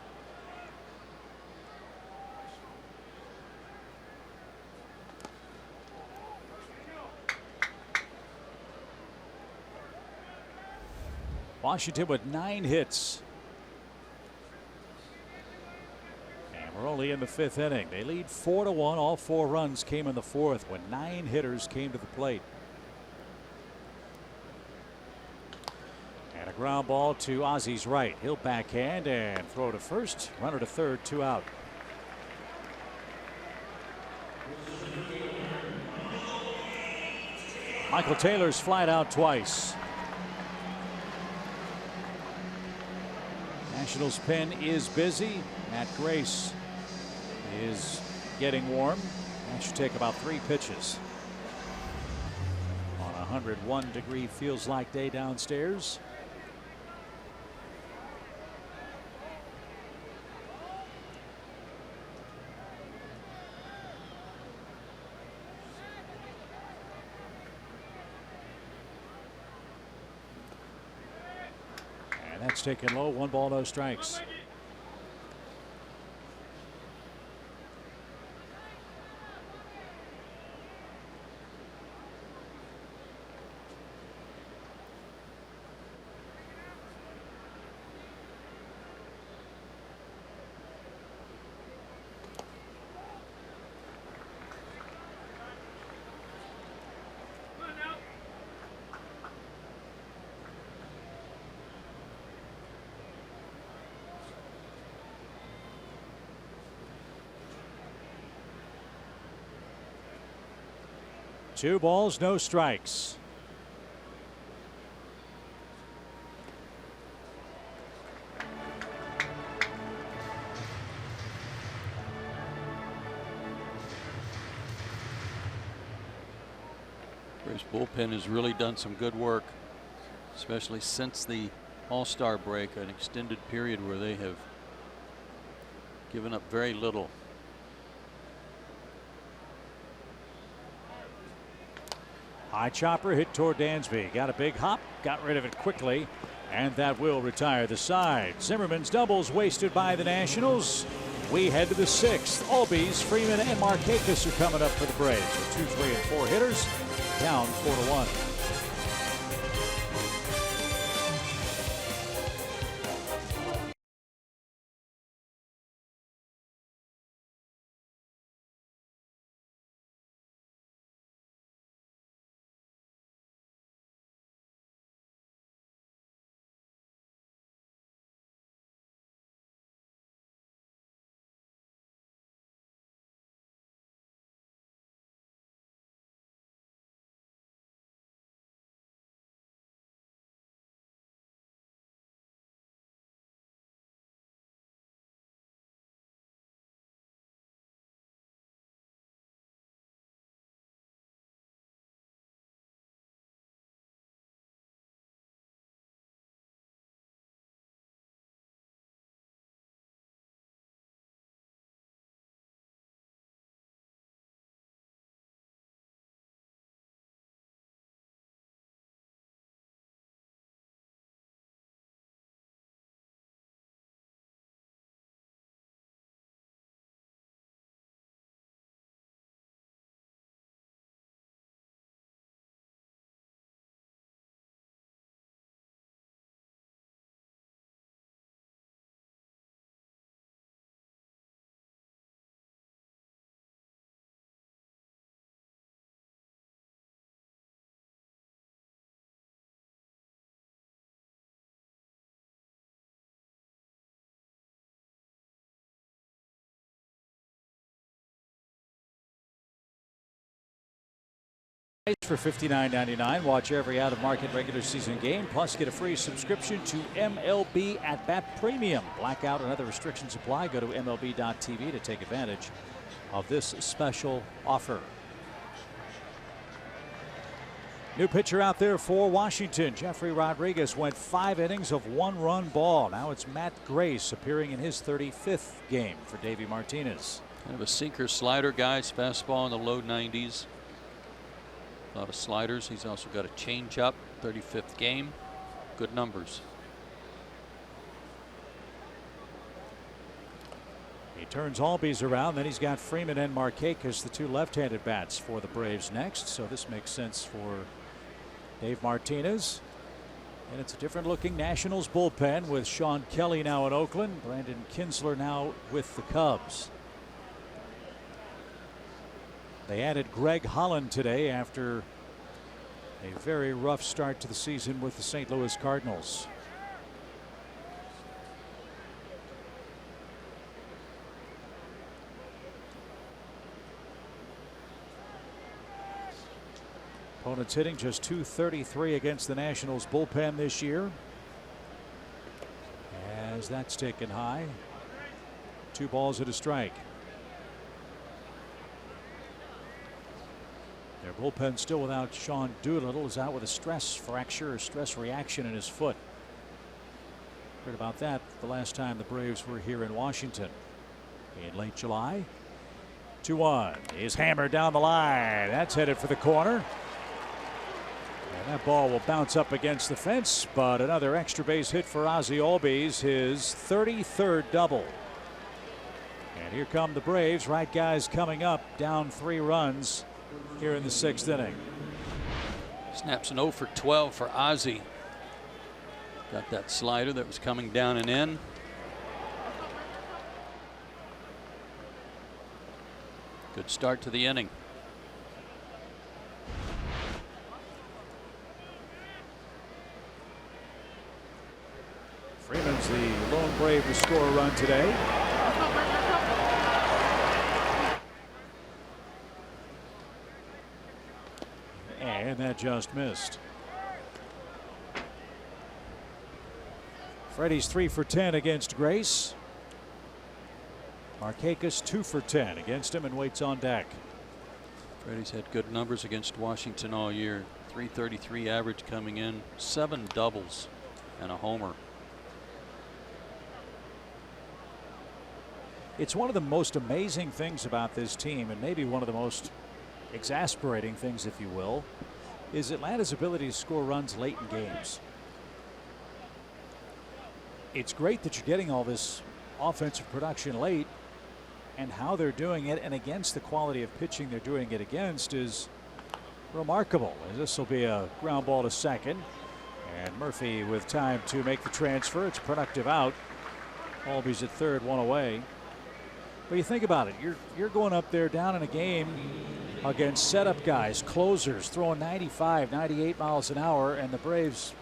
Washington with 9 hits. And we're only in the 5th inning. They lead 4-1. All 4 runs came in the 4th when 9 hitters came to the plate. And a ground ball to Ozzy's right. He'll backhand and throw to first. Runner to third, 2 out. Michael Taylor's flied out twice. Nationals pen is busy. Matt Grace is getting warm. That should take about 3 pitches. On a 101-degree feels like day downstairs. That's taken low. 1 ball, no strikes. Two balls, no strikes. Braves bullpen has really done some good work, especially since the All-Star break, an extended period where they have given up very little. High chopper hit toward Dansby. Got a big hop, got rid of it quickly, and that will retire the side. Zimmerman's doubles wasted by the Nationals. We head to the 6th. Albies, Freeman, and Markakis are coming up for the Braves with 2, 3, and 4 hitters, down 4-1. For $59.99, watch every out-of-market regular season game, plus get a free subscription to MLB At Bat Premium. Blackout and other restrictions apply. Go to MLB.tv to take advantage of this special offer. New pitcher out there for Washington. Jeffrey Rodriguez went 5 innings of 1-run ball. Now it's Matt Grace appearing in his 35th game for Davey Martinez. Kind of a sinker slider guy, fastball in the low 90s. A lot of sliders. He's also got a changeup. 35th game. Good numbers. He turns Albies around. Then he's got Freeman and Markakis, the 2 left-handed bats for the Braves next. So this makes sense for Dave Martinez. And it's a different looking Nationals bullpen with Sean Kelly now in Oakland. Brandon Kinsler now with the Cubs. They added Greg Holland today after a very rough start to the season with the St. Louis Cardinals. Opponents hitting just .233 against the Nationals bullpen this year. As that's taken high. 2 balls and a strike. Their bullpen still without Sean Doolittle, is out with a stress fracture or stress reaction in his foot. Heard about that the last time the Braves were here in Washington in late July. 2-1 is hammered down the line. That's headed for the corner. And that ball will bounce up against the fence, but another extra base hit for Ozzie Albies, his 33rd double. And here come the Braves. Right guys coming up, down 3 runs here in the 6th inning. Snaps an 0 for 12 for Ozzie. Got that slider that was coming down and in. Good start to the inning. Freeman's the lone Brave to score a run today. And that just missed. Freddie's 3 for 10 against Grace. Markakis 2 for 10 against him and waits on deck. Freddie's had good numbers against Washington all year. .333 average coming in, 7 doubles and a homer. It's one of the most amazing things about this team, and maybe one of the most exasperating things, if you will, is Atlanta's ability to score runs late in games. It's great that you're getting all this offensive production late, and how they're doing it and against the quality of pitching they're doing it against is remarkable. This will be a ground ball to second, and Murphy with time to make the transfer. It's a productive out. Albies at third, 1 away. But you think about it, you're going up there down in a game against setup guys, closers, throwing 95, 98 miles an hour, and the Braves,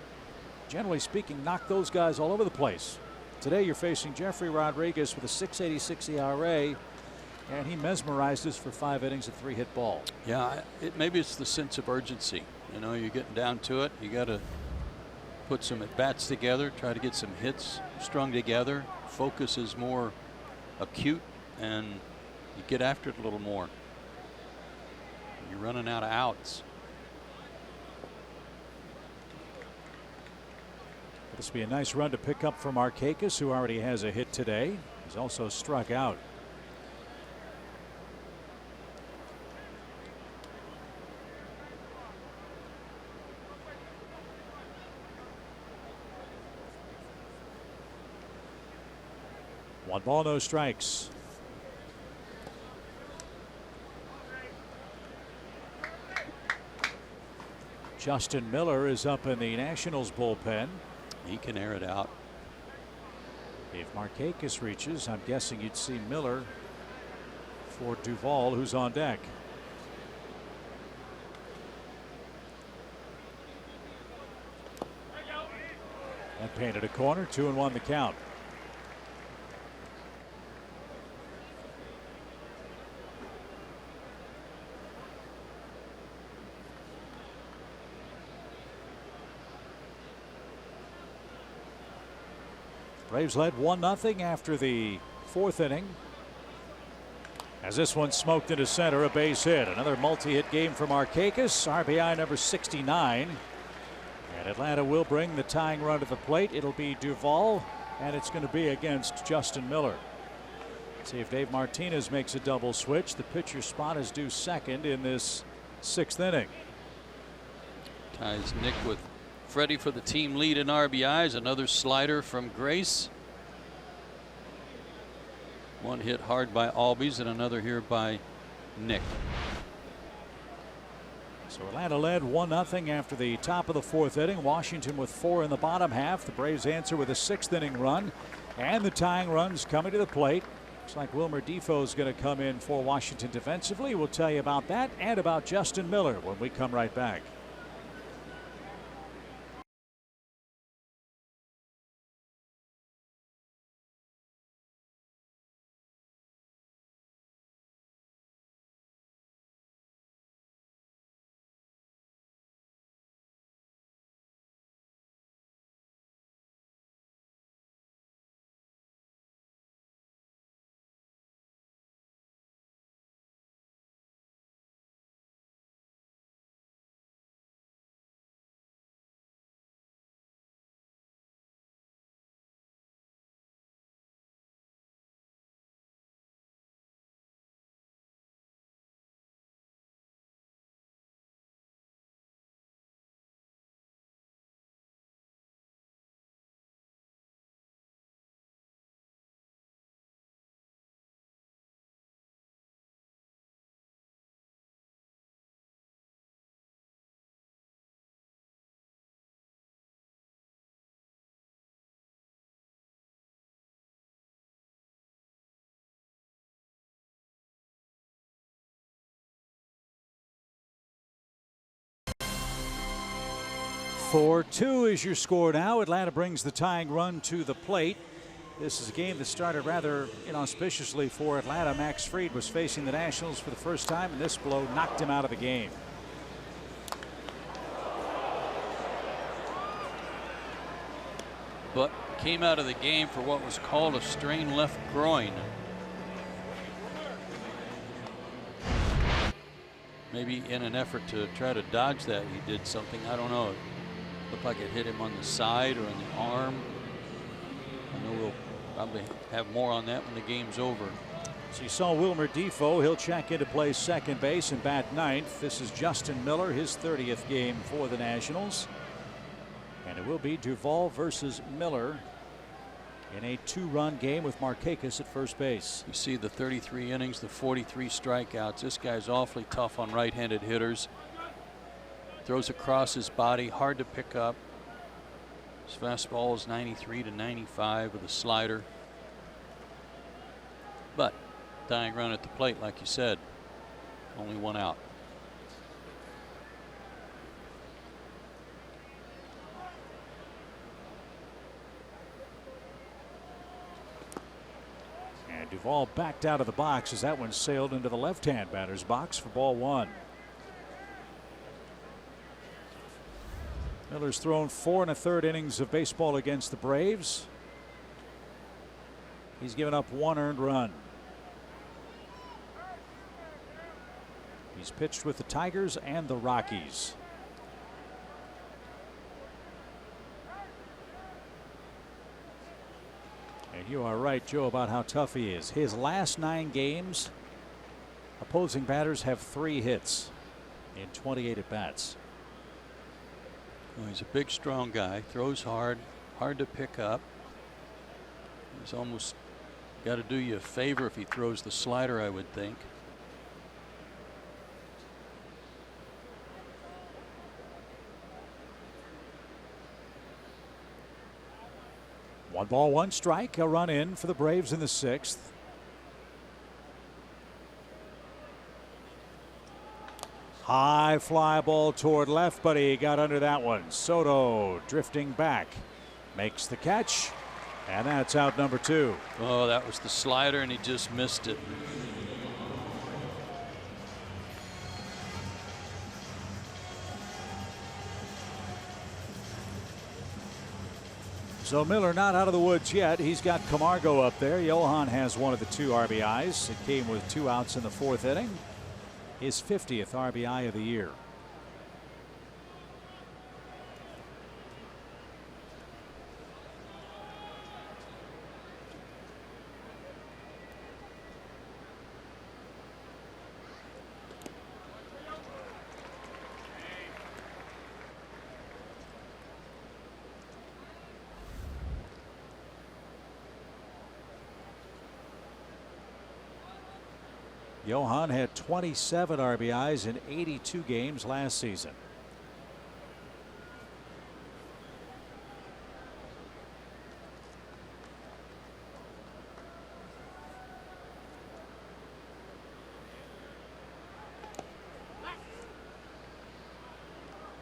generally speaking, knock those guys all over the place. Today you're facing Jeffrey Rodriguez with a .686 ERA, and he mesmerized us for 5 innings of 3-hit ball. Yeah, maybe it's the sense of urgency. You know, you're getting down to it. You got to put some at-bats together, try to get some hits strung together. Focus is more acute, and you get after it a little more. You're running out of outs. This will be a nice run to pick up for Markakis, who already has a hit today. He's also struck out. One ball, no strikes. Justin Miller is up in the Nationals bullpen. He can air it out. If Markakis reaches, I'm guessing you'd see Miller for Duvall, who's on deck. That painted a corner, 2-1 the count. Braves led 1-0 after the 4th inning. As this one smoked into center, a base hit. Another multi-hit game for Markakis, RBI number 69. And Atlanta will bring the tying run to the plate. It'll be Duvall, and it's going to be against Justin Miller. Let's see if Dave Martinez makes a double switch. The pitcher spot is due second in this 6th inning. Ties Nick with Freddie for the team lead in RBIs. Another slider from Grace. One hit hard by Albies and another here by Nick. So Atlanta led 1-0 after the top of the 4th inning. Washington with 4 in the bottom half. The Braves answer with a 6th inning run, and the tying runs coming to the plate. Looks like Wilmer Defoe is going to come in for Washington defensively. We'll tell you about that and about Justin Miller when we come right back. For 2 is your score now. Atlanta brings the tying run to the plate. This is a game that started rather inauspiciously for Atlanta. Max Fried was facing the Nationals for the first time, and this blow knocked him out of the game. But came out of the game for what was called a strained left groin. Maybe in an effort to try to dodge that, he did something. I don't know. It looked like it hit him on the side or in the arm. I know we'll probably have more on that when the game's over. So you saw Wilmer Defoe. He'll check into play second base and bat ninth. This is Justin Miller, his 30th game for the Nationals. And it will be Duvall versus Miller in a 2-run game with Markakis at first base. You see the 33 innings, the 43 strikeouts. This guy's awfully tough on right-handed hitters. Throws across his body, hard to pick up. His fastball is 93 to 95 with a slider. But tying run at the plate, like you said, only 1 out. And Duvall backed out of the box as that one sailed into the left-hand batter's box for ball 1. Miller's thrown 4 1/3 innings of baseball against the Braves. He's given up 1 earned run. He's pitched with the Tigers and the Rockies. And you are right, Joe, about how tough he is. His last 9 games, opposing batters have 3 hits in 28 at-bats. Well, he's a big, strong guy. Throws hard, hard to pick up. He's almost got to do you a favor if he throws the slider, I would think. One ball, 1 strike. A run in for the Braves in the 6th. High fly ball toward left, but he got under that one. Soto drifting back, makes the catch, and that's out number 2. Oh, that was the slider, and he just missed it. So Miller not out of the woods yet. He's got Camargo up there. Johan has one of the 2 RBIs. It came with 2 outs in the 4th inning. His 50th RBI of the year. Johan had 27 RBIs in 82 games last season.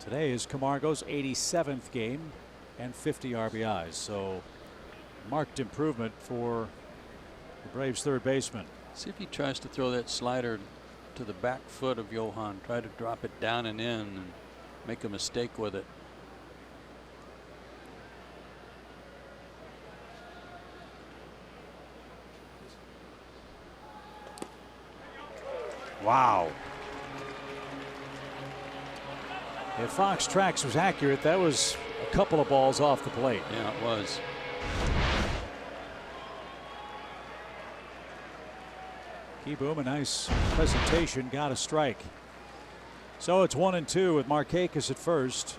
Today is Camargo's 87th game and 50 RBIs. So marked improvement for the Braves third baseman. See if he tries to throw that slider to the back foot of Johan. Try to drop it down and in and make a mistake with it. Wow. If Fox Tracks was accurate, that was a couple of balls off the plate. Yeah, it was. Boom, a nice presentation, got a strike. So it's 1-2 with Markakis at first.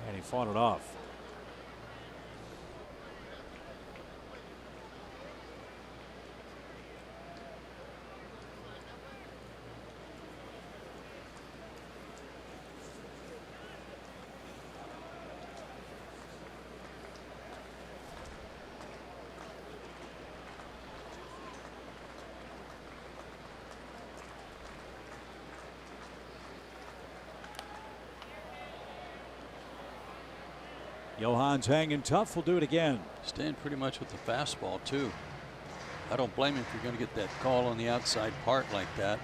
And he fought it off. Johan's hanging tough. We'll do it again. Staying pretty much with the fastball too. I don't blame him if you're going to get that call on the outside part like that.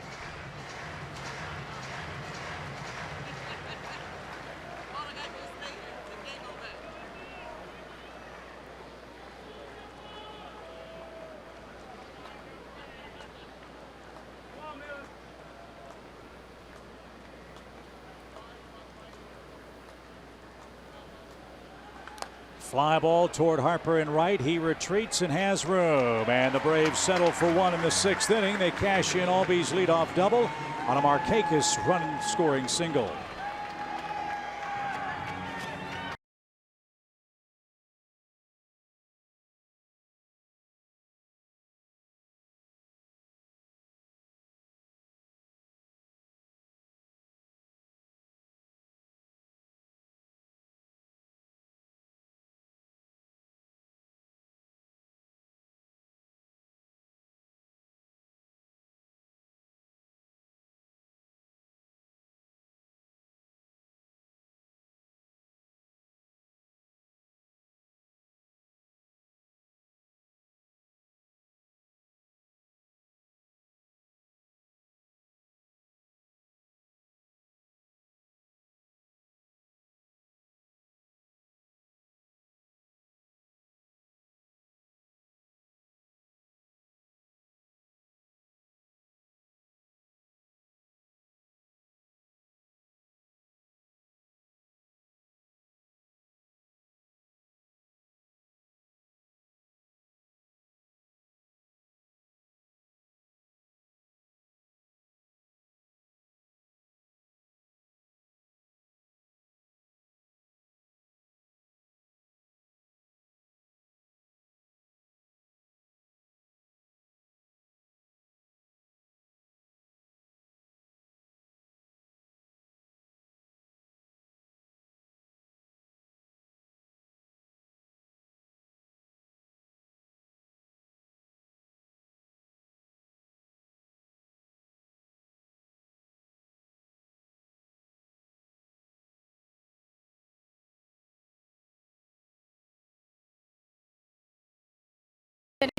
Fly ball toward Harper in right. He retreats and has room. And the Braves settle for 1 in the 6th inning. They cash in Albies leadoff double on a Markakis run scoring single.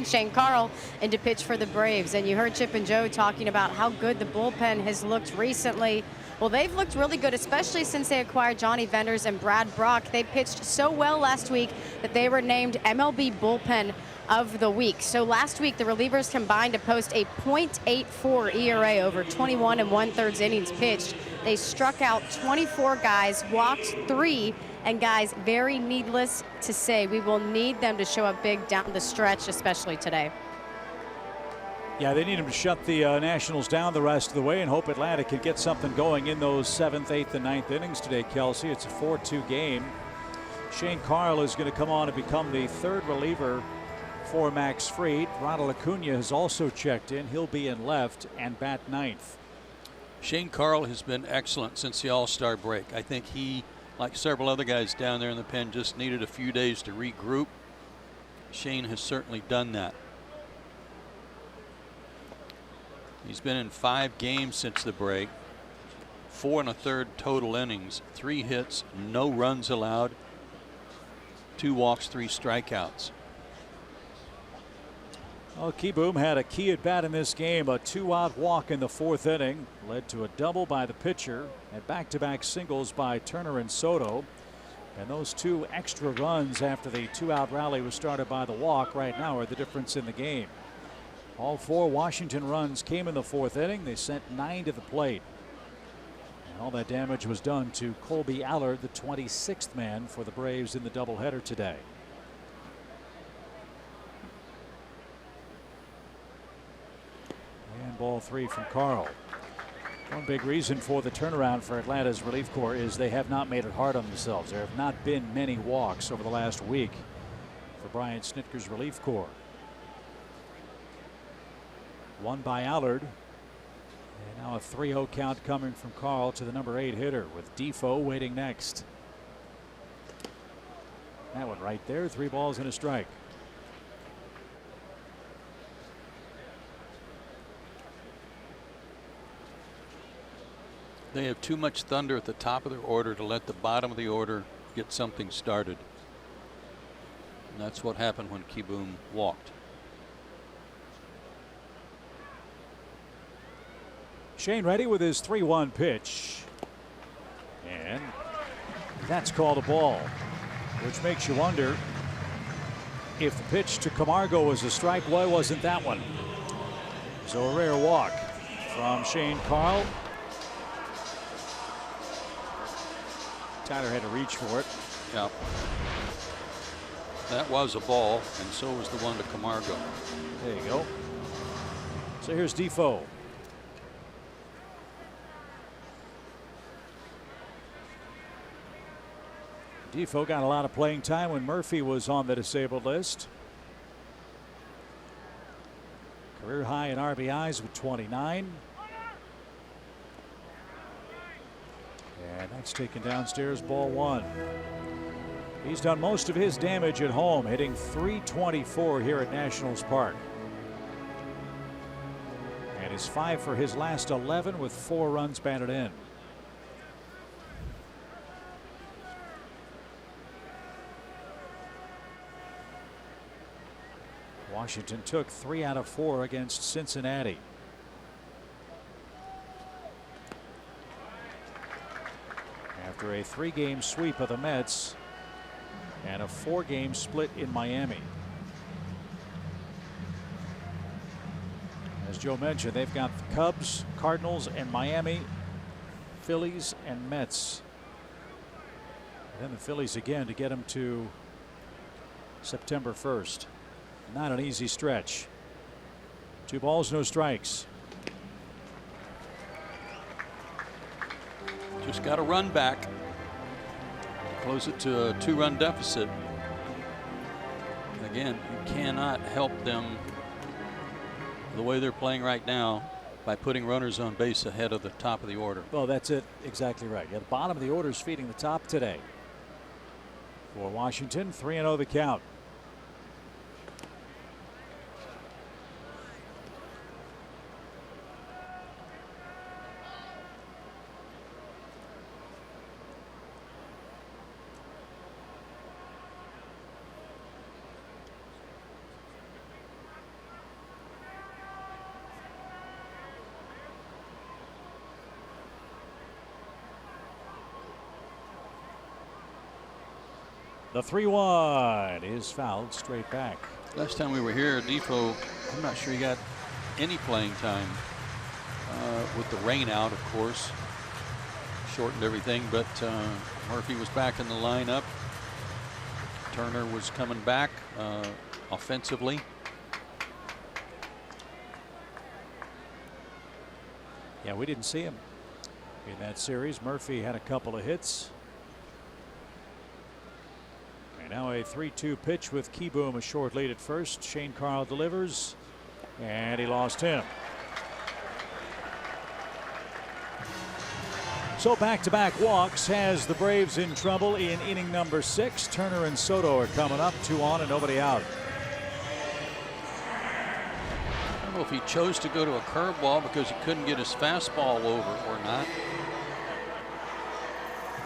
Shane Carl in to pitch for the Braves. And you heard Chip and Joe talking about how good the bullpen has looked recently. Well, they've looked really good, especially since they acquired Johnny Venders and Brad Brock. They pitched so well last week that they were named MLB Bullpen of the Week. So last week, the relievers combined to post a .84 ERA over 21 1/3 innings pitched. They struck out 24 guys, walked 3, and guys, very needless to say, we will need them to show up big down the stretch, especially today. Yeah, they need them to shut the Nationals down the rest of the way and hope Atlanta can get something going in those 7th, 8th, and 9th innings today, Kelsey. It's a 4-2 game. Shane Carl is going to come on and become the 3rd reliever for Max Fried. Ronald Acuna has also checked in. He'll be in left and bat 9th. Shane Carl has been excellent since the All-Star break. I think he, like several other guys down there in the pen, just needed a few days to regroup. Shane has certainly done that. He's been in 5 games since the break, 4 1/3 total innings, 3 hits, no runs allowed, 2 walks, 3 strikeouts. Well, Keyboom had a key at bat in this game. A 2-out walk in the 4th inning led to a double by the pitcher and back-to-back singles by Turner and Soto. And those 2 extra runs after the 2-out rally was started by the walk right now are the difference in the game. All 4 Washington runs came in the 4th inning. They sent 9 to the plate. And all that damage was done to Colby Allard, the 26th man for the Braves in the doubleheader today. And ball 3 from Carl. One big reason for the turnaround for Atlanta's relief corps is they have not made it hard on themselves. There have not been many walks over the last week for Brian Snitker's relief corps. One by Allard. And now a 3-0 count coming from Carl to the number 8 hitter with Defoe waiting next. That one right there, 3 balls and a strike. They have too much thunder at the top of their order to let the bottom of the order get something started. And that's what happened when Keyboom walked. Shane ready with his 3-1 pitch. And that's called a ball, which makes you wonder if the pitch to Camargo was a strike. Why wasn't that one? So a rare walk from Shane Carl. Tyler had to reach for it. Yeah. That was a ball, and so was the one to Camargo. There you go. So here's Defoe. Defoe got a lot of playing time when Murphy was on the disabled list. Career high in RBIs with 29. And that's taken downstairs, ball 1. He's done most of his damage at home, hitting .324 here at Nationals Park. And is 5 for his last 11 with 4 runs batted in. Washington took 3 out of 4 against Cincinnati. After a 3-game sweep of the Mets and a 4-game split in Miami. As Joe mentioned, they've got the Cubs, Cardinals, and Miami, Phillies, and Mets. And then the Phillies again to get them to September 1st. Not an easy stretch. 2 balls, no strikes. Just got to run back. Close it to a 2-run deficit. Again, you cannot help them the way they're playing right now by putting runners on base ahead of the top of the order. Well, that's it. Exactly right. Yeah, the bottom of the order is feeding the top today. For Washington, 3-0 the count. The 3-1 is fouled straight back. Last time we were here, Defoe, I'm not sure he got any playing time with the rain out, of course. Shortened everything, but Murphy was back in the lineup. Turner was coming back offensively. Yeah, we didn't see him in that series. Murphy had a couple of hits. And now a 3-2 pitch with Keyboom, a short lead at first. Shane Carl delivers, and he lost him. So back-to-back walks has the Braves in trouble in inning number 6. Turner and Soto are coming up, 2 on and nobody out. I don't know if he chose to go to a curveball because he couldn't get his fastball over or not.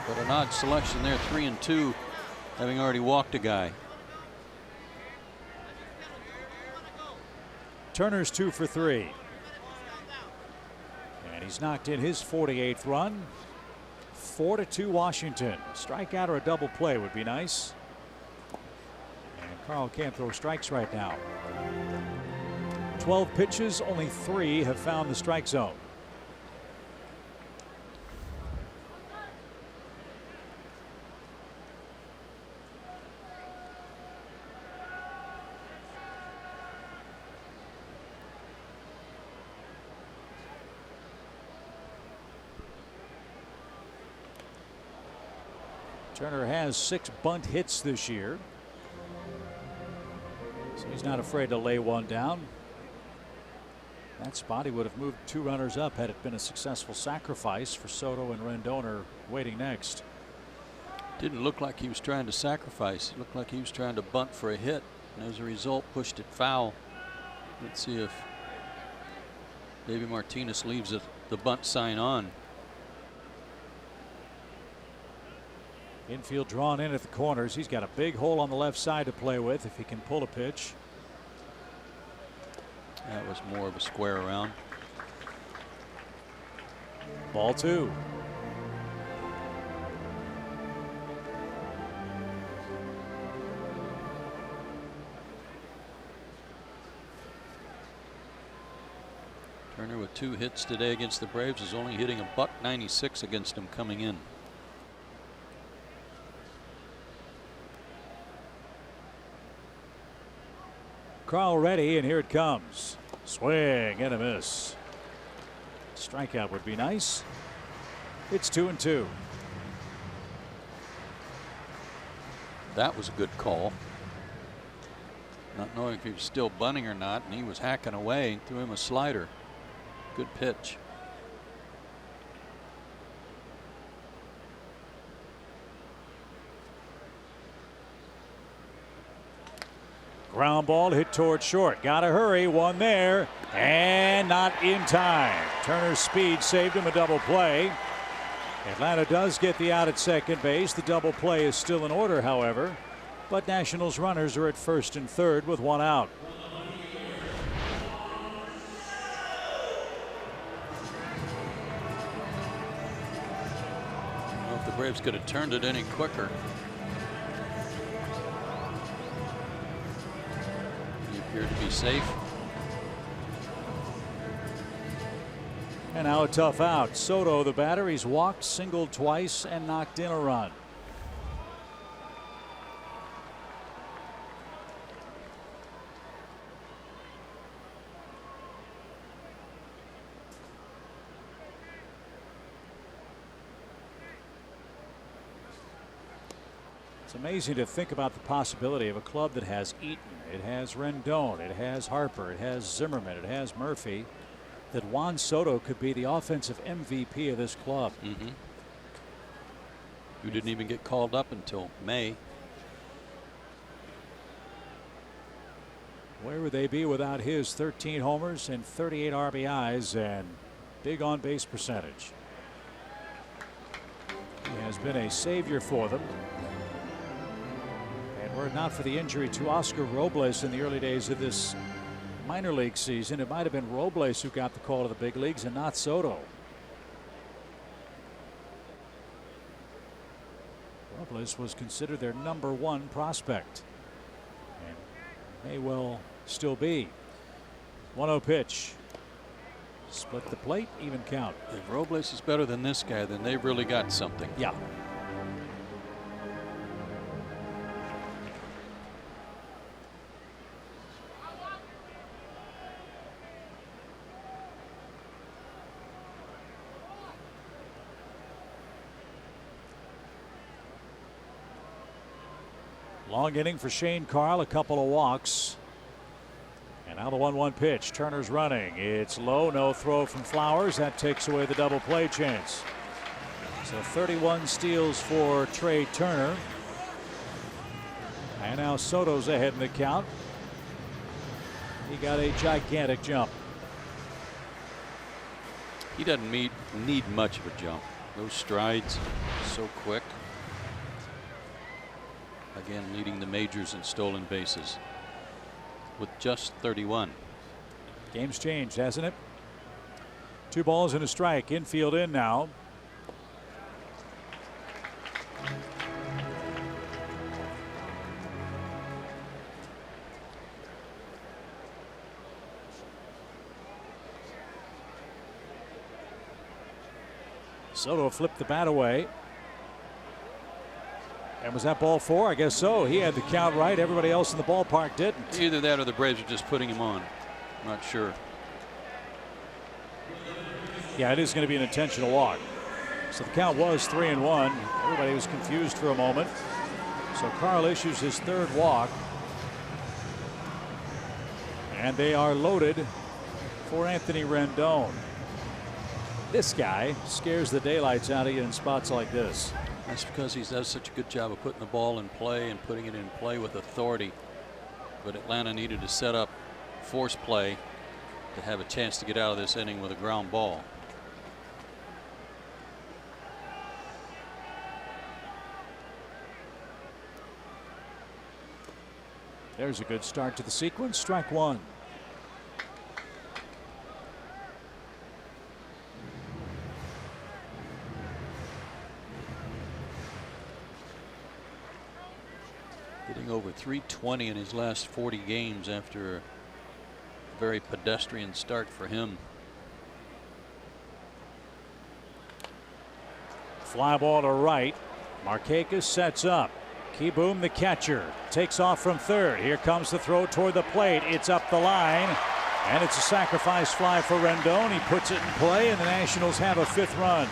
But an odd selection there, 3-2, having already walked a guy. Turner's 2 for 3. And he's knocked in his 48th run. 4-2 Washington. Strikeout or a double play would be nice. And Carl can't throw strikes right now. 12 pitches, only 3 have found the strike zone. Turner has 6 bunt hits this year, so he's not afraid to lay one down. That spot he would have moved 2 runners up had it been a successful sacrifice for Soto and Rendon are waiting next. Didn't look like he was trying to sacrifice. It looked like he was trying to bunt for a hit, and as a result pushed it foul. Let's see if Davey Martinez leaves the bunt sign on. Infield drawn in at the corners. He's got a big hole on the left side to play with if he can pull a pitch. That was more of a square around. Ball 2. Turner with 2 hits today against the Braves is only hitting a .96 against them coming in. Carl ready, and here it comes. Swing and a miss. Strikeout would be nice. It's 2-2. That was a good call. Not knowing if he was still bunting or not, and he was hacking away and threw him a slider. Good pitch. Ground ball hit toward short. Gotta hurry. One there. And not in time. Turner's speed saved him a double play. Atlanta does get the out at second base. The double play is still in order, however. But Nationals runners are at first and third with 1 out. I don't know if the Braves could have turned it any quicker. Appeared to be safe. And now a tough out. Soto, the batter, he's walked, singled twice, and knocked in a run. It's amazing to think about the possibility of a club that has Eaton, it has Rendon, it has Harper, it has Zimmerman, it has Murphy, that Juan Soto could be the offensive MVP of this club. Who didn't even get called up until May. Where would they be without his 13 homers and 38 RBIs and big on base percentage? He has been a savior for them. Were it not for the injury to Oscar Robles in the early days of this minor league season, it might have been Robles who got the call to the big leagues and not Soto. Well, Minneapolis was considered their #1 prospect, and may well still be. 1-0 pitch. Split the plate, even count. If Robles is better than this guy, then they've really got something. Yeah. Long inning for Shane Carl, a couple of walks. And now the 1-1 pitch. Turner's running. It's low, no throw from Flowers. That takes away the double play chance. So 31 steals for Trey Turner. And now Soto's ahead in the count. He got a gigantic jump. He doesn't need much of a jump. Those strides, so quick. Again, leading the majors in stolen bases with just 31. Game's changed, hasn't it? 2 balls and a strike. Infield in now. Soto flipped the bat away. And was that ball 4? I guess so. He had the count right. Everybody else in the ballpark didn't. Either that or the Braves are just putting him on. I'm not sure. Yeah, it is going to be an intentional walk. So the count was 3-1. Everybody was confused for a moment. So Carl issues his 3rd walk. And they are loaded for Anthony Rendon. This guy scares the daylights out of you in spots like this. That's because he does such a good job of putting the ball in play and putting it in play with authority. But Atlanta needed to set up force play to have a chance to get out of this inning with a ground ball. There's a good start to the sequence. Strike 1. Hitting over 320 in his last 40 games after a very pedestrian start for him. Fly ball to right. Markakis sets up. Kieboom, the catcher, takes off from 3rd. Here comes the throw toward the plate. It's up the line, and it's a sacrifice fly for Rendon. He puts it in play, and the Nationals have a 5th run.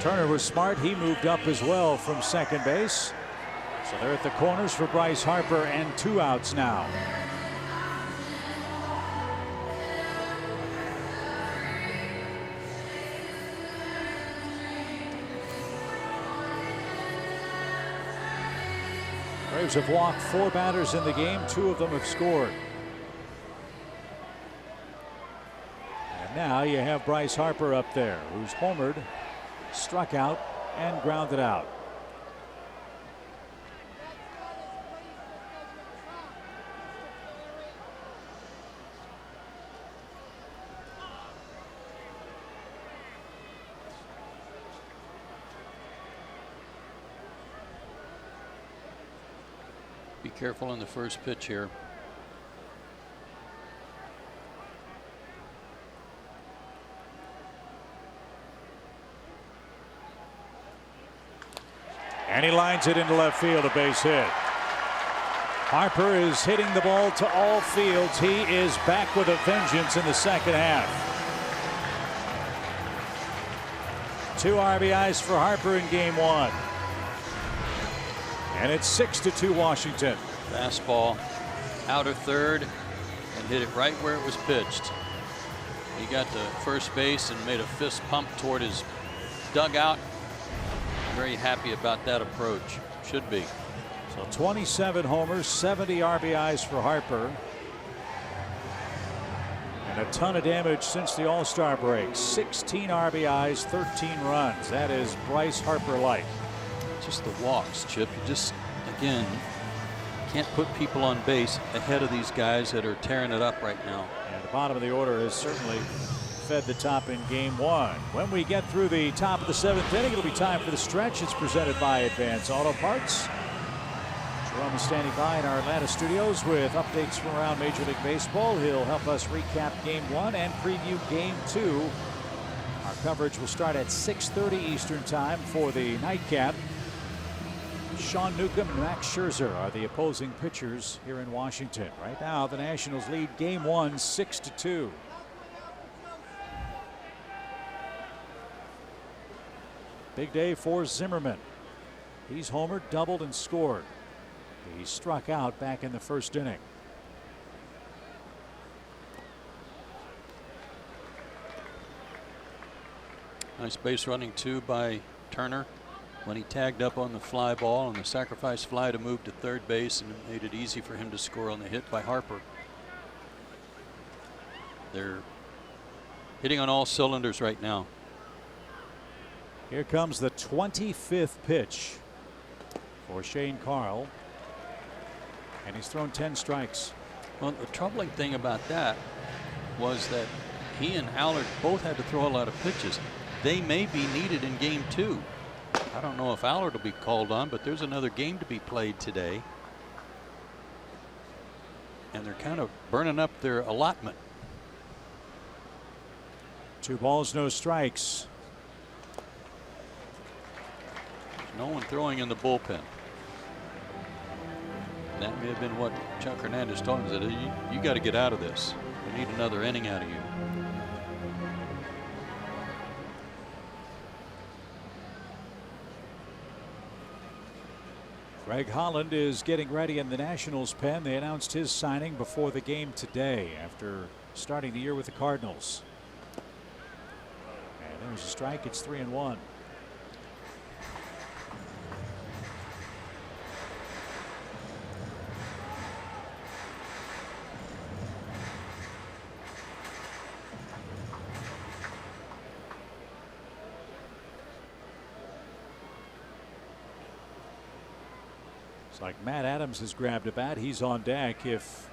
Turner was smart. He moved up as well from second base. So they're at the corners for Bryce Harper, and 2 outs now. Braves have walked 4 batters in the game. 2 of them have scored. And now you have Bryce Harper up there, who's homered, struck out, and grounded out. Be careful on the first pitch here. And he lines it into left field, a base hit. Harper is hitting the ball to all fields. He is back with a vengeance in the second half. 2 RBIs for Harper in game 1. And it's 6-2 Washington. Fastball, outer 3rd, and hit it right where it was pitched. He got to first base and made a fist pump toward his dugout. Very happy about that approach. Should be. So 27 homers, 70 RBIs for Harper. And a ton of damage since the All-Star break. 16 RBIs, 13 runs. That is Bryce Harper-like. Just the walks, Chip. You just, again, Can't put people on base ahead of these guys that are tearing it up right now. And the bottom of the order has certainly fed the top in game one. When we get through the top of the seventh inning, it'll be time for the stretch. It's presented by Advance Auto Parts. Jerome is standing by in our Atlanta studios with updates from around Major League Baseball. He'll help us recap game one and preview game two. Our coverage will start at 6:30 Eastern time for the nightcap. Sean Newcomb and Max Scherzer are the opposing pitchers here in Washington. Right now, the Nationals lead game one 6-2. Big day for Zimmerman. He's homered, doubled, and scored. He struck out back in the first inning. Nice base running too by Turner when he tagged up on the fly ball and the sacrifice fly to move to third base, and it made it easy for him to score on the hit by Harper. They're hitting on all cylinders right now. Here comes the 25th pitch for Shane Carl, and he's thrown 10 strikes. Well, the troubling thing about that was that he and Allard both had to throw a lot of pitches. They may be needed in game two. I don't know if Allard will be called on, but there's another game to be played today. And they're kind of burning up their allotment. 2 balls, no strikes. There's no one throwing in the bullpen. That may have been what Chuck Hernandez told him, that you got to get out of this. We need another inning out of you. Greg Holland is getting ready in the Nationals pen. They announced his signing before the game today after starting the year with the Cardinals. And there's a strike. It's 3-1. Like Matt Adams has grabbed a bat. He's on deck if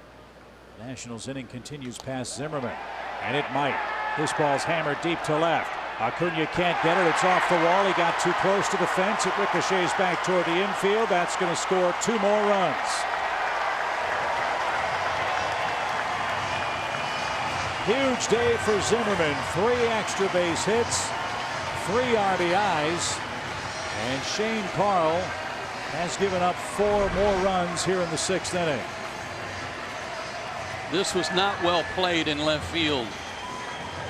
Nationals inning continues past Zimmerman, and it might. This ball's hammered deep to left. Acuna can't get it. It's off the wall. He got too close to the fence. It ricochets back toward the infield. That's going to score 2 more runs. Huge day for Zimmerman. 3 extra base hits, 3 RBIs, and Shane Carl has given up 4 more runs here in the 6th inning. This was not well played in left field.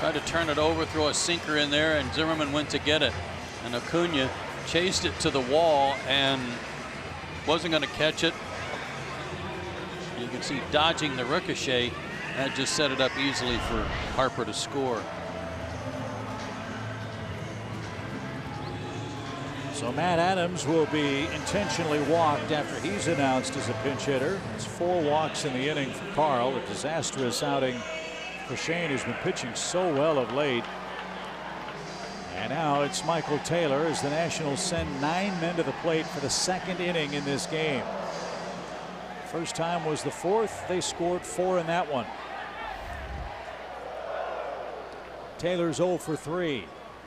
Tried to turn it over, throw a sinker in there, and Zimmerman went to get it. And Acuna chased it to the wall and wasn't going to catch it. You can see dodging the ricochet. That just set it up easily for Harper to score. So Matt Adams will be intentionally walked after he's announced as a pinch hitter. It's 4 walks in the inning for Carl. A disastrous outing for Shane, who's been pitching so well of late. And now it's Michael Taylor as the Nationals send 9 men to the plate for the 2nd inning in this game. First time was the 4th. They scored 4 in that one. Taylor's 0 for 3.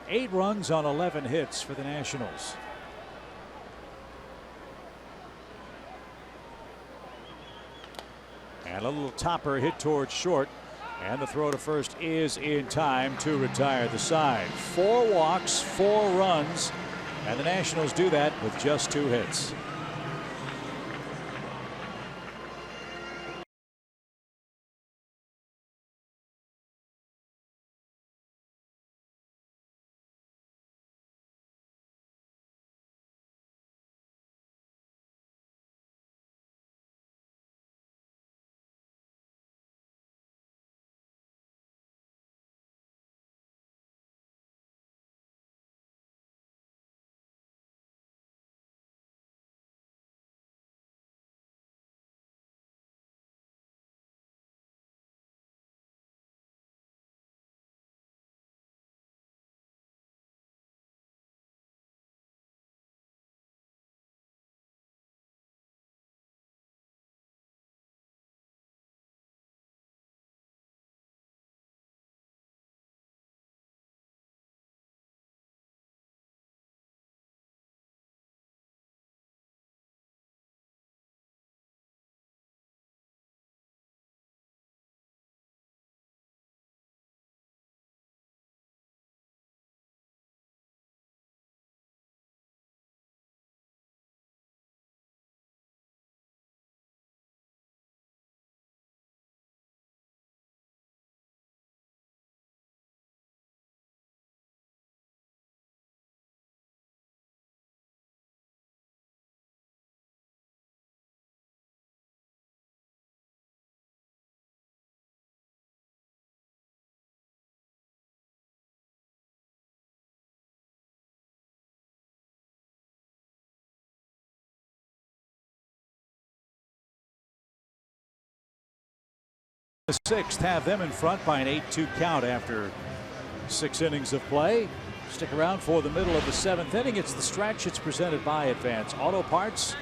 8 runs on 11 hits for the Nationals. And a little topper hit towards short, and the throw to first is in time to retire the side. 4 walks, 4 runs, and the Nationals do that with just 2 hits. The sixth have them in front by an 8-2 count after 6 innings of play. Stick around for the middle of the 7th inning. It's the stretch. It's presented by Advance Auto Parts.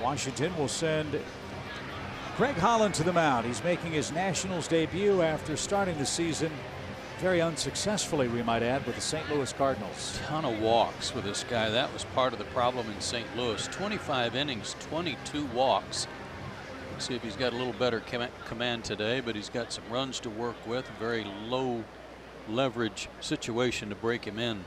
Washington will send Greg Holland to the mound. He's making his Nationals debut after starting the season very unsuccessfully, we might add, with the St. Louis Cardinals. Ton of walks with this guy. That was part of the problem in St. Louis. 25 innings, 22 walks. Let's see if he's got a little better command today, but he's got some runs to work with. Very low leverage situation to break him in.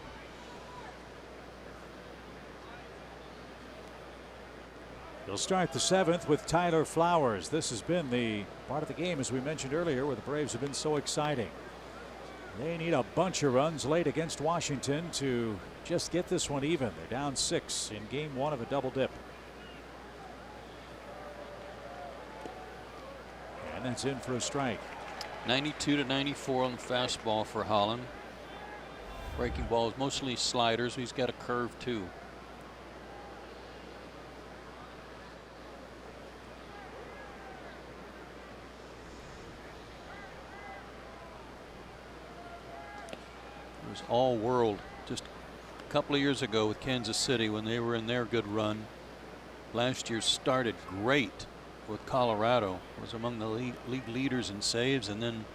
He'll start the 7th with Tyler Flowers. This has been the part of the game, as we mentioned earlier, where the Braves have been so exciting. They need a bunch of runs late against Washington to just get this one even. They're down 6 in game 1 of a double dip. And that's in for a strike. 92 to 94 on the fastball for Holland. Breaking balls, mostly sliders. He's got a curve too. It was all world just a couple of years ago with Kansas City when they were in their good run. Last year started great with Colorado, was among the league leaders in saves, and then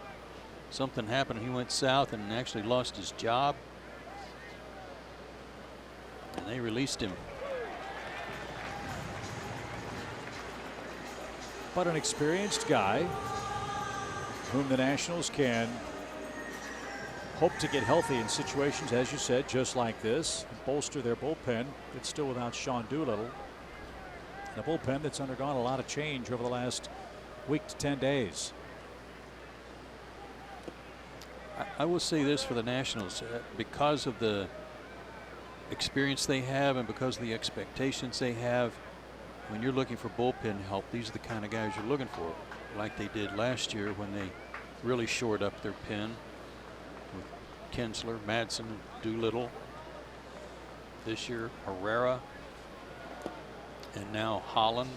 something happened. He went south and actually lost his job, and they released him. But an experienced guy whom the Nationals can hope to get healthy in situations, as you said, just like this, bolster their bullpen. It's still without Sean Doolittle. A bullpen that's undergone a lot of change over the last week to 10 days. I will say this for the Nationals, because of the experience they have and because of the expectations they have, when you're looking for bullpen help, these are the kind of guys you're looking for, like they did last year when they really shored up their pen with Kinsler, Madsen, and Doolittle. This year, Herrera. And now Holland,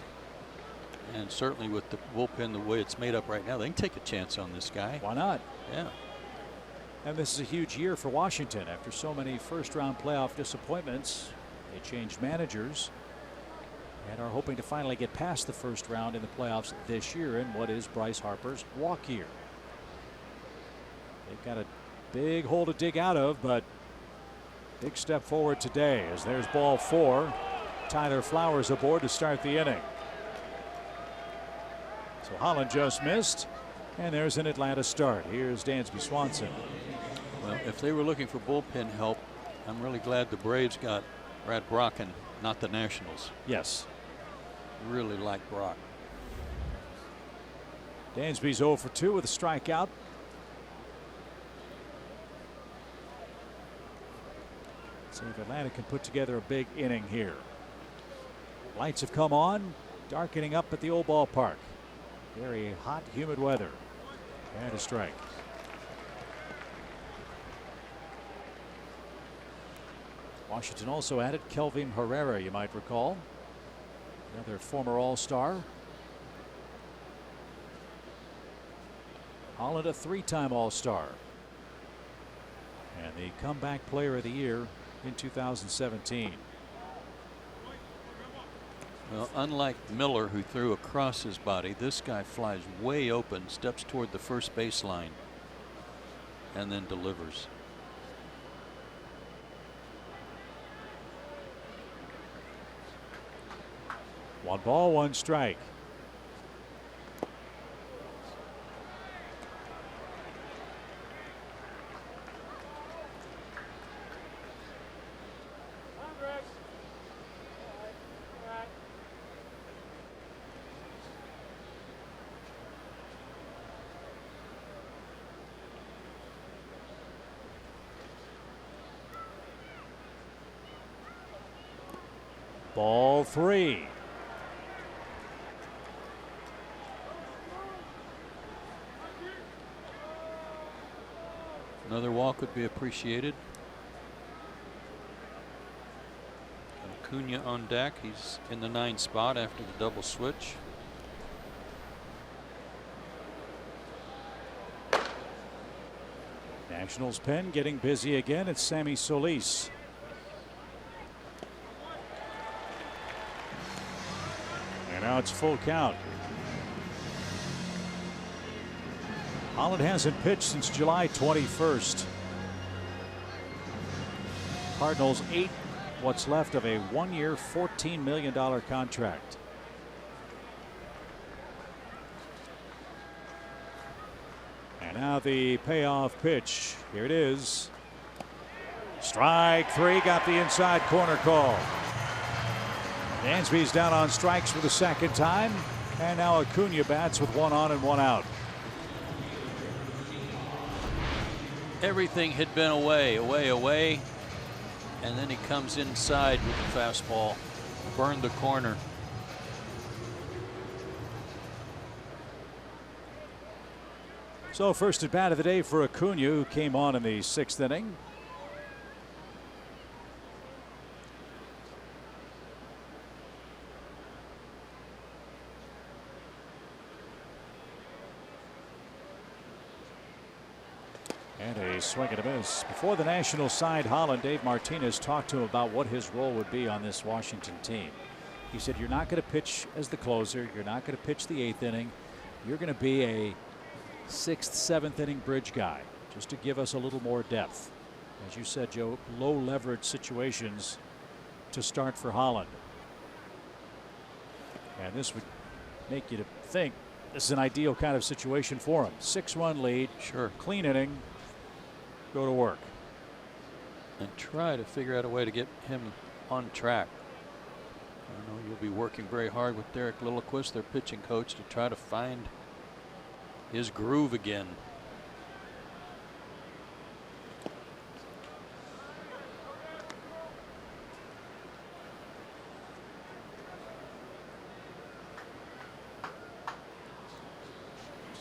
and certainly with the bullpen the way it's made up right now, they can take a chance on this guy. Why not? Yeah. And this is a huge year for Washington. After so many first-round playoff disappointments, they changed managers and are hoping to finally get past the first round in the playoffs this year in what is Bryce Harper's walk year. They've got a big hole to dig out of, but big step forward today as there's ball 4. Tyler Flowers aboard to start the inning. So Holland just missed, and there's an Atlanta start. Here's Dansby Swanson. Well, if they were looking for bullpen help, I'm really glad the Braves got Brad Brocken, not the Nationals. Yes. Really like Brock. Dansby's 0 for 2 with a strikeout. See if Atlanta can put together a big inning here. Lights have come on, darkening up at the old ballpark. Very hot, humid weather. And a strike. Washington also added Kelvin Herrera, you might recall. Another former All-Star. Holland, a 3-time All-Star. And the comeback player of the year in 2017. Well, unlike Miller, who threw across his body, this guy flies way open, steps toward the first baseline, and then delivers. One ball, one strike. Ball 3. Another walk would be appreciated. Acuna on deck. He's in the 9 spot after the double switch. Nationals pen getting busy again. It's Sammy Solis. And now it's full count. Holland hasn't pitched since July 21st. Cardinals 8 what's left of a 1-year $14 million contract. And now the payoff pitch. Here it is. Strike three, got the inside corner call. Dansby's down on strikes for the second time. And now Acuna bats with 1 on and 1 out. Everything had been away. And then he comes inside with the fastball. Burned the corner. So first at bat of the day for Acuna, who came on in the 6th inning. And a swing and a miss. Before the Nationals signed Holland, Dave Martinez talked to him about what his role would be on this Washington team. He said, you're not going to pitch as the closer. You're not going to pitch the 8th inning. You're going to be a 6th, 7th inning bridge guy, just to give us a little more depth. As you said, Joe, low leverage situations to start for Holland. And this would make you to think this is an ideal kind of situation for him. 6-run lead. Sure. Clean inning. Go to work. And try to figure out a way to get him on track. I know you'll be working very hard with Derek Lilliquist, their pitching coach, to try to find his groove again.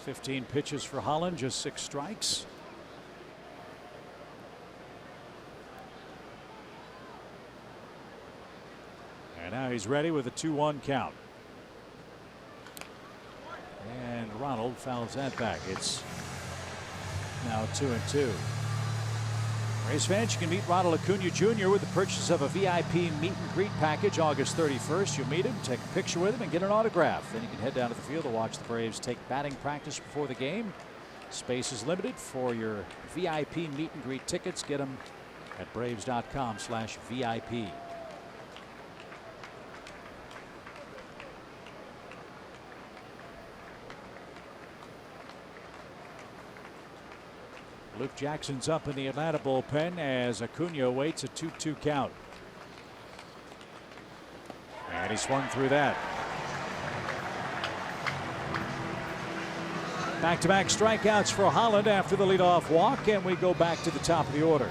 "15 pitches for Holland, just 6 strikes. And now he's ready with a 2-1 count. And Ronald fouls that back. It's now 2-2. Rays fans, you can meet Ronald Acuna Jr. with the purchase of a VIP meet and greet package August 31st. You'll meet him, take a picture with him, and get an autograph. Then you can head down to the field to watch the Braves take batting practice before the game. Space is limited. For your VIP meet and greet tickets, get them at braves.com/VIP. Luke Jackson's up in the Atlanta bullpen as Acuna waits a 2-2 count. And he swung through that. Back-to-back strikeouts for Holland after the leadoff walk, and we go back to the top of the order.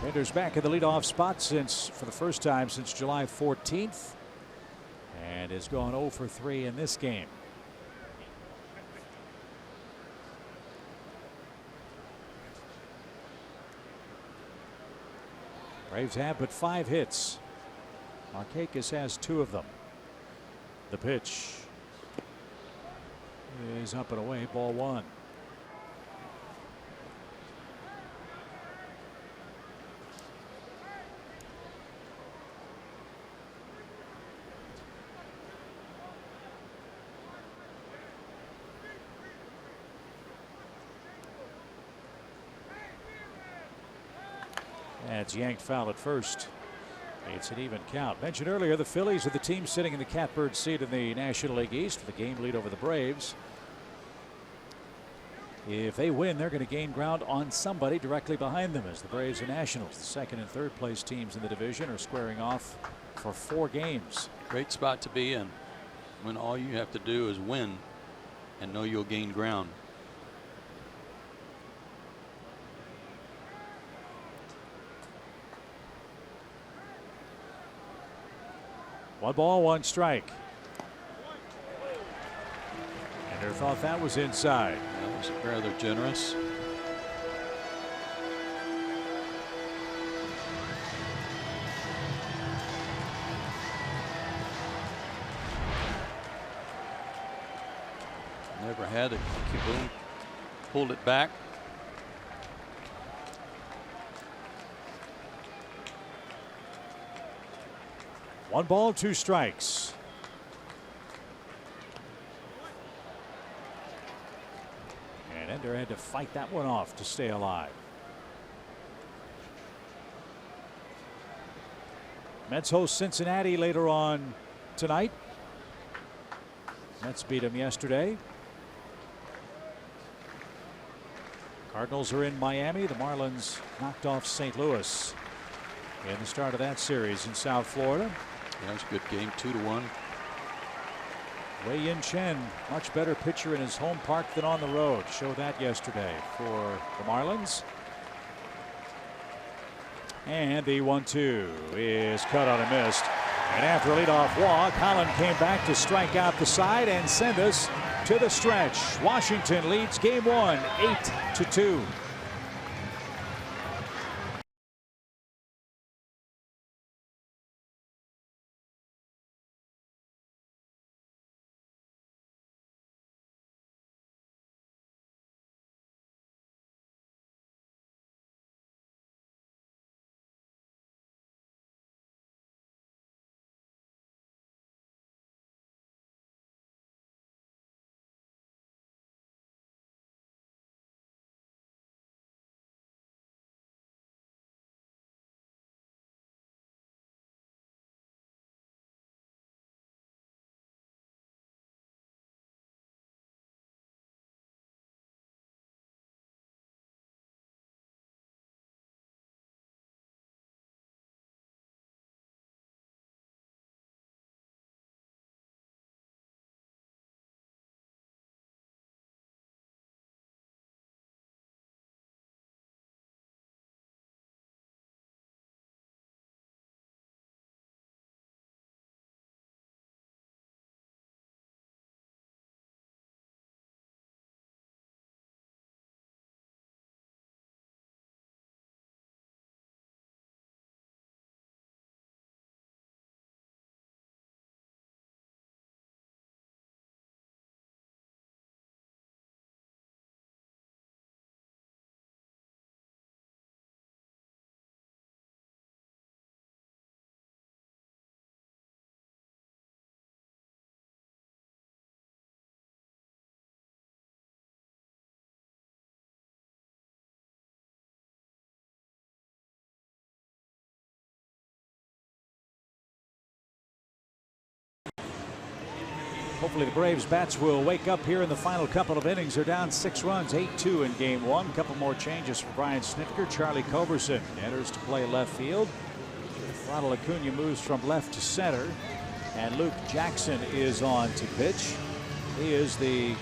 Bender's back in the leadoff spot for the first time since July 14th, and has gone 0 for 3 in this game. Braves have but 5 hits. Markakis has 2 of them. The pitch is up and away, ball 1. That's yanked foul at first. It's an even count. Mentioned earlier, the Phillies are the team sitting in the catbird seat in the National League East with a game lead over the Braves. If they win, they're going to gain ground on somebody directly behind them, as the Braves and Nationals, the 2nd and 3rd place teams in the division, are squaring off for 4 games. Great spot to be in when all you have to do is win and know you'll gain ground. One ball, 1 strike. Ender thought that was inside. That was rather generous. Never had it. Kaboom. Pulled it back. One ball, two strikes. And Ender had to fight that one off to stay alive. Mets host Cincinnati later on tonight. Mets beat them yesterday. Cardinals are in Miami. The Marlins knocked off St. Louis in the start of that series in South Florida. Yeah, it's a good game, 2-1. Wei-Yin Chen, much better pitcher in his home park than on the road. Showed that yesterday for the Marlins. And the 1-2 is cut on and missed. And after a leadoff walk, Holland came back to strike out the side and send us to the stretch. Washington leads game one, 8-2. Hopefully the Braves bats will wake up here in the final couple of innings. They're down 6 runs, 8-2 in game one. A couple more changes for Brian Snitker. Charlie Culberson enters to play left field. Ronald Acuna moves from left to center. And Luke Jackson is on to pitch. He is the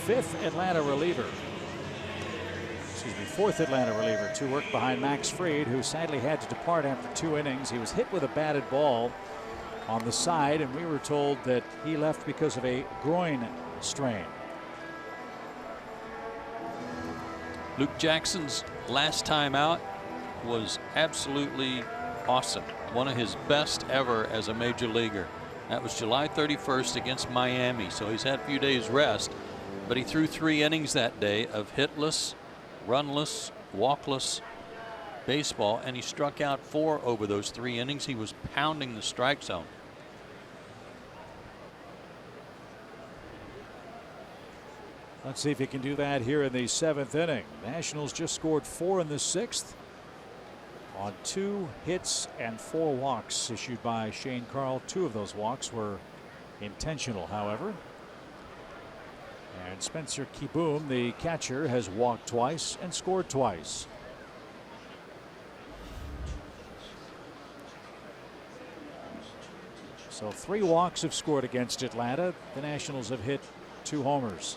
fourth Atlanta reliever to work behind Max Fried, who sadly had to depart after 2 innings. He was hit with a batted ball on the side, and we were told that he left because of a groin strain. Luke Jackson's last time out was absolutely awesome. One of his best ever as a major leaguer. That was July 31st against Miami. So he's had a few days rest, but he threw 3 innings that day of hitless, runless, walkless baseball, and he struck out 4 over those 3 innings. He was pounding the strike zone. Let's see if he can do that here in the 7th inning. Nationals just scored 4 in the 6th on 2 hits and 4 walks issued by Shane Carl. 2 of those walks were intentional, however. And Spencer Kieboom, the catcher, has walked twice and scored twice. So 3 walks have scored against Atlanta. The Nationals have hit 2 homers.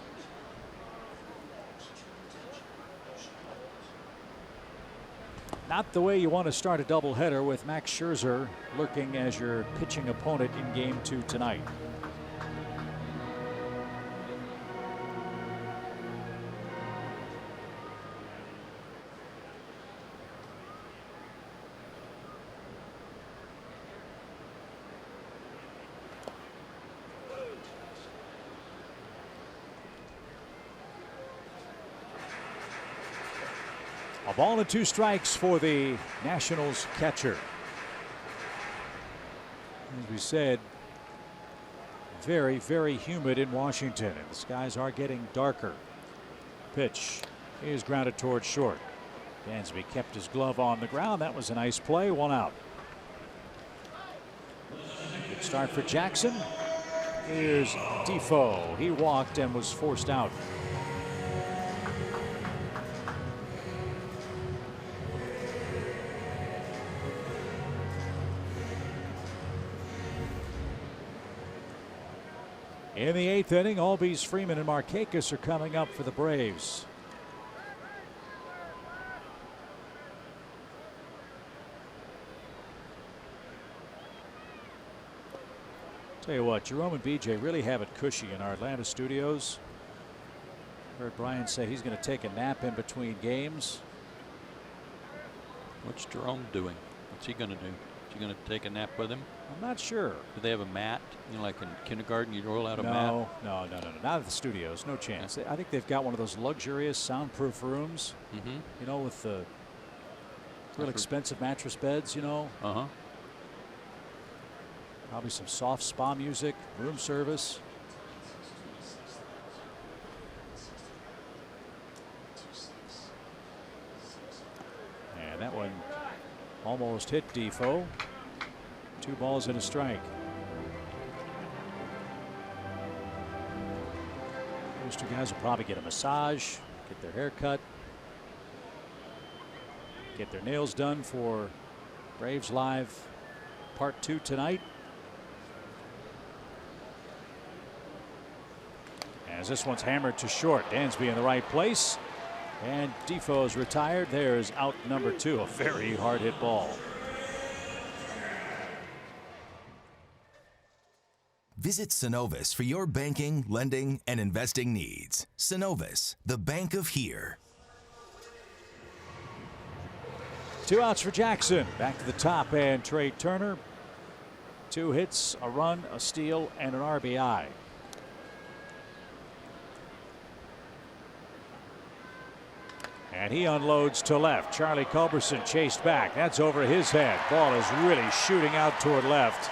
Not the way you want to start a doubleheader with Max Scherzer lurking as your pitching opponent in game 2 tonight. Ball and 2 strikes for the Nationals catcher. As we said, very, very humid in Washington, and the skies are getting darker. Pitch is grounded towards short. Dansby kept his glove on the ground. That was a nice play. 1 out. Good start for Jackson. Here's Defoe. He walked and was forced out. In the 8th inning, Albies, Freeman, and Markakis are coming up for the Braves. Tell you what, Jerome and BJ really have it cushy in our Atlanta studios. Heard Brian say he's going to take a nap in between games. What's Jerome doing? What's he going to do? Is he going to take a nap with him? I'm not sure. Do they have a mat? You know, like in kindergarten, you roll out a mat? No. Not at the studios. No chance. I think they've got one of those luxurious soundproof rooms. You know, with the real expensive mattress beds, you know. Probably some soft spa music, room service. And that one almost hit Defoe. 2 balls and a strike. Those 2 guys will probably get a massage, get their hair cut, get their nails done for Braves Live Part 2 tonight. As this one's hammered to short. Dansby in the right place. And Defoe's retired. There's out number 2. A very hard hit ball. Visit Synovus for your banking, lending, and investing needs. Synovus, the bank of here. 2 outs for Jackson. Back to the top, and Trey Turner. 2 hits, a run, a steal, and an RBI. And he unloads to left. Charlie Culberson chased back. That's over his head. Ball is really shooting out toward left.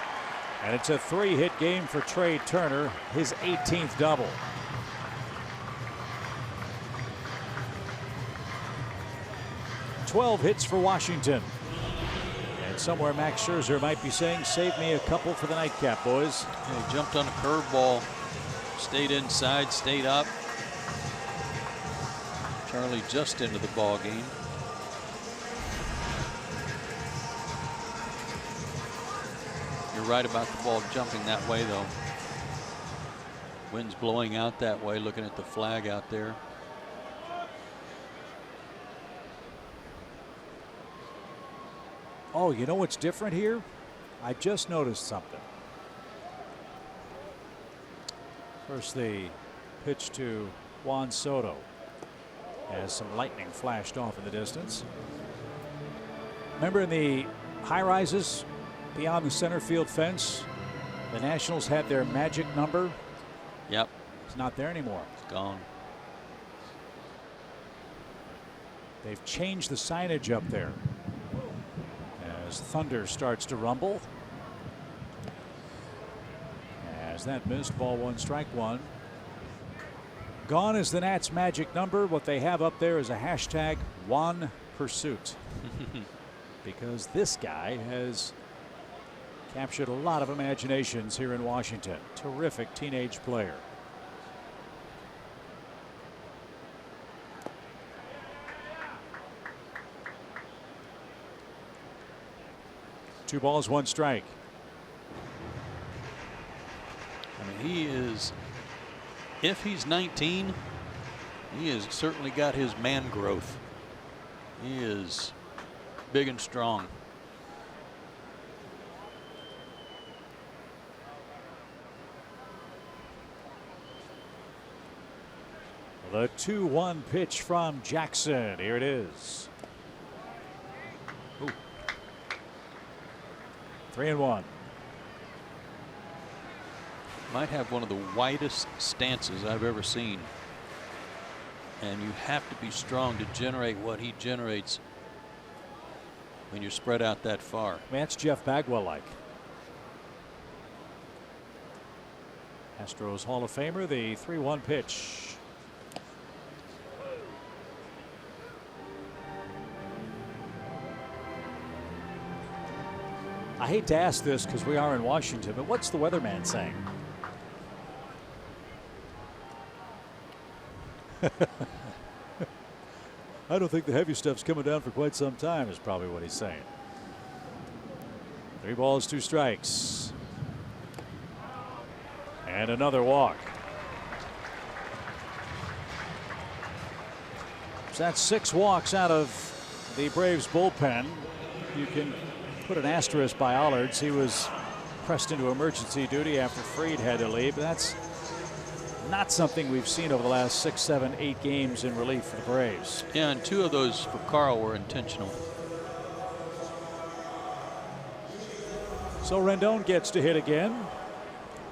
And it's a 3-hit game for Trey Turner, his 18th double. "12 hits for Washington." And somewhere Max Scherzer might be saying, save me a couple for the nightcap, boys. He jumped on a curveball, stayed inside, stayed up. Charlie just into the ball game. You're right about the ball jumping that way, though. Wind's blowing out that way, looking at the flag out there. Oh, you know what's different here? I just noticed something. First, the pitch to Juan Soto, as some lightning flashed off in the distance. Remember in the high rises beyond the center field fence, the Nationals had their magic number? Yep. It's not there anymore. It's gone. They've changed the signage up there as thunder starts to rumble. As that missed, ball 1, strike 1. Gone is the Nats' magic number. What they have up there is a hashtag Juan Pursuit. Because this guy has captured a lot of imaginations here in Washington. Terrific teenage player. Two balls, 1 strike. I mean, he is, if he's 19, he has certainly got his man growth. He is big and strong. The 2-1 pitch from Jackson. Here it is. Ooh. 3-1. Might have one of the widest stances I've ever seen. and you have to be strong to generate what he generates when you're spread out that far. I mean, that's Jeff Bagwell-like. Astros Hall of Famer, the 3-1 pitch. I hate to ask this because we are in Washington, but what's the weatherman saying? I don't think the heavy stuff's coming down for quite some time, is probably what he's saying. 3 balls, 2 strikes. And another walk. So that's 6 walks out of the Braves bullpen. You can put an asterisk by Ollards. He was pressed into emergency duty after Fried had to leave. That's not something we've seen over the last 6, 7, 8 games in relief for the Braves. Yeah, and 2 of those for Carl were intentional. So Rendon gets to hit again.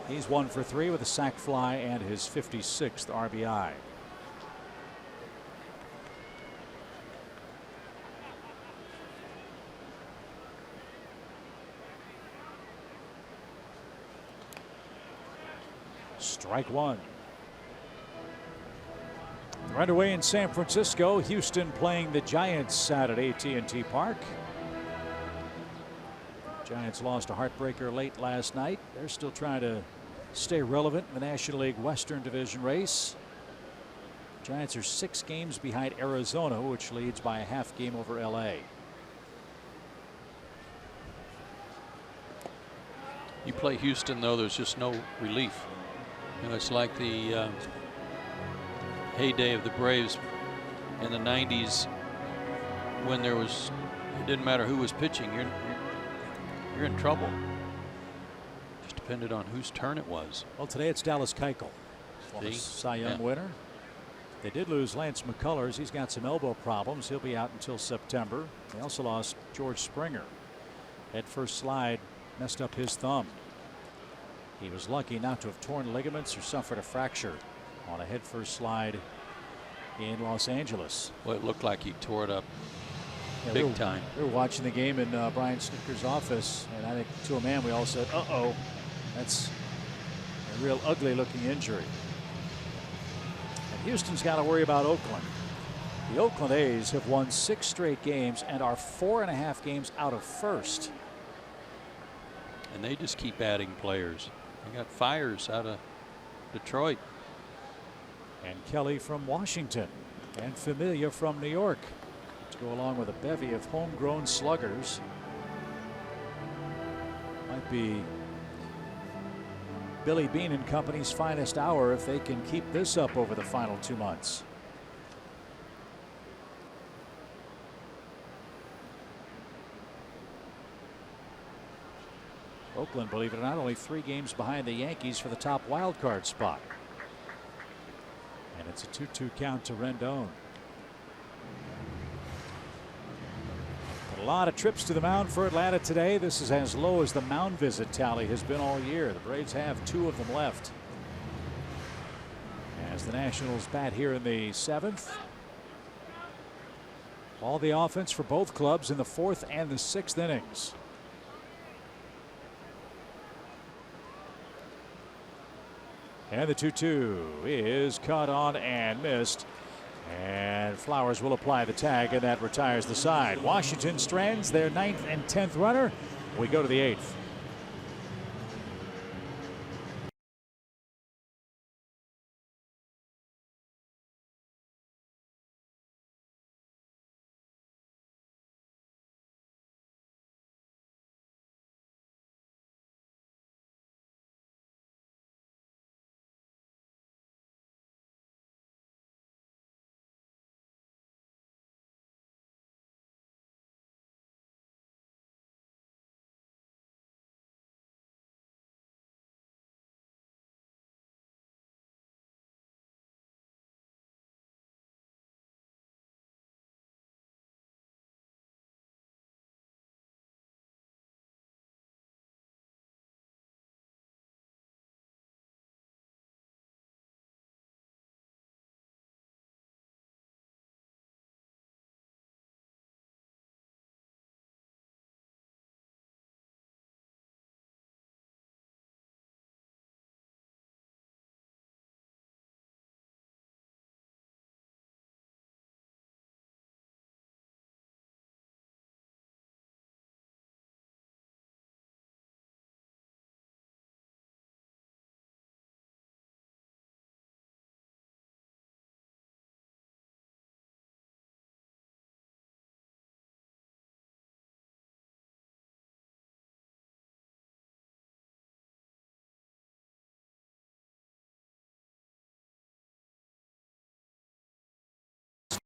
He's 1 for 3 with a sac fly and his 56th RBI. Strike 1. Right away in San Francisco, Houston playing the Giants out at AT&T Park. Giants lost a heartbreaker late last night. They're still trying to stay relevant in the National League Western Division race. Giants are 6 games behind Arizona, which leads by a half game over LA. You play Houston, though, there's just no relief. You know, it's like the heyday of the Braves in the 90s when there was, it didn't matter who was pitching, you're in trouble. Just depended on whose turn it was. Well, today it's Dallas Keuchel, former Cy Young winner. They did lose Lance McCullers. He's got some elbow problems. He'll be out until September. They also lost George Springer. Head first slide messed up his thumb. He was lucky not to have torn ligaments or suffered a fracture on a head first slide in Los Angeles. Well, it looked like he tore it up Yeah, big time. We were watching the game in Brian Snitker's office, and I think to a man we all said, uh-oh, that's a real ugly looking injury. And Houston's got to worry about Oakland. The Oakland A's have won 6 straight games and are 4.5 games out of first. And they just keep adding players. They got Fires out of Detroit. And Kelly from Washington and Familia from New York to go along with a bevy of homegrown sluggers. Might be Billy Beane and company's finest hour if they can keep this up over the final 2 months. Oakland, believe it or not, only 3 games behind the Yankees for the top wild card spot. And it's a 2-2 count to Rendon. A lot of trips to the mound for Atlanta today. This is as low as the mound visit tally has been all year. The Braves have 2 of them left. As the Nationals bat here in the 7th. All the offense for both clubs in the 4th and the 6th innings. And the 2-2 is caught on and missed. And Flowers will apply the tag, and that retires the side. Washington strands their 9th and 10th runner. We go to the 8th.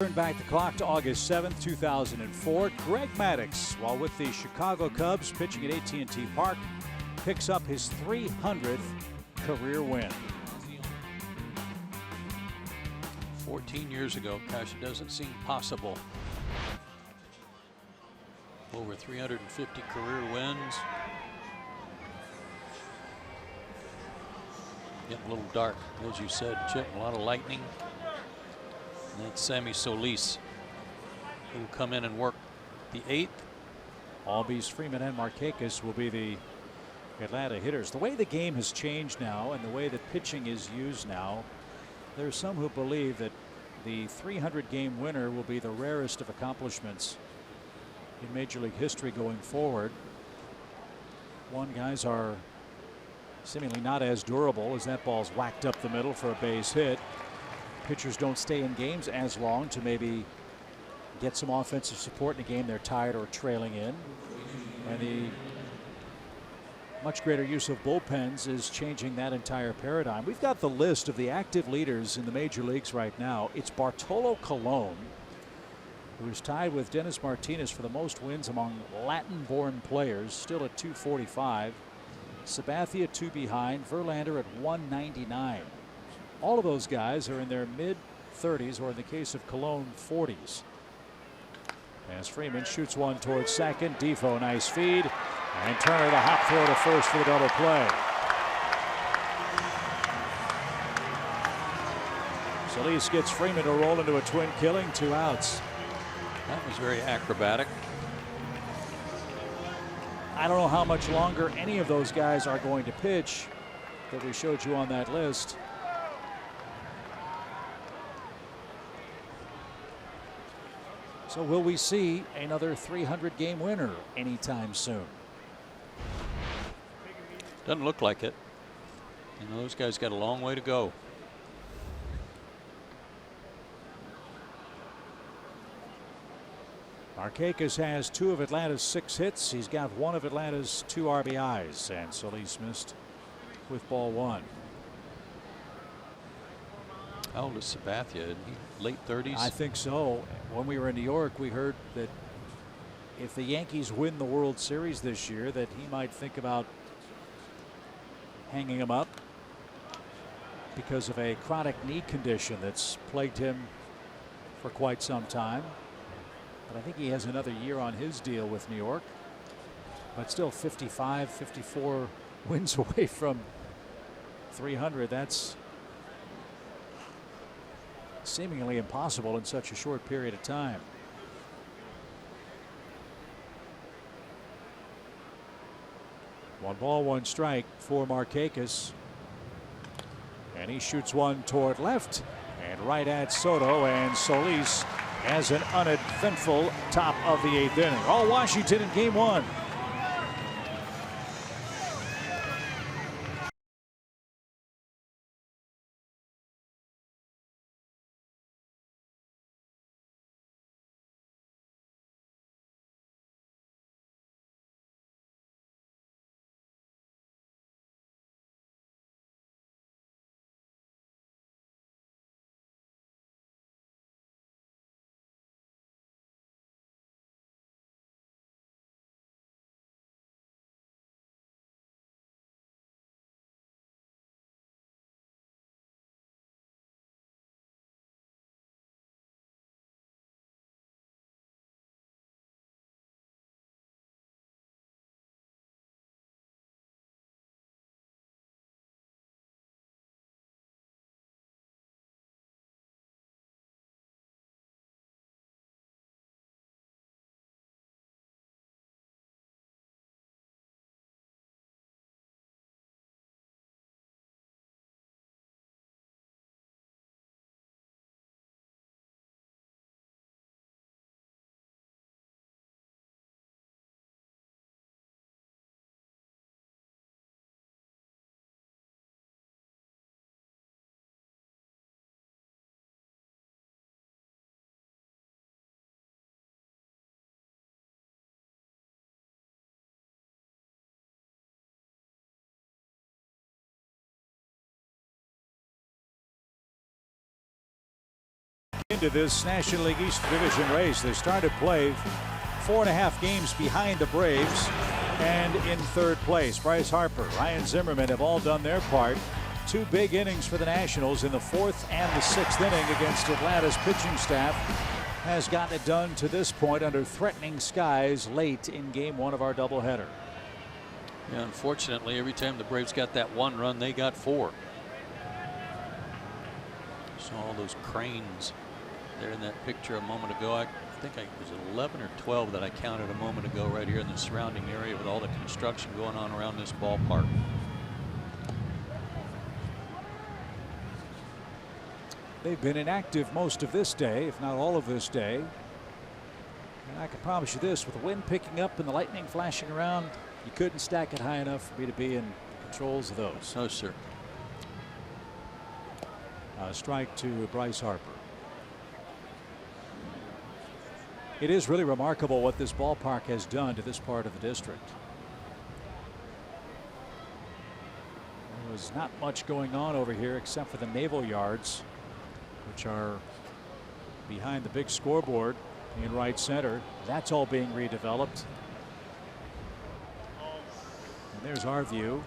Turn back the clock to August 7th, 2004. Greg Maddux, while with the Chicago Cubs pitching at AT&T Park, picks up his 300th career win. 14 years ago. Gosh, it doesn't seem possible. Over 350 career wins. Getting a little dark, as you said, Chip. A lot of lightning. And that's Sammy Solis, who will come in and work the 8th. Albies, Freeman, and Markakis will be the Atlanta hitters. The way the game has changed now and the way that pitching is used now, there are some who believe that the 300-game winner will be the rarest of accomplishments in Major League history going forward. Guys are seemingly not as durable as that ball's whacked up the middle for a base hit. Pitchers don't stay in games as long to maybe get some offensive support in a game they're tired or trailing in. And the much greater use of bullpens is changing that entire paradigm. We've got the list of the active leaders in the major leagues right now. It's Bartolo Colon, who is tied with Dennis Martinez for the most wins among Latin-born players, still at 245. Sabathia 2 behind, Verlander at 199. All of those guys are in their mid-30s, or in the case of Colon, 40s. As Freeman shoots one towards second, Defoe, nice feed, and Turner the hop throw to first for the double play. Solis gets Freeman to roll into a twin killing, 2 outs. That was very acrobatic. I don't know how much longer any of those guys are going to pitch that we showed you on that list. So will we see another 300-game winner anytime soon? Doesn't look like it. You know, those guys got a long way to go. Markakis has 2 of Atlanta's 6 hits. He's got 1 of Atlanta's 2 RBIs, and Solis missed with ball 1. How old is Sabathia? Isn't he late 30s? I think so. When we were in New York, we heard that if the Yankees win the World Series this year, that he might think about hanging him up because of a chronic knee condition that's plagued him for quite some time. But I think he has another year on his deal with New York. But still 55, 54 wins away from 300. That's seemingly impossible in such a short period of time. One ball, one strike for Markakis. And he shoots one toward left and right at Soto, and Solis has an uneventful top of the 8th inning. All Washington in game 1. Into this National League East Division race, they started play 4.5 games behind the Braves and in third place. Bryce Harper, Ryan Zimmerman have all done their part. 2 big innings for the Nationals in the 4th and the 6th inning against Atlanta's pitching staff has gotten it done to this point under threatening skies late in game 1 of our doubleheader. Yeah, unfortunately, every time the Braves got that 1 run, they got 4. Saw all those cranes there in that picture a moment ago. I think it was 11 or 12 that I counted a moment ago right here in the surrounding area with all the construction going on around this ballpark. They've been inactive most of this day, if not all of this day. And I can promise you this, with the wind picking up and the lightning flashing around, you couldn't stack it high enough for me to be in controls of those. No, sir. Strike to Bryce Harper. It is really remarkable what this ballpark has done to this part of the district. There was not much going on over here except for the naval yards, which are behind the big scoreboard in right center. That's all being redeveloped. And there's our view.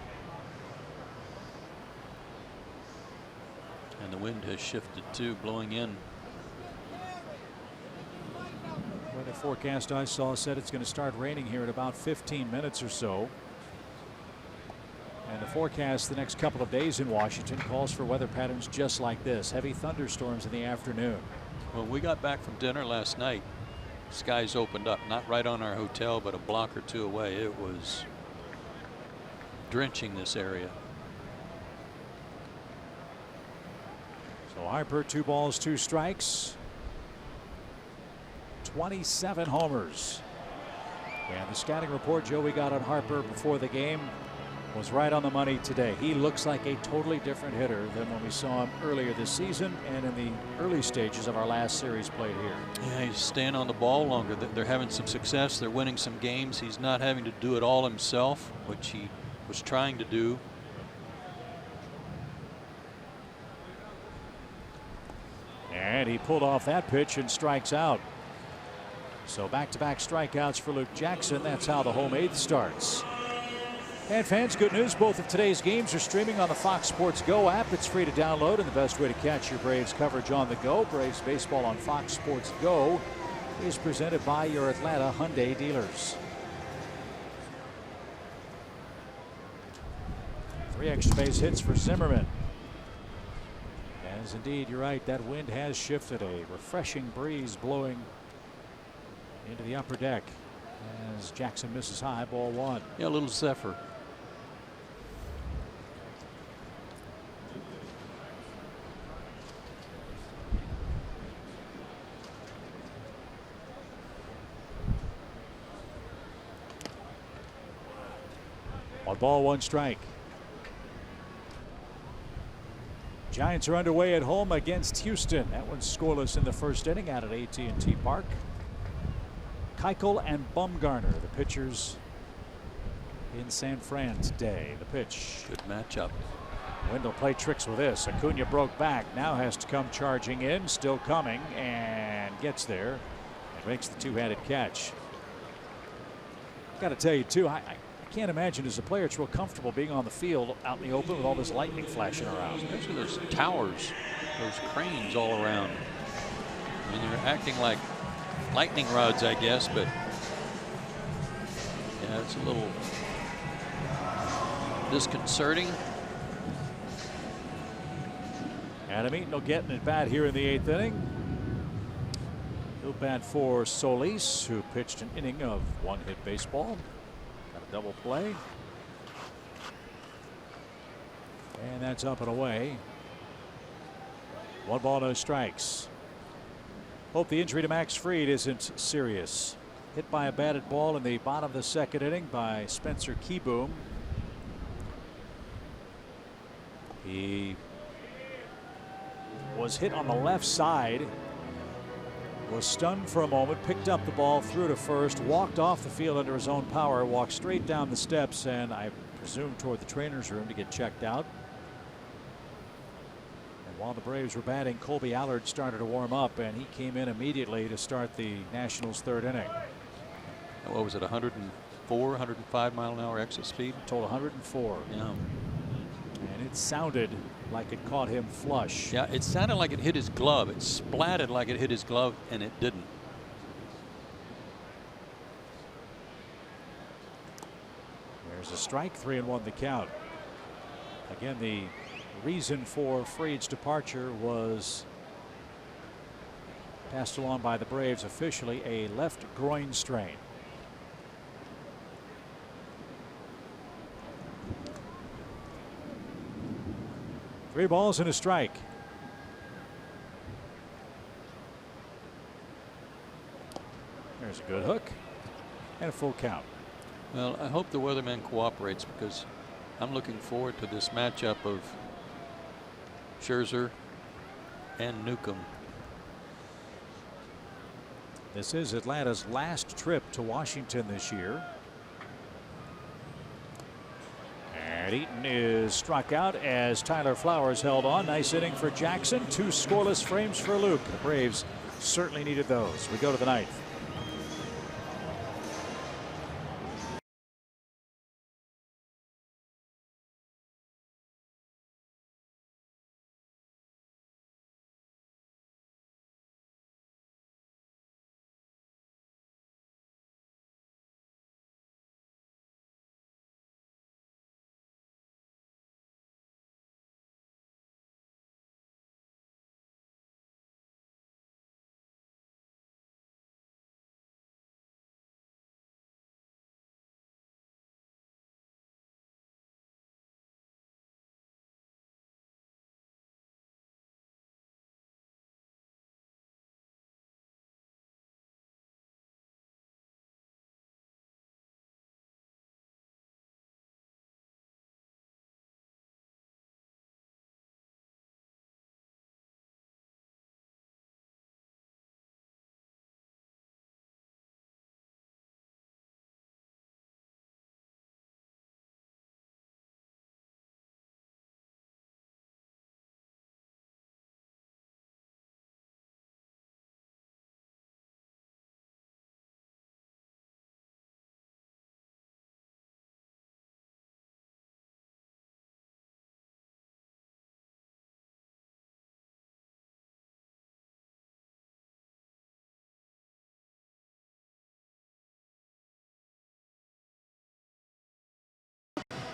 And the wind has shifted too, blowing in. Weather forecast I saw said it's going to start raining here in about 15 minutes or so. And the forecast the next couple of days in Washington calls for weather patterns just like this. Heavy thunderstorms in the afternoon. When we got back from dinner last night, skies opened up, not right on our hotel, but a block or 2 away. It was drenching this area. So Harper, 2 balls, 2 strikes. 27 homers. And the scouting report, Joe, we got on Harper before the game was right on the money today. He looks like a totally different hitter than when we saw him earlier this season and in the early stages of our last series played here. Yeah, he's staying on the ball longer. They're having some success. They're winning some games. He's not having to do it all himself, which he was trying to do. And he pulled off that pitch and strikes out. So back-to-back strikeouts for Luke Jackson. That's how the home 8th starts. And fans, good news. Both of today's games are streaming on the Fox Sports Go app. It's free to download and the best way to catch your Braves coverage on the go. Braves baseball on Fox Sports Go is presented by your Atlanta Hyundai dealers. 3 extra base hits for Zimmerman. As indeed, you're right, that wind has shifted. A refreshing breeze blowing into the upper deck as Jackson misses high, ball 1. Yeah, a little zephyr. One ball, 1 strike. Giants are underway at home against Houston. That one's scoreless in the first inning out at AT&T Park. Keuchel and Bumgarner, the pitchers in San Fran today. The pitch. Good matchup. Wendell play tricks with this. Acuna broke back. Now has to come charging in. Still coming and gets there. And makes the 2-handed catch. Got to tell you, too, I can't imagine as a player it's real comfortable being on the field out in the open with all this lightning flashing around. Especially those towers, those cranes all around. I mean, they're acting like lightning rods, I guess, but yeah, it's a little disconcerting. Adam Eaton will get an at bat here in the 8th inning. He'll bat for Solis, who pitched an inning of 1-hit baseball. Got a double play. And that's up and away. 1 ball, no strikes. Hope the injury to Max Fried isn't serious. Hit by a batted ball in the bottom of the 2nd inning by Spencer Keyboom. He was hit on the left side, was stunned for a moment, picked up the ball, threw to first, walked off the field under his own power, walked straight down the steps, and I presume toward the trainer's room to get checked out. And while the Braves were batting, Colby Allard started to warm up, and he came in immediately to start the Nationals' third inning. What was it, 104, 105 mile an hour exit speed? Total 104. Yeah. And it sounded like it caught him flush. Yeah, it sounded like it hit his glove. It splatted like it hit his glove, and it didn't. There's a strike, 3-1 the count. Again, the reason for Fried's departure was passed along by the Braves officially, a left groin strain. Three balls and a strike. There's a good hook and a full count. Well, I hope the weatherman cooperates, because I'm looking forward to this matchup of Scherzer and Newcomb. This is Atlanta's last trip to Washington this year. And Eaton is struck out as Tyler Flowers held on. Nice inning for Jackson. 2 scoreless frames for Luke. The Braves certainly needed those. We go to the ninth.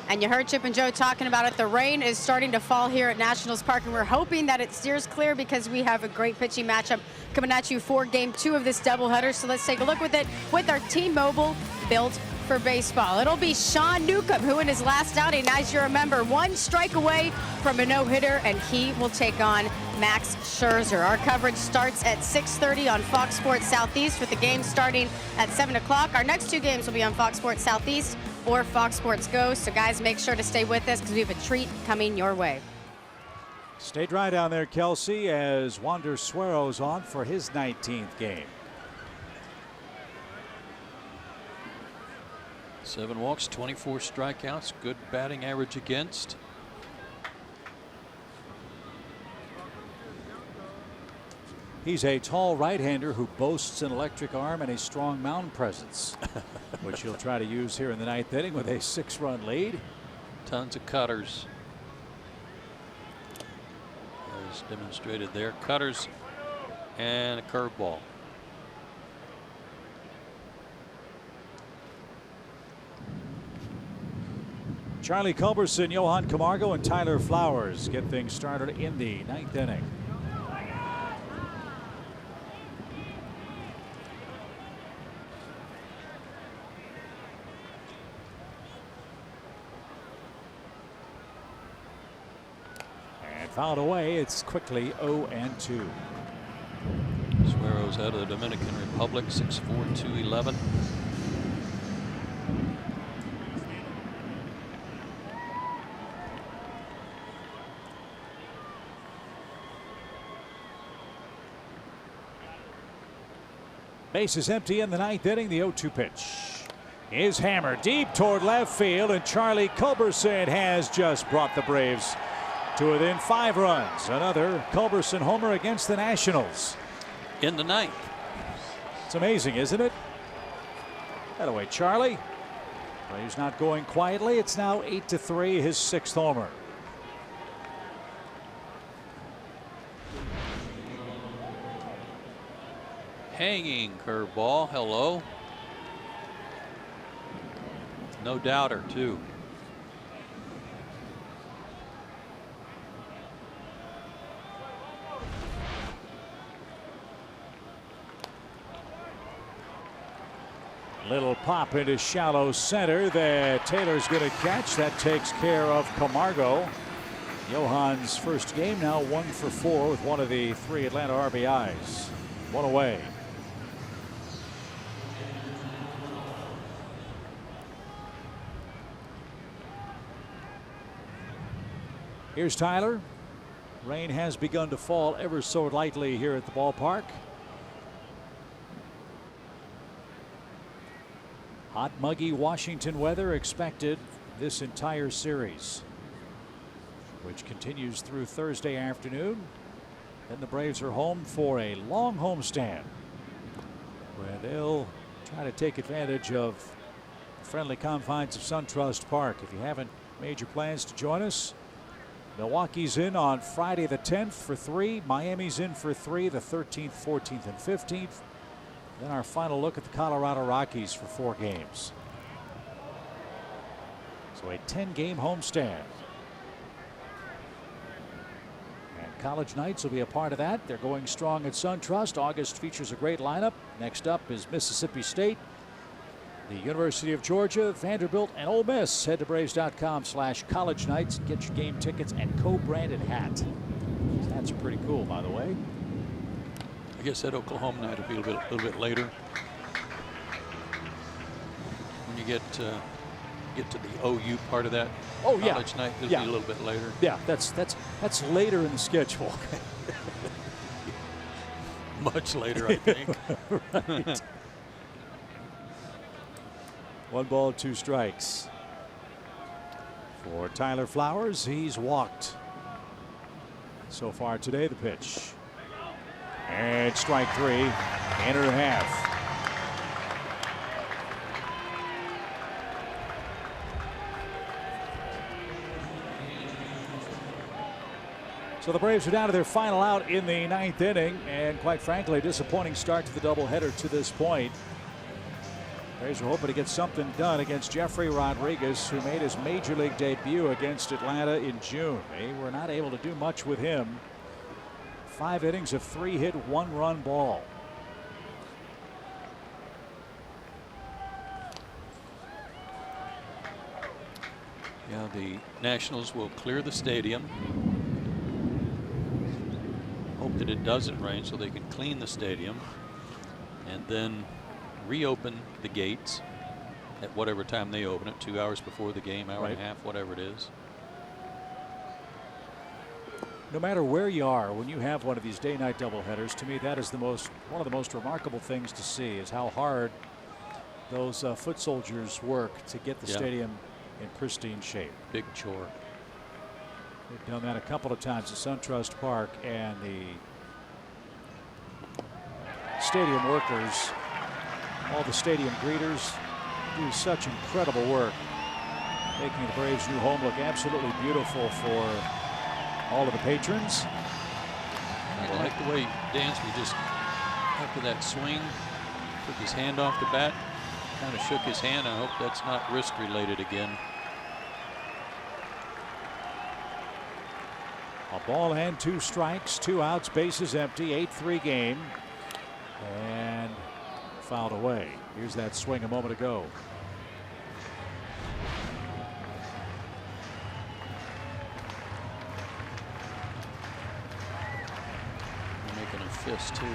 And you heard Chip and Joe talking about it. The rain is starting to fall here at Nationals Park, and we're hoping that it steers clear, because we have a great pitching matchup coming at you for Game 2 of this doubleheader. So let's take a look with it with our T-Mobile built for baseball. It'll be Sean Newcomb, who in his last outing, as you remember, 1 strike away from a no-hitter, and he will take on Max Scherzer. Our coverage starts at 6:30 on Fox Sports Southeast, with the game starting at 7 o'clock. Our next 2 games will be on Fox Sports Southeast or Fox Sports Go. So guys, make sure to stay with us, because we have a treat coming your way. Stay dry down there, Kelsey, as Wander Suero's on for his 19th game. 7 walks, 24 strikeouts, good batting average against. He's a tall right-hander who boasts an electric arm and a strong mound presence, which he'll try to use here in the 9th inning with a 6-run lead. Tons of cutters, as demonstrated there. Cutters and a curveball. Charlie Culberson, Johan Camargo, and Tyler Flowers get things started in the 9th inning. Fouled away. It's quickly 0-2. Suero's out of the Dominican Republic, 6'4", 211. Base is empty in the 9th inning. The 0-2 pitch is hammered deep toward left field, and Charlie Culberson has just brought the Braves to within 5 runs. Another Culberson homer against the Nationals. In the 9th. It's amazing, isn't it? That away, Charlie. Braves not going quietly. It's now 8-3, his 6th homer. Hanging curveball. Hello. No doubter, too. Little pop into shallow center that Taylor's going to catch. That takes care of Camargo. Johan's first game now 1 for 4 with one of the 3 Atlanta RBIs. 1 away. Here's Tyler. Rain has begun to fall ever so lightly here at the ballpark. Hot, muggy Washington weather expected this entire series, which continues through Thursday afternoon. Then the Braves are home for a long homestand, where they'll try to take advantage of the friendly confines of SunTrust Park. If you haven't made your plans to join us, Milwaukee's in on Friday the 10th for 3. Miami's in for 3, the 13th, 14th, and 15th. Then our final look at the Colorado Rockies for 4 games. So a 10-game homestand. And College Nights will be a part of that. They're going strong at SunTrust. August features a great lineup. Next up is Mississippi State, the University of Georgia, Vanderbilt, and Ole Miss. Head to Braves.com/College Nights. Get your game tickets and co-branded hat. These hats are pretty cool, by the way. I guess that Oklahoma night will be a little bit later. When you get to the OU part of that college night, it'll be a little bit later. Yeah, that's later in the schedule. Much later, I think. Right. 1 ball, 2 strikes. For Tyler Flowers, he's walked so far today. The pitch. And strike 3, and a half. So the Braves are down to their final out in the 9th inning, and quite frankly, a disappointing start to the doubleheader to this point. Braves are hoping to get something done against Jeffrey Rodriguez, who made his major league debut against Atlanta in June. They were not able to do much with him. 5 innings of 3-hit, 1-run ball. Yeah, the Nationals will clear the stadium. Hope that it doesn't rain so they can clean the stadium and then reopen the gates at whatever time they open it, 2 hours before the game, hour and a half, whatever it is. No matter where you are, when you have one of these day-night doubleheaders, to me that is one of the most remarkable things to see, is how hard those foot soldiers work to get the stadium in pristine shape. Big chore. They've done that a couple of times at SunTrust Park, and the stadium workers, all the stadium greeters, do such incredible work, making the Braves' new home look absolutely beautiful for all of the patrons. I like the way Dansby just, after that swing, took his hand off the bat, kind of shook his hand. I hope that's not wrist related again. A ball and 2 strikes, 2 outs, bases empty, 8-3 game, and fouled away. Here's that swing a moment ago. Making a fist too.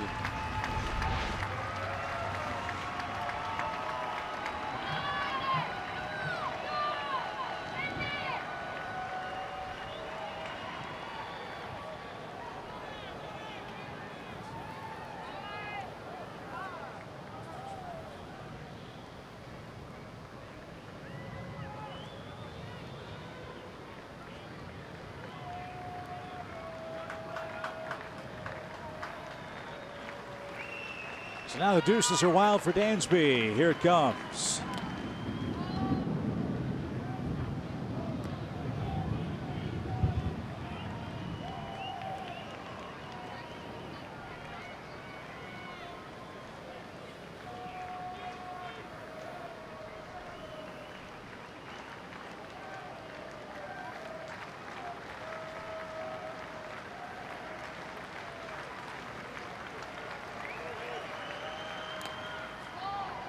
So now the deuces are wild for Dansby. Here it comes.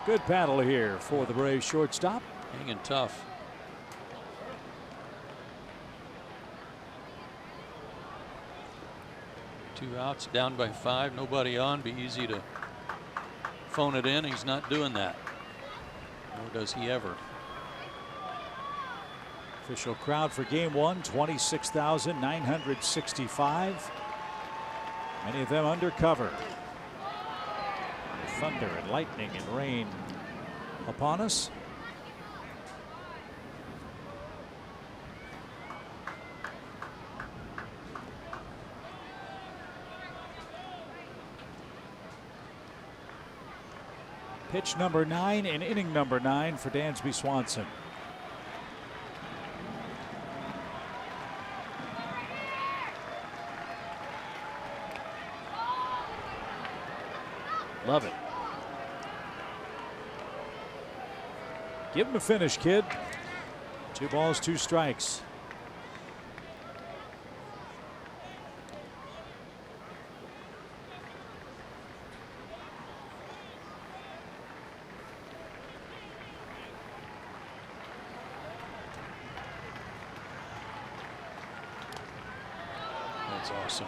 Good battle here for the Braves shortstop. Hanging tough. Two outs, down by 5, nobody on. Be easy to phone it in. He's not doing that. Nor does he ever. Official crowd for game 1, 26,965. Many of them undercover. Thunder and lightning and rain upon us. Pitch number 9 and inning number 9 for Dansby Swanson. Love it. Give him a finish, kid. 2 balls, 2 strikes. That's awesome.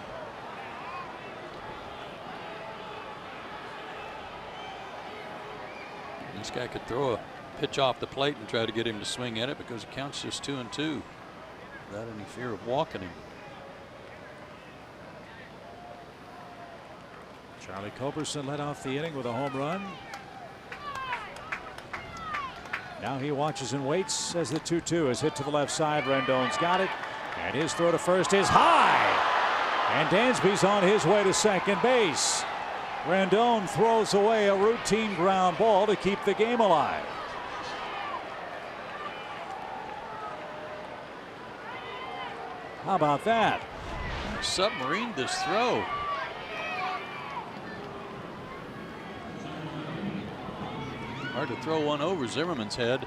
This guy could throw a pitch off the plate and try to get him to swing at it because it counts just 2-2 without any fear of walking him. Charlie Culberson led off the inning with a home run. Now he watches and waits as the 2-2 is hit to the left side. Rendon's got it, and his throw to first is high, and Dansby's on his way to second base. Rendon throws away a routine ground ball to keep the game alive. How about that? Submarine this throw. Hard to throw one over Zimmerman's head.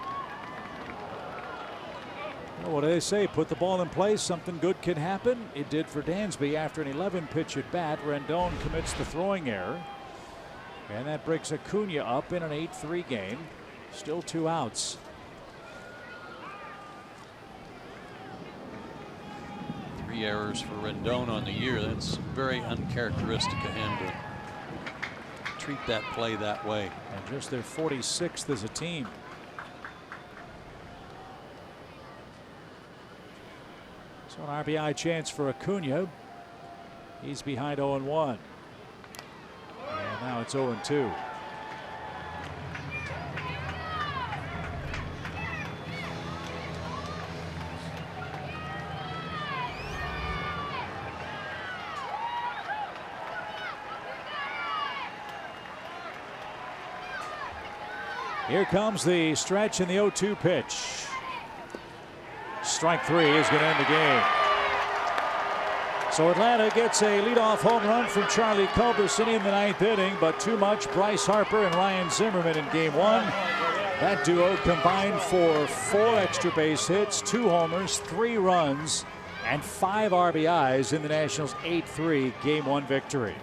Well, what do they say? Put the ball in place, something good can happen. It did for Dansby after an 11 pitch at bat. Rendon commits the throwing error, and that breaks Acuna up in an 8-3 game. Still 2 outs. Three errors for Rendon on the year. That's very uncharacteristic of him to treat that play that way. And just their 46th as a team. So an RBI chance for Acuna. He's behind 0-1. And now it's 0-2. Here comes the stretch and the 0-2 pitch. Strike 3 is going to end the game. So Atlanta gets a leadoff home run from Charlie Culberson in the 9th inning, but too much. Bryce Harper and Ryan Zimmerman in game 1. That duo combined for 4 extra base hits, 2 homers, 3 runs, and 5 RBIs in the Nationals' 8-3 game 1 victory.